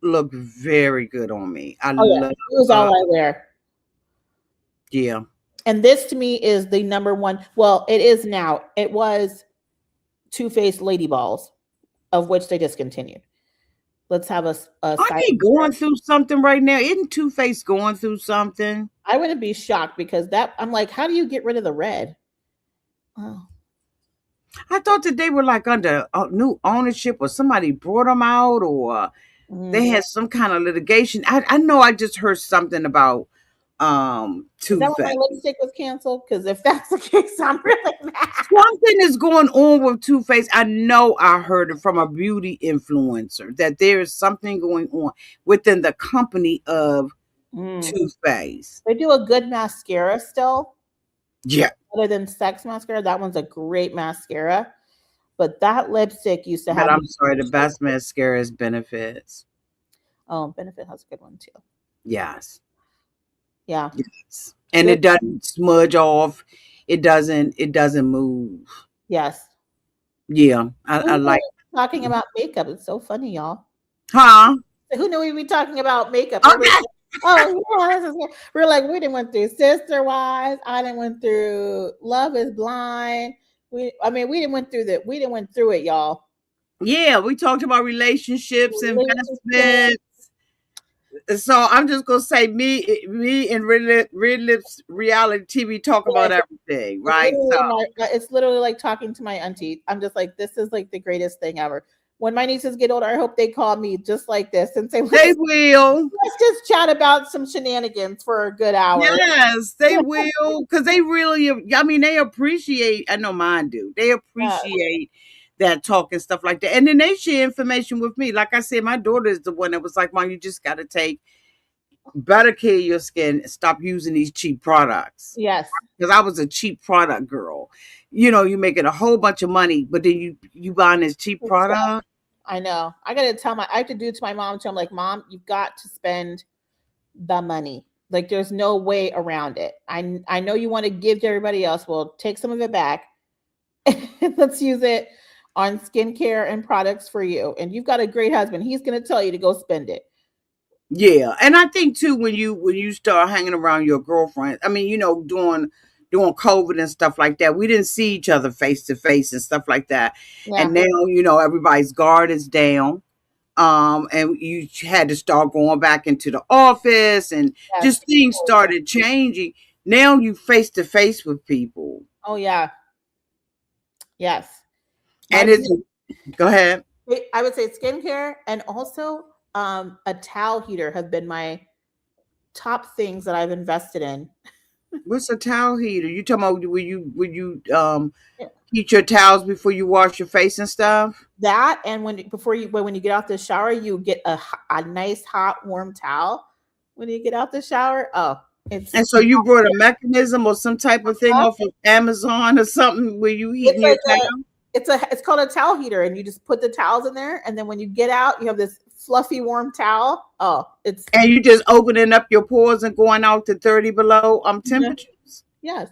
Speaker 1: look very good on me. I
Speaker 3: Oh yeah,
Speaker 1: love
Speaker 3: blue is all I wear.
Speaker 1: yeah.
Speaker 3: And this to me is the number one. Well, it is now. It was Too Faced Lady Balls, of which they discontinued. Let's have a
Speaker 1: Aren't
Speaker 3: side.
Speaker 1: they going through something right now? Isn't Two Face going through something?
Speaker 3: I wouldn't be shocked because that I'm like, how do you get rid of the red? Oh,
Speaker 1: I thought that they were like under new ownership, or somebody brought them out, or
Speaker 3: mm.
Speaker 1: they had some kind of litigation. I know I just heard something about
Speaker 3: Is
Speaker 1: Two
Speaker 3: that when my
Speaker 1: Face.
Speaker 3: lipstick was canceled? Because if that's the case, I'm really mad.
Speaker 1: Something is going on with Two Face. I know I heard it from a beauty influencer that there is something going on within the company of
Speaker 3: Mm.
Speaker 1: Two Face.
Speaker 3: They do a good mascara still,
Speaker 1: Yeah,
Speaker 3: other than Sex Mascara. That one's a great mascara. But that lipstick used to
Speaker 1: but
Speaker 3: have.
Speaker 1: I'm sorry, the best mascara is Benefits.
Speaker 3: Oh, Benefit has a good one too.
Speaker 1: Yes.
Speaker 3: Yeah.
Speaker 1: Yes. And it doesn't smudge off. It doesn't move.
Speaker 3: Yes.
Speaker 1: Yeah. I
Speaker 3: Who knew
Speaker 1: like
Speaker 3: talking about makeup? It's so funny, y'all.
Speaker 1: huh?
Speaker 3: Who knew we'd be talking about makeup?
Speaker 1: Okay.
Speaker 3: Oh yeah, this is good. We're like we didn't went through Sister Wives. I didn't went through Love Is Blind. We didn't went through that. We didn't went through it, y'all.
Speaker 1: Yeah, we talked about relationships,
Speaker 3: Relationship.
Speaker 1: investments. So I'm just gonna say me and Red Lips reality TV talk about
Speaker 3: Yes,
Speaker 1: everything, right? So
Speaker 3: it's literally like talking to my auntie. I'm just like, this is like the greatest thing ever. When my nieces get older, I hope they call me just like this and say,
Speaker 1: they will.
Speaker 3: let's just chat about some shenanigans for a good hour.
Speaker 1: Yes, they will, because they really, I mean, they appreciate, I know mine do, they appreciate that talk and stuff like that. And then they share information with me. Like I said, my daughter is the one that was like, Mom, you just got to take better care of your skin. Stop using these cheap products.
Speaker 3: Yes,
Speaker 1: Because I was a cheap product girl. You know, you making a whole bunch of money, but then you buying this cheap
Speaker 3: exactly.
Speaker 1: product.
Speaker 3: I know. I have to do it to my mom too. I'm like, Mom, you've got to spend the money. Like, there's no way around it. I know you want to give to everybody else. Well, take some of it back. Let's use it on skincare and products for you. And you've got a great husband. He's going to tell you to go spend it.
Speaker 1: Yeah, and I think too when you start hanging around your girlfriend, I mean, during COVID and stuff like that, we didn't see each other face to face and stuff like that. And
Speaker 3: Yeah.
Speaker 1: now, everybody's guard is down. And you had to start going back into the office, and
Speaker 3: Yes.
Speaker 1: just things started changing. Now you face to face with people,
Speaker 3: Oh yeah. Yes. My
Speaker 1: and it's go ahead.
Speaker 3: I would say skincare and also a towel heater have been my top things that I've invested in.
Speaker 1: What's a towel heater? You talking about when you
Speaker 3: Yeah.
Speaker 1: heat your towels before you wash your face and stuff?
Speaker 3: That and when you get out the shower, you get a nice hot warm towel when you get out the shower. Oh,
Speaker 1: And
Speaker 3: it's
Speaker 1: so you brought a mechanism or some type of thing off of Amazon or something where you
Speaker 3: it's
Speaker 1: heating your
Speaker 3: like
Speaker 1: towel,
Speaker 3: it's called a towel heater, and you just put the towels in there, and then when you get out, you have this fluffy warm towel. Oh, it's
Speaker 1: and you just opening up your pores and going out to 30 below
Speaker 3: yeah,
Speaker 1: temperatures.
Speaker 3: yes.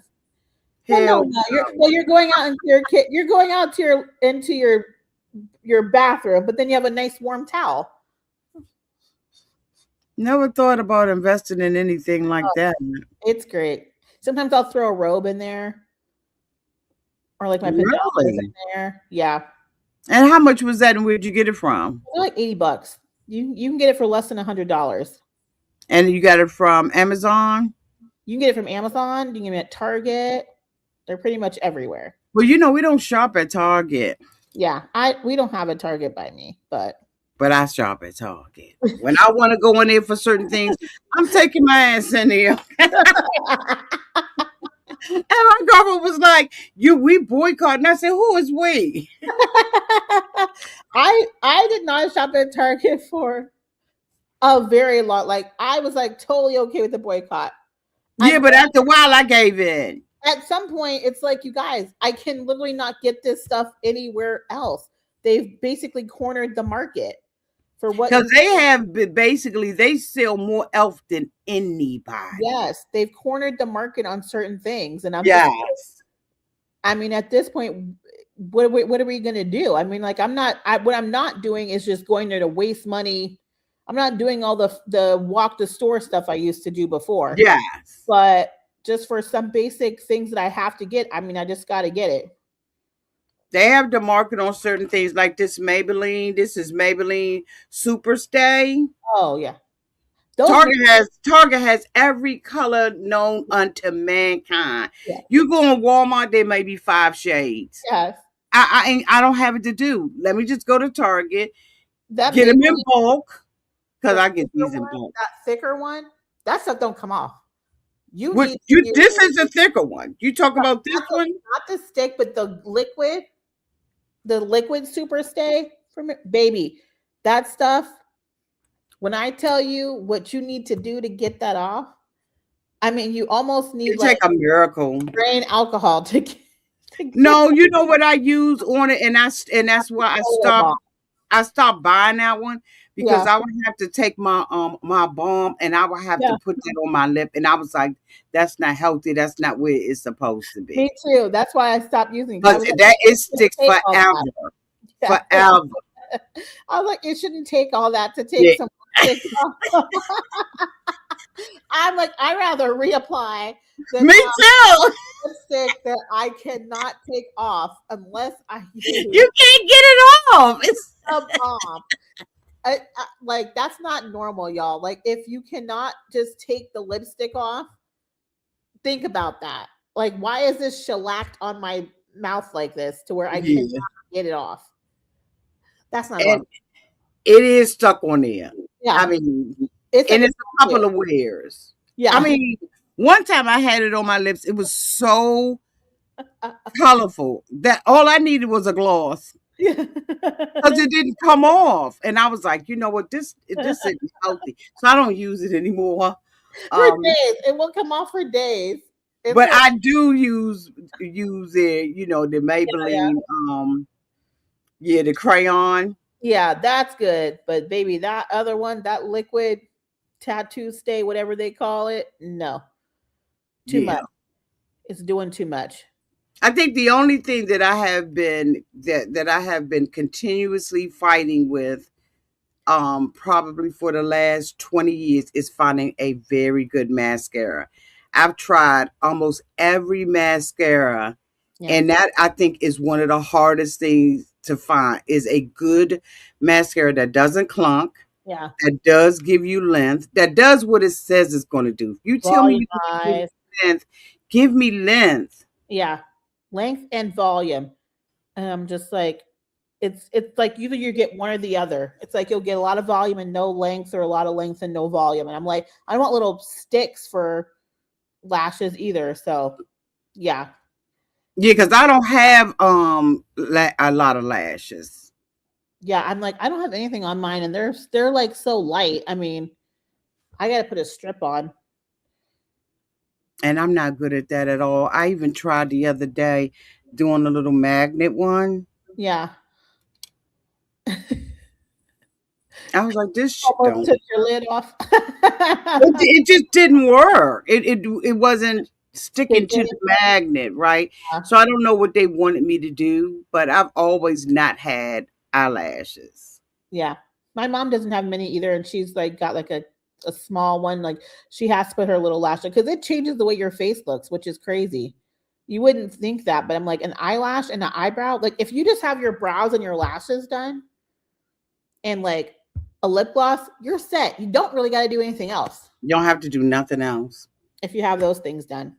Speaker 3: Well, no,
Speaker 1: Hell
Speaker 3: no,
Speaker 1: no.
Speaker 3: you're going out into your kit. You're going out to your bathroom, but then you have a nice warm towel.
Speaker 1: Never thought about investing in anything like
Speaker 3: Oh,
Speaker 1: that.
Speaker 3: it's great. Sometimes I'll throw a robe in there or like my pajamas in
Speaker 1: Really?
Speaker 3: there. Yeah,
Speaker 1: And how much was that, and where'd you get it from?
Speaker 3: they're like $80. You can get it for less than $100.
Speaker 1: And you got it from Amazon?
Speaker 3: You can get it from Amazon. You can get it at Target. They're pretty much everywhere.
Speaker 1: Well, we don't shop at Target,
Speaker 3: Yeah, we don't have a Target by me, but
Speaker 1: but I shop at Target. When I want to go in there for certain things, I'm taking my ass in there. And my girlfriend was like, we boycott. And I said, who is we?
Speaker 3: I did not shop at Target for a very long. Like, I was like totally okay with the boycott.
Speaker 1: Yeah, but after a while, I gave in.
Speaker 3: At some point, it's like, you guys, I can literally not get this stuff anywhere else. They've basically cornered the market for what.
Speaker 1: Because basically, they sell more elf than anybody.
Speaker 3: Yes, they've cornered the market on certain things, and
Speaker 1: Yes.
Speaker 3: I mean, at this point, what are we gonna do? I mean, like, what I'm not doing is just going there to waste money. I'm not doing all the walk the store stuff I used to do before.
Speaker 1: Yes.
Speaker 3: But just for some basic things that I have to get, I mean, I just got to get it.
Speaker 1: They have the market on certain things like this Maybelline. This is Maybelline Super Stay.
Speaker 3: Oh yeah, those
Speaker 1: Target has every color known unto mankind.
Speaker 3: yeah,
Speaker 1: You go in Walmart, there may be 5 shades.
Speaker 3: yes,
Speaker 1: I don't have it to do. Let me just go to Target,
Speaker 3: that
Speaker 1: get them in
Speaker 3: Maybelline,
Speaker 1: bulk, because
Speaker 3: the
Speaker 1: I get
Speaker 3: thicker
Speaker 1: these in
Speaker 3: one,
Speaker 1: bulk.
Speaker 3: that thicker one, that stuff don't come off. You
Speaker 1: What
Speaker 3: need to
Speaker 1: you?
Speaker 3: use
Speaker 1: This is a thicker one. You talk about this one?
Speaker 3: not the stick, but the liquid super stay from it, baby. That stuff. When I tell you what you need to do to get that off, I mean, you almost need
Speaker 1: It
Speaker 3: like
Speaker 1: take a miracle.
Speaker 3: grain alcohol to get
Speaker 1: No, you know what I use on it, and that's why I
Speaker 3: the
Speaker 1: stopped.
Speaker 3: off.
Speaker 1: I stopped buying that one because
Speaker 3: Yeah,
Speaker 1: I would have to take my balm, and I would have
Speaker 3: yeah,
Speaker 1: to put that on my lip, and I was like, that's not healthy. That's not where it's supposed to
Speaker 3: me
Speaker 1: be.
Speaker 3: too. That's why I stopped using it. 'Cause I
Speaker 1: Because
Speaker 3: was like,
Speaker 1: that it
Speaker 3: it shouldn't
Speaker 1: sticks
Speaker 3: take all
Speaker 1: forever,
Speaker 3: that. Yeah.
Speaker 1: forever.
Speaker 3: I was like, it shouldn't take all that to take
Speaker 1: Yeah,
Speaker 3: some lipstick off. I'm like, I rather reapply than
Speaker 1: me
Speaker 3: have
Speaker 1: too.
Speaker 3: lipstick that I cannot take off unless I use
Speaker 1: You can't get it off. It's
Speaker 3: a balm. Like, that's not normal, y'all. Like, if you cannot just take the lipstick off, think about that. Like, why is this shellacked on my mouth like this to where I cannot
Speaker 1: yeah,
Speaker 3: get it off? That's not
Speaker 1: and
Speaker 3: normal.
Speaker 1: it is stuck on there. I
Speaker 3: Yeah,
Speaker 1: mean,
Speaker 3: it's like
Speaker 1: and
Speaker 3: a
Speaker 1: it's a couple
Speaker 3: tissue.
Speaker 1: of wears. I
Speaker 3: Yeah.
Speaker 1: mean, one time I had it on my lips. It was so colorful that all I needed was a gloss.
Speaker 3: Yeah.
Speaker 1: because it didn't come off. And I was like, you know what, this isn't healthy. So I don't use it anymore.
Speaker 3: For
Speaker 1: Um,
Speaker 3: days. It will come off for days. It's
Speaker 1: but
Speaker 3: like,
Speaker 1: I do use it, the
Speaker 3: yeah.
Speaker 1: Maybelline, yeah, the crayon.
Speaker 3: Yeah, that's good. But baby, that other one, that liquid tattoo stay, whatever they call it, no, too
Speaker 1: Yeah.
Speaker 3: much. It's doing too much.
Speaker 1: I think the only thing that I have been continuously fighting with, probably for the last 20 years, is finding a very good mascara. I've tried almost every mascara,
Speaker 3: Yeah.
Speaker 1: and that I think is one of the hardest things to find, is a good mascara that doesn't clunk,
Speaker 3: Yeah.
Speaker 1: that does give you length, that does what it says it's going to do. If you tell me you want to give me
Speaker 3: Volumize.
Speaker 1: length, give me length.
Speaker 3: Yeah. Length and volume. And I'm just like, it's like either you get one or the other. It's like you'll get a lot of volume and no length, or a lot of length and no volume. And I'm like, I don't want little sticks for lashes either. So yeah.
Speaker 1: Yeah, because I don't have a lot of lashes,
Speaker 3: Yeah. I'm like, I don't have anything on mine, and they're like so light. I mean, I gotta put a strip on.
Speaker 1: and I'm not good at that at all. I even tried the other day doing a little magnet one.
Speaker 3: Yeah.
Speaker 1: I was like, this
Speaker 3: Almost
Speaker 1: don't.
Speaker 3: took your lid off.
Speaker 1: It just didn't work. It wasn't sticking to
Speaker 3: Sticking.
Speaker 1: the magnet, right?
Speaker 3: Yeah.
Speaker 1: So I don't know what they wanted me to do, but I've always not had eyelashes.
Speaker 3: Yeah. My mom doesn't have many either, and she's like got like a small one. Like she has to put her little lash because it changes the way your face looks, which is crazy. You wouldn't think that, but I'm like an eyelash and an eyebrow. Like if you just have your brows and your lashes done and like a lip gloss, you're set. You don't really got to do anything else
Speaker 1: You don't have to do nothing else.
Speaker 3: if you have those things done.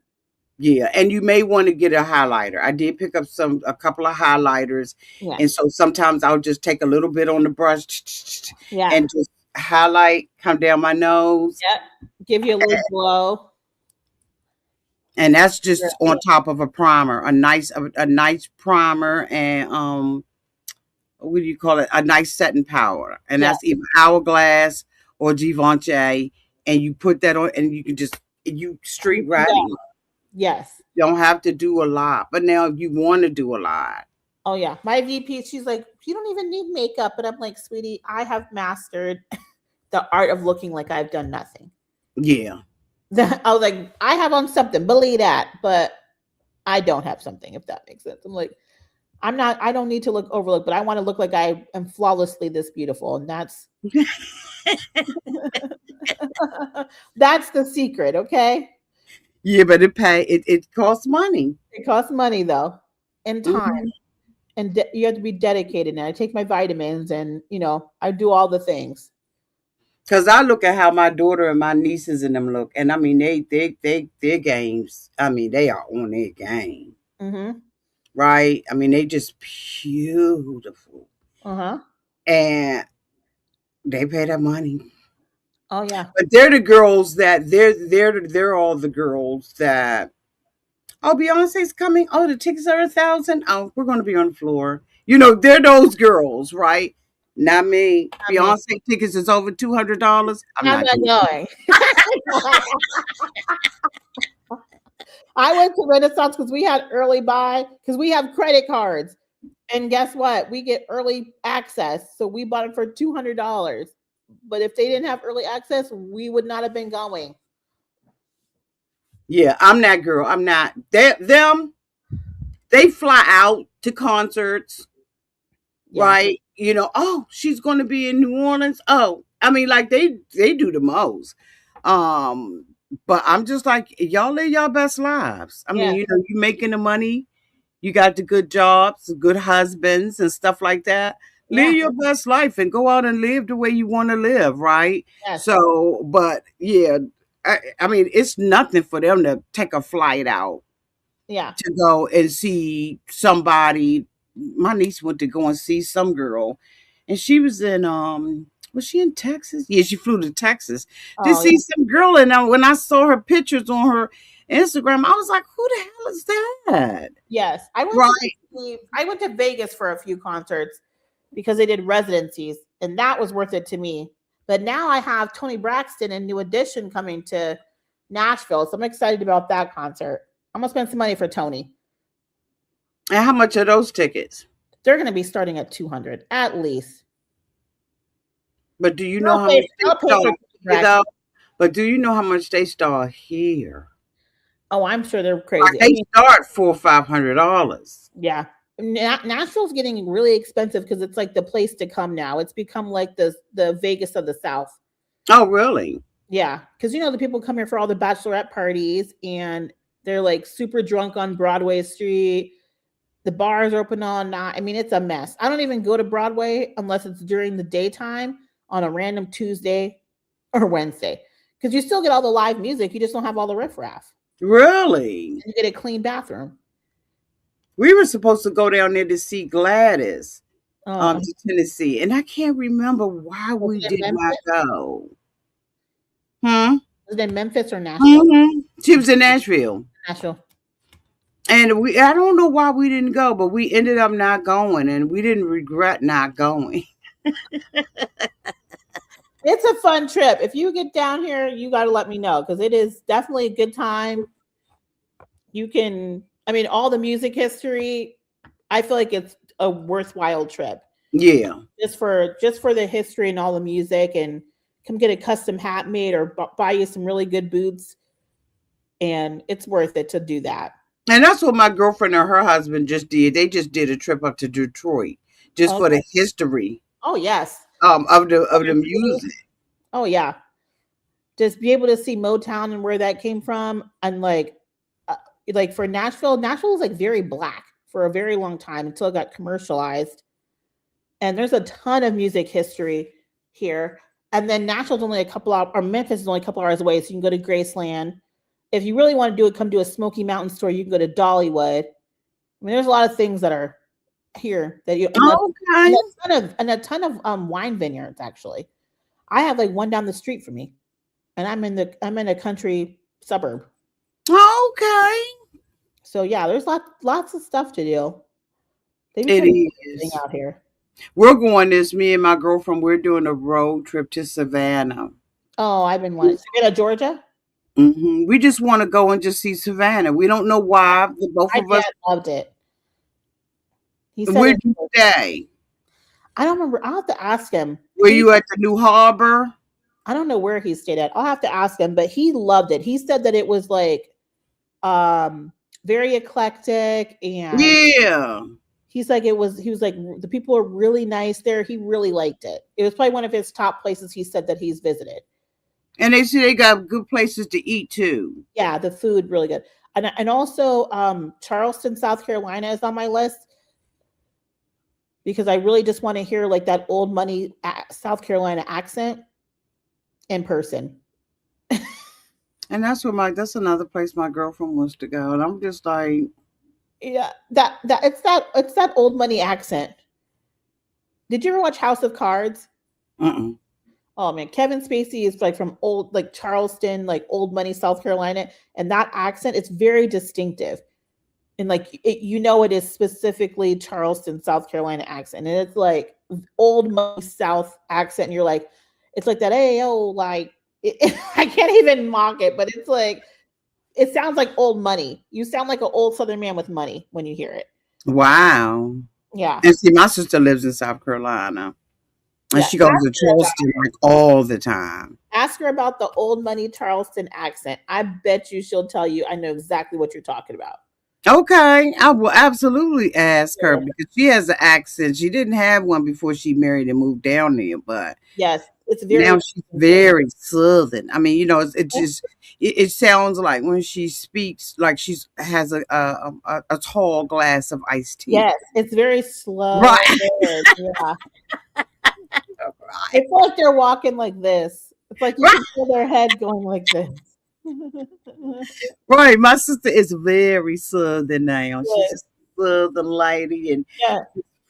Speaker 1: Yeah, and you may want to get a highlighter. I did pick up a couple of highlighters,
Speaker 3: Yeah.
Speaker 1: and so sometimes I'll just take a little bit on the brush
Speaker 3: Yeah.
Speaker 1: and just highlight, come down my nose,
Speaker 3: Yep. Give you a little glow.
Speaker 1: and that's
Speaker 3: Yeah.
Speaker 1: just on top of a primer, a nice primer, and what do you call it? A nice setting powder, and
Speaker 3: Yeah.
Speaker 1: that's either Hourglass or Givenchy, and you put that on, and you can just you street
Speaker 3: Yeah.
Speaker 1: ready.
Speaker 3: Yes.
Speaker 1: You don't have to do a lot, but now if you want to do a lot.
Speaker 3: Oh yeah, my VP, she's like, you don't even need makeup, but I'm like, sweetie, I have mastered the art of looking like I've done nothing.
Speaker 1: Yeah.
Speaker 3: I was like, I have on something, believe that, but I don't have something, if that makes sense. I'm like, I don't need to look overlooked, but I want to look like I am flawlessly this beautiful, and that's the secret. Okay,
Speaker 1: Yeah, but it costs money.
Speaker 3: it costs money though, and time,
Speaker 1: Mhm.
Speaker 3: and you have to be dedicated. And I take my vitamins, and I do all the things.
Speaker 1: Cause I look at how my daughter and my nieces and them look, and I mean they their games. I mean they are on their game,
Speaker 3: Mm-hmm.
Speaker 1: right? I mean they just beautiful,
Speaker 3: Uh-huh.
Speaker 1: and they pay that money.
Speaker 3: Oh yeah.
Speaker 1: But they're the girls that they're all the girls that, oh, Beyonce's coming. Oh, the tickets are 1,000. Oh, we're gonna be on the floor. They're those girls, right? Not me.
Speaker 3: I mean,
Speaker 1: Beyonce tickets is over $200. I'm
Speaker 3: I'm
Speaker 1: not
Speaker 3: not
Speaker 1: doing
Speaker 3: going. I went to Renaissance because we had early buy because we have credit cards. And guess what? We get early access. So we bought it for $200. But if they didn't have early access, we would not have been going.
Speaker 1: Yeah, I'm that girl. I'm not. They fly out to concerts,
Speaker 3: Yeah.
Speaker 1: right? Oh, she's going to be in New Orleans. Oh, I mean, like they do the most. Um, but I'm just like, y'all live y'all best lives. I mean,
Speaker 3: Yeah.
Speaker 1: you making the money, you got the good jobs, good husbands, and stuff like that.
Speaker 3: Yeah.
Speaker 1: Live your best life and go out and live the way you want to live, right?
Speaker 3: Yes.
Speaker 1: So, but yeah, I mean, it's nothing for them to take a flight out
Speaker 3: Yeah.
Speaker 1: to go and see somebody. My niece went to go and see some girl, and she was in was she in Texas? Yeah, she flew to Texas to
Speaker 3: Oh
Speaker 1: see some girl, and when I saw her pictures on her Instagram. I was like, who the hell is that?
Speaker 3: Yes,
Speaker 1: Right.
Speaker 3: I went to Vegas for a few concerts because they did residencies, and that was worth it to me. But now I have Tony Braxton and New Edition coming to Nashville, so I'm excited about that concert. I'm gonna spend some money for Tony.
Speaker 1: And how much are those tickets?
Speaker 3: They're gonna be starting at 200 at least.
Speaker 1: But do you know
Speaker 3: They'll
Speaker 1: how
Speaker 3: pay,
Speaker 1: much they
Speaker 3: they'll pay for
Speaker 1: start
Speaker 3: Tony
Speaker 1: here,
Speaker 3: Braxton.
Speaker 1: though? But do you know how much they start here?
Speaker 3: Oh, I'm sure they're
Speaker 1: Like
Speaker 3: crazy. I
Speaker 1: they
Speaker 3: mean,
Speaker 1: start $400-$500.
Speaker 3: yeah. Nashville's getting really expensive because it's like the place to come now. It's become like the Vegas of the South.
Speaker 1: Oh, really?
Speaker 3: Yeah, because the people come here for all the bachelorette parties, and they're like super drunk on Broadway Street. The bars are open all night. I mean, it's a mess. I don't even go to Broadway unless it's during the daytime on a random Tuesday or Wednesday, because you still get all the live music. You just don't have all the riffraff.
Speaker 1: Really?
Speaker 3: And you get a clean bathroom.
Speaker 1: We were supposed to go down there to see Gladys,
Speaker 3: Um,
Speaker 1: to Tennessee, and I can't remember why
Speaker 3: was
Speaker 1: we
Speaker 3: it in
Speaker 1: did not
Speaker 3: Memphis?
Speaker 1: go. Hmm.
Speaker 3: Was it in Memphis or Nashville?
Speaker 1: She was in Nashville.
Speaker 3: Nashville.
Speaker 1: And I don't know why we didn't go, but we ended up not going, and we didn't regret not going.
Speaker 3: It's a fun trip. If you get down here, you got to let me know because it is definitely a good time. You can, I mean, all the music history. I feel like it's a worthwhile trip
Speaker 1: Yeah.
Speaker 3: just for the history and all the music, and come get a custom hat made or buy you some really good boots, and it's worth it to do that.
Speaker 1: And that's what my girlfriend and her husband just did. They just did a trip up to Detroit just for
Speaker 3: Okay.
Speaker 1: the history
Speaker 3: Oh yes.
Speaker 1: of the music.
Speaker 3: Oh yeah. Just be able to see Motown and where that came from, and like for Nashville was like very black for a very long time until it got commercialized. And there's a ton of music history here. And then Nashville's only a couple hours, or Memphis is only a couple hours away, so you can go to Graceland. If you really want to do it, come to a Smoky Mountain store. You can go to Dollywood. I mean, there's a lot of things that are here that you
Speaker 1: Okay.
Speaker 3: and a ton of wine vineyards actually. I have like one down the street from me, and I'm in a country suburb.
Speaker 1: Okay.
Speaker 3: So yeah, there's lots of stuff to do. They be
Speaker 1: It
Speaker 3: putting everything
Speaker 1: is.
Speaker 3: out here.
Speaker 1: We're going this, me and my girlfriend, we're doing a road trip to Savannah.
Speaker 3: Oh, I've been wanting to go to Georgia.
Speaker 1: We just want to go and just see Savannah. We don't know why. The both
Speaker 3: My
Speaker 1: of us,
Speaker 3: dad loved it. He said
Speaker 1: where
Speaker 3: it.
Speaker 1: did you stay?
Speaker 3: I don't remember. I'll have to ask him.
Speaker 1: Were you at the New Harbor?
Speaker 3: I don't know where he stayed at. I'll have to ask him, but he loved it. He said that it was like very eclectic, and
Speaker 1: Yeah.
Speaker 3: he was like the people are really nice there. He really liked it. It was probably one of his top places he said that he's visited.
Speaker 1: And they say they got good places to eat too.
Speaker 3: Yeah, the food really good. And also Charleston, South Carolina is on my list because I really just want to hear like that old money South Carolina accent in person.
Speaker 1: And that's another place my girlfriend wants to go. And I'm just like,
Speaker 3: Yeah, it's that old money accent. Did you ever watch House of Cards?
Speaker 1: uh-uh.
Speaker 3: Oh man, Kevin Spacey is like from old like Charleston, like old money South Carolina, and that accent it's very distinctive. And like it is specifically Charleston, South Carolina accent. And it's like old money South accent, and you're like, it's like that, hey, oh, like I can't even mock it, but it's like it sounds like old money. You sound like an old Southern man with money when you hear it.
Speaker 1: Wow.
Speaker 3: Yeah.
Speaker 1: And see, my sister lives in South Carolina. And
Speaker 3: Yeah.
Speaker 1: she goes to Charleston like all the time.
Speaker 3: Ask her about the old money Charleston accent. I bet you she'll tell you I know exactly what you're talking about.
Speaker 1: Okay. I will absolutely ask her because she has an accent. She didn't have one before she married and moved down there, but
Speaker 3: Yes, it's
Speaker 1: now
Speaker 3: very
Speaker 1: she's very southern. I mean, it sounds like when she speaks like she's has a tall glass of iced tea.
Speaker 3: yes, it's very slow.
Speaker 1: Right.
Speaker 3: Yeah.
Speaker 1: Right.
Speaker 3: It's like they're walking like this. It's like you
Speaker 1: Right.
Speaker 3: can feel their head going like this.
Speaker 1: Right. My sister is very southern now. She's
Speaker 3: Yes.
Speaker 1: a southern lady and
Speaker 3: Yeah.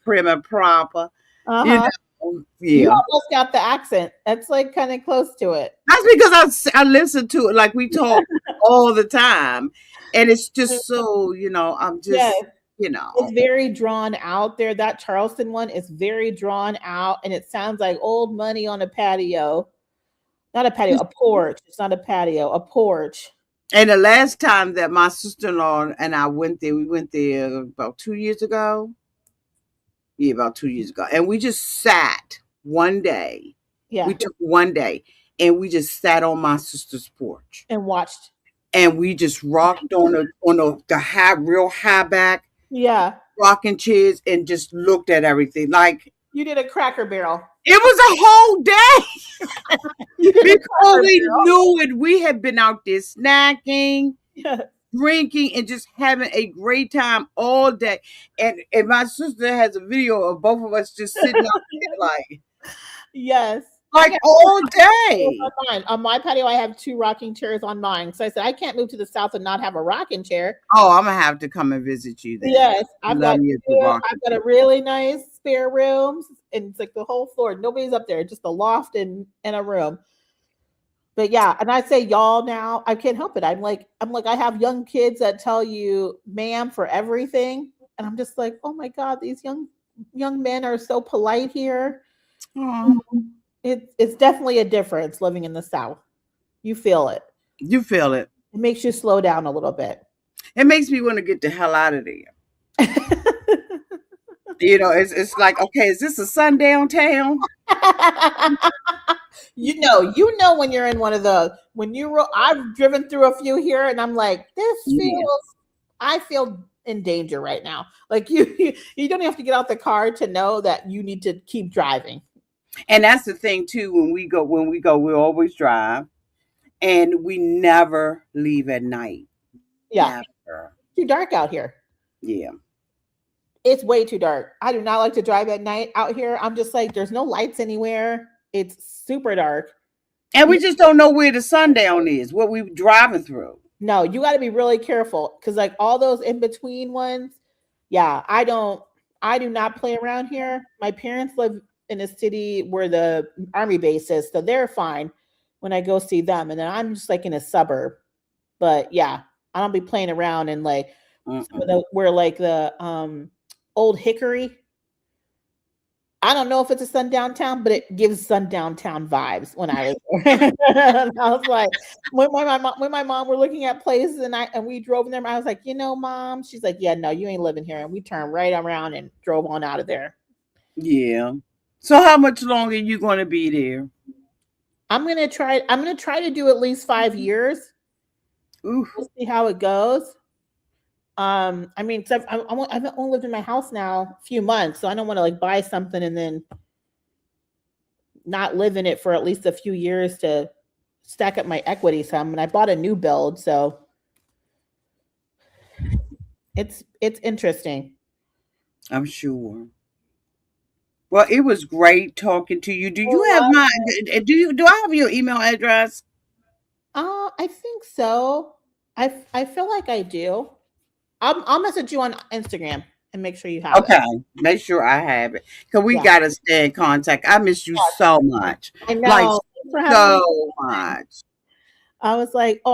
Speaker 1: prim and proper. You
Speaker 3: Uh-huh.
Speaker 1: know,
Speaker 3: You
Speaker 1: Yeah.
Speaker 3: almost got the accent. That's like kind of close to it.
Speaker 1: That's because I listen to it like we talk all the time. And it's just so, I'm
Speaker 3: Yes,
Speaker 1: just,
Speaker 3: it's very drawn out there. That Charleston one is very drawn out, and it sounds like old money on a patio. Not a patio, a porch. It's not a patio, a porch.
Speaker 1: and the last time that my sister-in-law and I went there, we went there about 2 years ago. Yeah, about 2 years ago. And we just sat one day. We
Speaker 3: Yeah,
Speaker 1: took one day and we just sat on my sister's porch.
Speaker 3: and watched.
Speaker 1: And we just rocked on the high, real high back
Speaker 3: Yeah,
Speaker 1: rocking chairs and just looked at everything. Like
Speaker 3: you did a Cracker Barrel.
Speaker 1: it was a whole day
Speaker 3: You did a
Speaker 1: before
Speaker 3: Cracker
Speaker 1: we
Speaker 3: Barrel.
Speaker 1: knew it. We had been out there snacking,
Speaker 3: Yeah.
Speaker 1: drinking, and just having a great time all day. And my sister has a video of both of us just sitting out there
Speaker 3: Yes. I
Speaker 1: like
Speaker 3: got
Speaker 1: all
Speaker 3: chairs
Speaker 1: day.
Speaker 3: on mine. On my patio, I have two rocking chairs on mine. So I said I can't move to the south and not have a rocking chair.
Speaker 1: Oh, I'm gonna have to come and visit you then.
Speaker 3: Yes,
Speaker 1: Love me at the
Speaker 3: I've
Speaker 1: rocking
Speaker 3: got a
Speaker 1: chair.
Speaker 3: really nice spare room, and it's like the whole floor. Nobody's up there, just a loft and a room. But yeah, and I say y'all now. I can't help it. I'm like I have young kids that tell you "ma'am" for everything, and I'm just like, oh my god, these young men are so polite here.
Speaker 1: Oh,
Speaker 3: It's definitely a difference living in the South. You feel it.
Speaker 1: you feel it.
Speaker 3: It makes you slow down a little bit.
Speaker 1: It makes me want to get the hell out of there. It's like, okay, is this a sundown town?
Speaker 3: you know when you're in one of those. I've driven through a few here, and I'm like,
Speaker 1: Yeah.
Speaker 3: I feel in danger right now. Like you don't have to get out the car to know that you need to keep driving.
Speaker 1: And that's the thing too. When we go, we always drive, and we never leave at night.
Speaker 3: Yeah,
Speaker 1: Never.
Speaker 3: too dark out here.
Speaker 1: Yeah.
Speaker 3: It's way too dark. I do not like to drive at night out here. I'm just like, there's no lights anywhere. It's super dark.
Speaker 1: And we just don't know where the sundown is, what we driving through.
Speaker 3: No, you got to be really careful because like all those in between ones, yeah, I do not play around here. My parents live in a city where the army base is, so they're fine when I go see them, and then I'm just like in a suburb. But yeah, I don't be playing around and like
Speaker 1: Mm-mm.
Speaker 3: where like the old Hickory. I don't know if it's a sundown town, but it gives sundown town vibes when I was there. And I was like, when my mom were looking at places and we drove them, I was like, mom, she's like, yeah, no, you ain't living here. And we turned right around and drove on out of there.
Speaker 1: Yeah. So how much longer you going to be there?
Speaker 3: I'm gonna try to do at least 5 years.
Speaker 1: Ooh.
Speaker 3: We'll see how it goes. I mean, so I've only lived in my house now a few months, so I don't want to like buy something and then not live in it for at least a few years to stack up my equity some. And I bought a new build, so it's interesting.
Speaker 1: I'm sure. Well, it was great talking to you. Do you have
Speaker 3: Well,
Speaker 1: my do I have your email address?
Speaker 3: I think so. I feel like I do. I'll message you on Instagram and make sure you have it.
Speaker 1: Okay. Make sure I have it. Cause we
Speaker 3: Yeah.
Speaker 1: gotta stay in contact. I miss you so much.
Speaker 3: I
Speaker 1: Like
Speaker 3: know. Thanks for having me.
Speaker 1: so much.
Speaker 3: I was like, oh,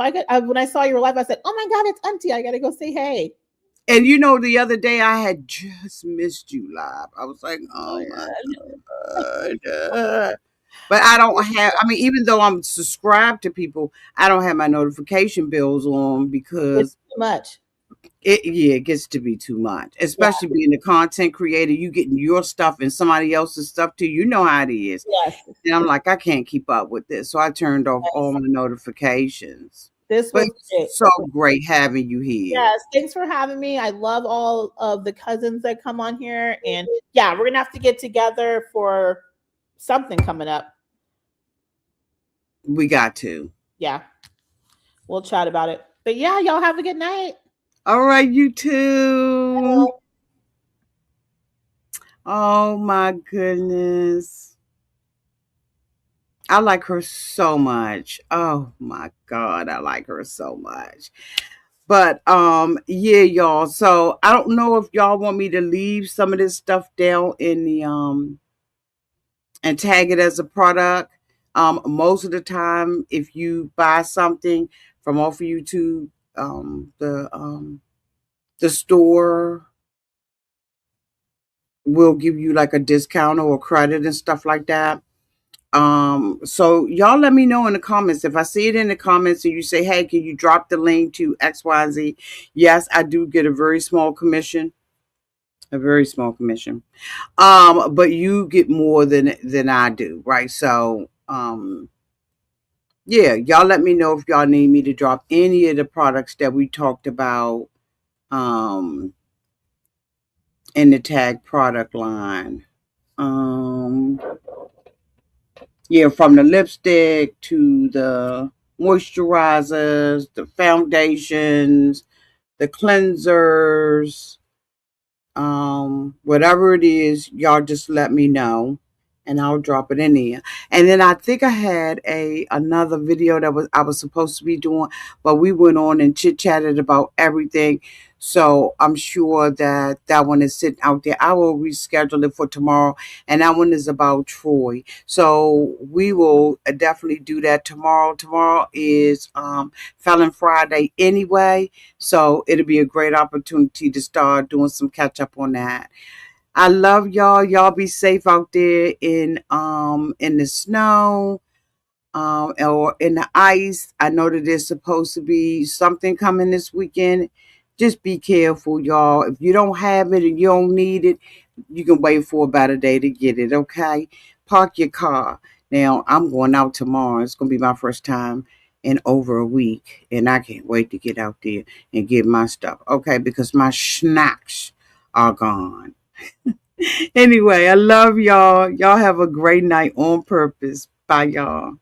Speaker 3: when I saw you were live, I said, oh my god, it's Auntie. I gotta go say hey.
Speaker 1: And the other day I had just missed you live. I was like,
Speaker 3: Oh
Speaker 1: oh my
Speaker 3: yeah,
Speaker 1: God. But I don't have, I mean, even though I'm subscribed to people, I don't have my notification bills on
Speaker 3: it's
Speaker 1: because
Speaker 3: too much.
Speaker 1: it gets to be too much.
Speaker 3: Yeah.
Speaker 1: Especially being a content creator, you getting your stuff and somebody else's stuff too. You know how it is.
Speaker 3: Yes.
Speaker 1: And I'm like, I can't keep up with this. So I turned off all my notifications.
Speaker 3: This
Speaker 1: But
Speaker 3: was great.
Speaker 1: it's so great having you here.
Speaker 3: Yes, thanks for having me. I love all of the cousins that come on here. And yeah, we're gonna have to get together for something coming up.
Speaker 1: We got to.
Speaker 3: Yeah, we'll chat about it. But yeah, y'all have a good night.
Speaker 1: All right, you too. Oh my goodness. I like her so much. Oh my God, I like her so much. But yeah, y'all. So I don't know if y'all want me to leave some of this stuff down and tag it as a product. Most of the time, if you buy something from off of YouTube, the store will give you like a discount or a credit and stuff like that. So y'all let me know in the comments. If I see it in the comments and you say, hey, can you drop the link to XYZ? Yes, I do get a very small commission. A very small commission. But you get more than I do, right? So yeah, y'all let me know if y'all need me to drop any of the products that we talked about um in the tag product line. Um yeah, from the lipstick to the moisturizers, the foundations, the cleansers, whatever it is, y'all just let me know and I'll drop it in there. And then I think I had another video that I was supposed to be doing, but we went on and chit chatted about everything. So I'm sure that one is sitting out there. I will reschedule it for tomorrow, and that one is about Troy. So we will definitely do that tomorrow. Tomorrow is Felon Friday anyway, so it'll be a great opportunity to start doing some catch up on that. I love y'all. Y'all be safe out there in the snow, or in the ice. I know that there's supposed to be something coming this weekend. Just be careful, y'all. If you don't have it and you don't need it, you can wait for about a day to get it, okay? Park your car. Now, I'm going out tomorrow. It's going to be my first time in over a week, and I can't wait to get out there and get my stuff, okay? Because my snacks are gone. Anyway, I love y'all. Y'all have a great night on purpose. Bye, y'all.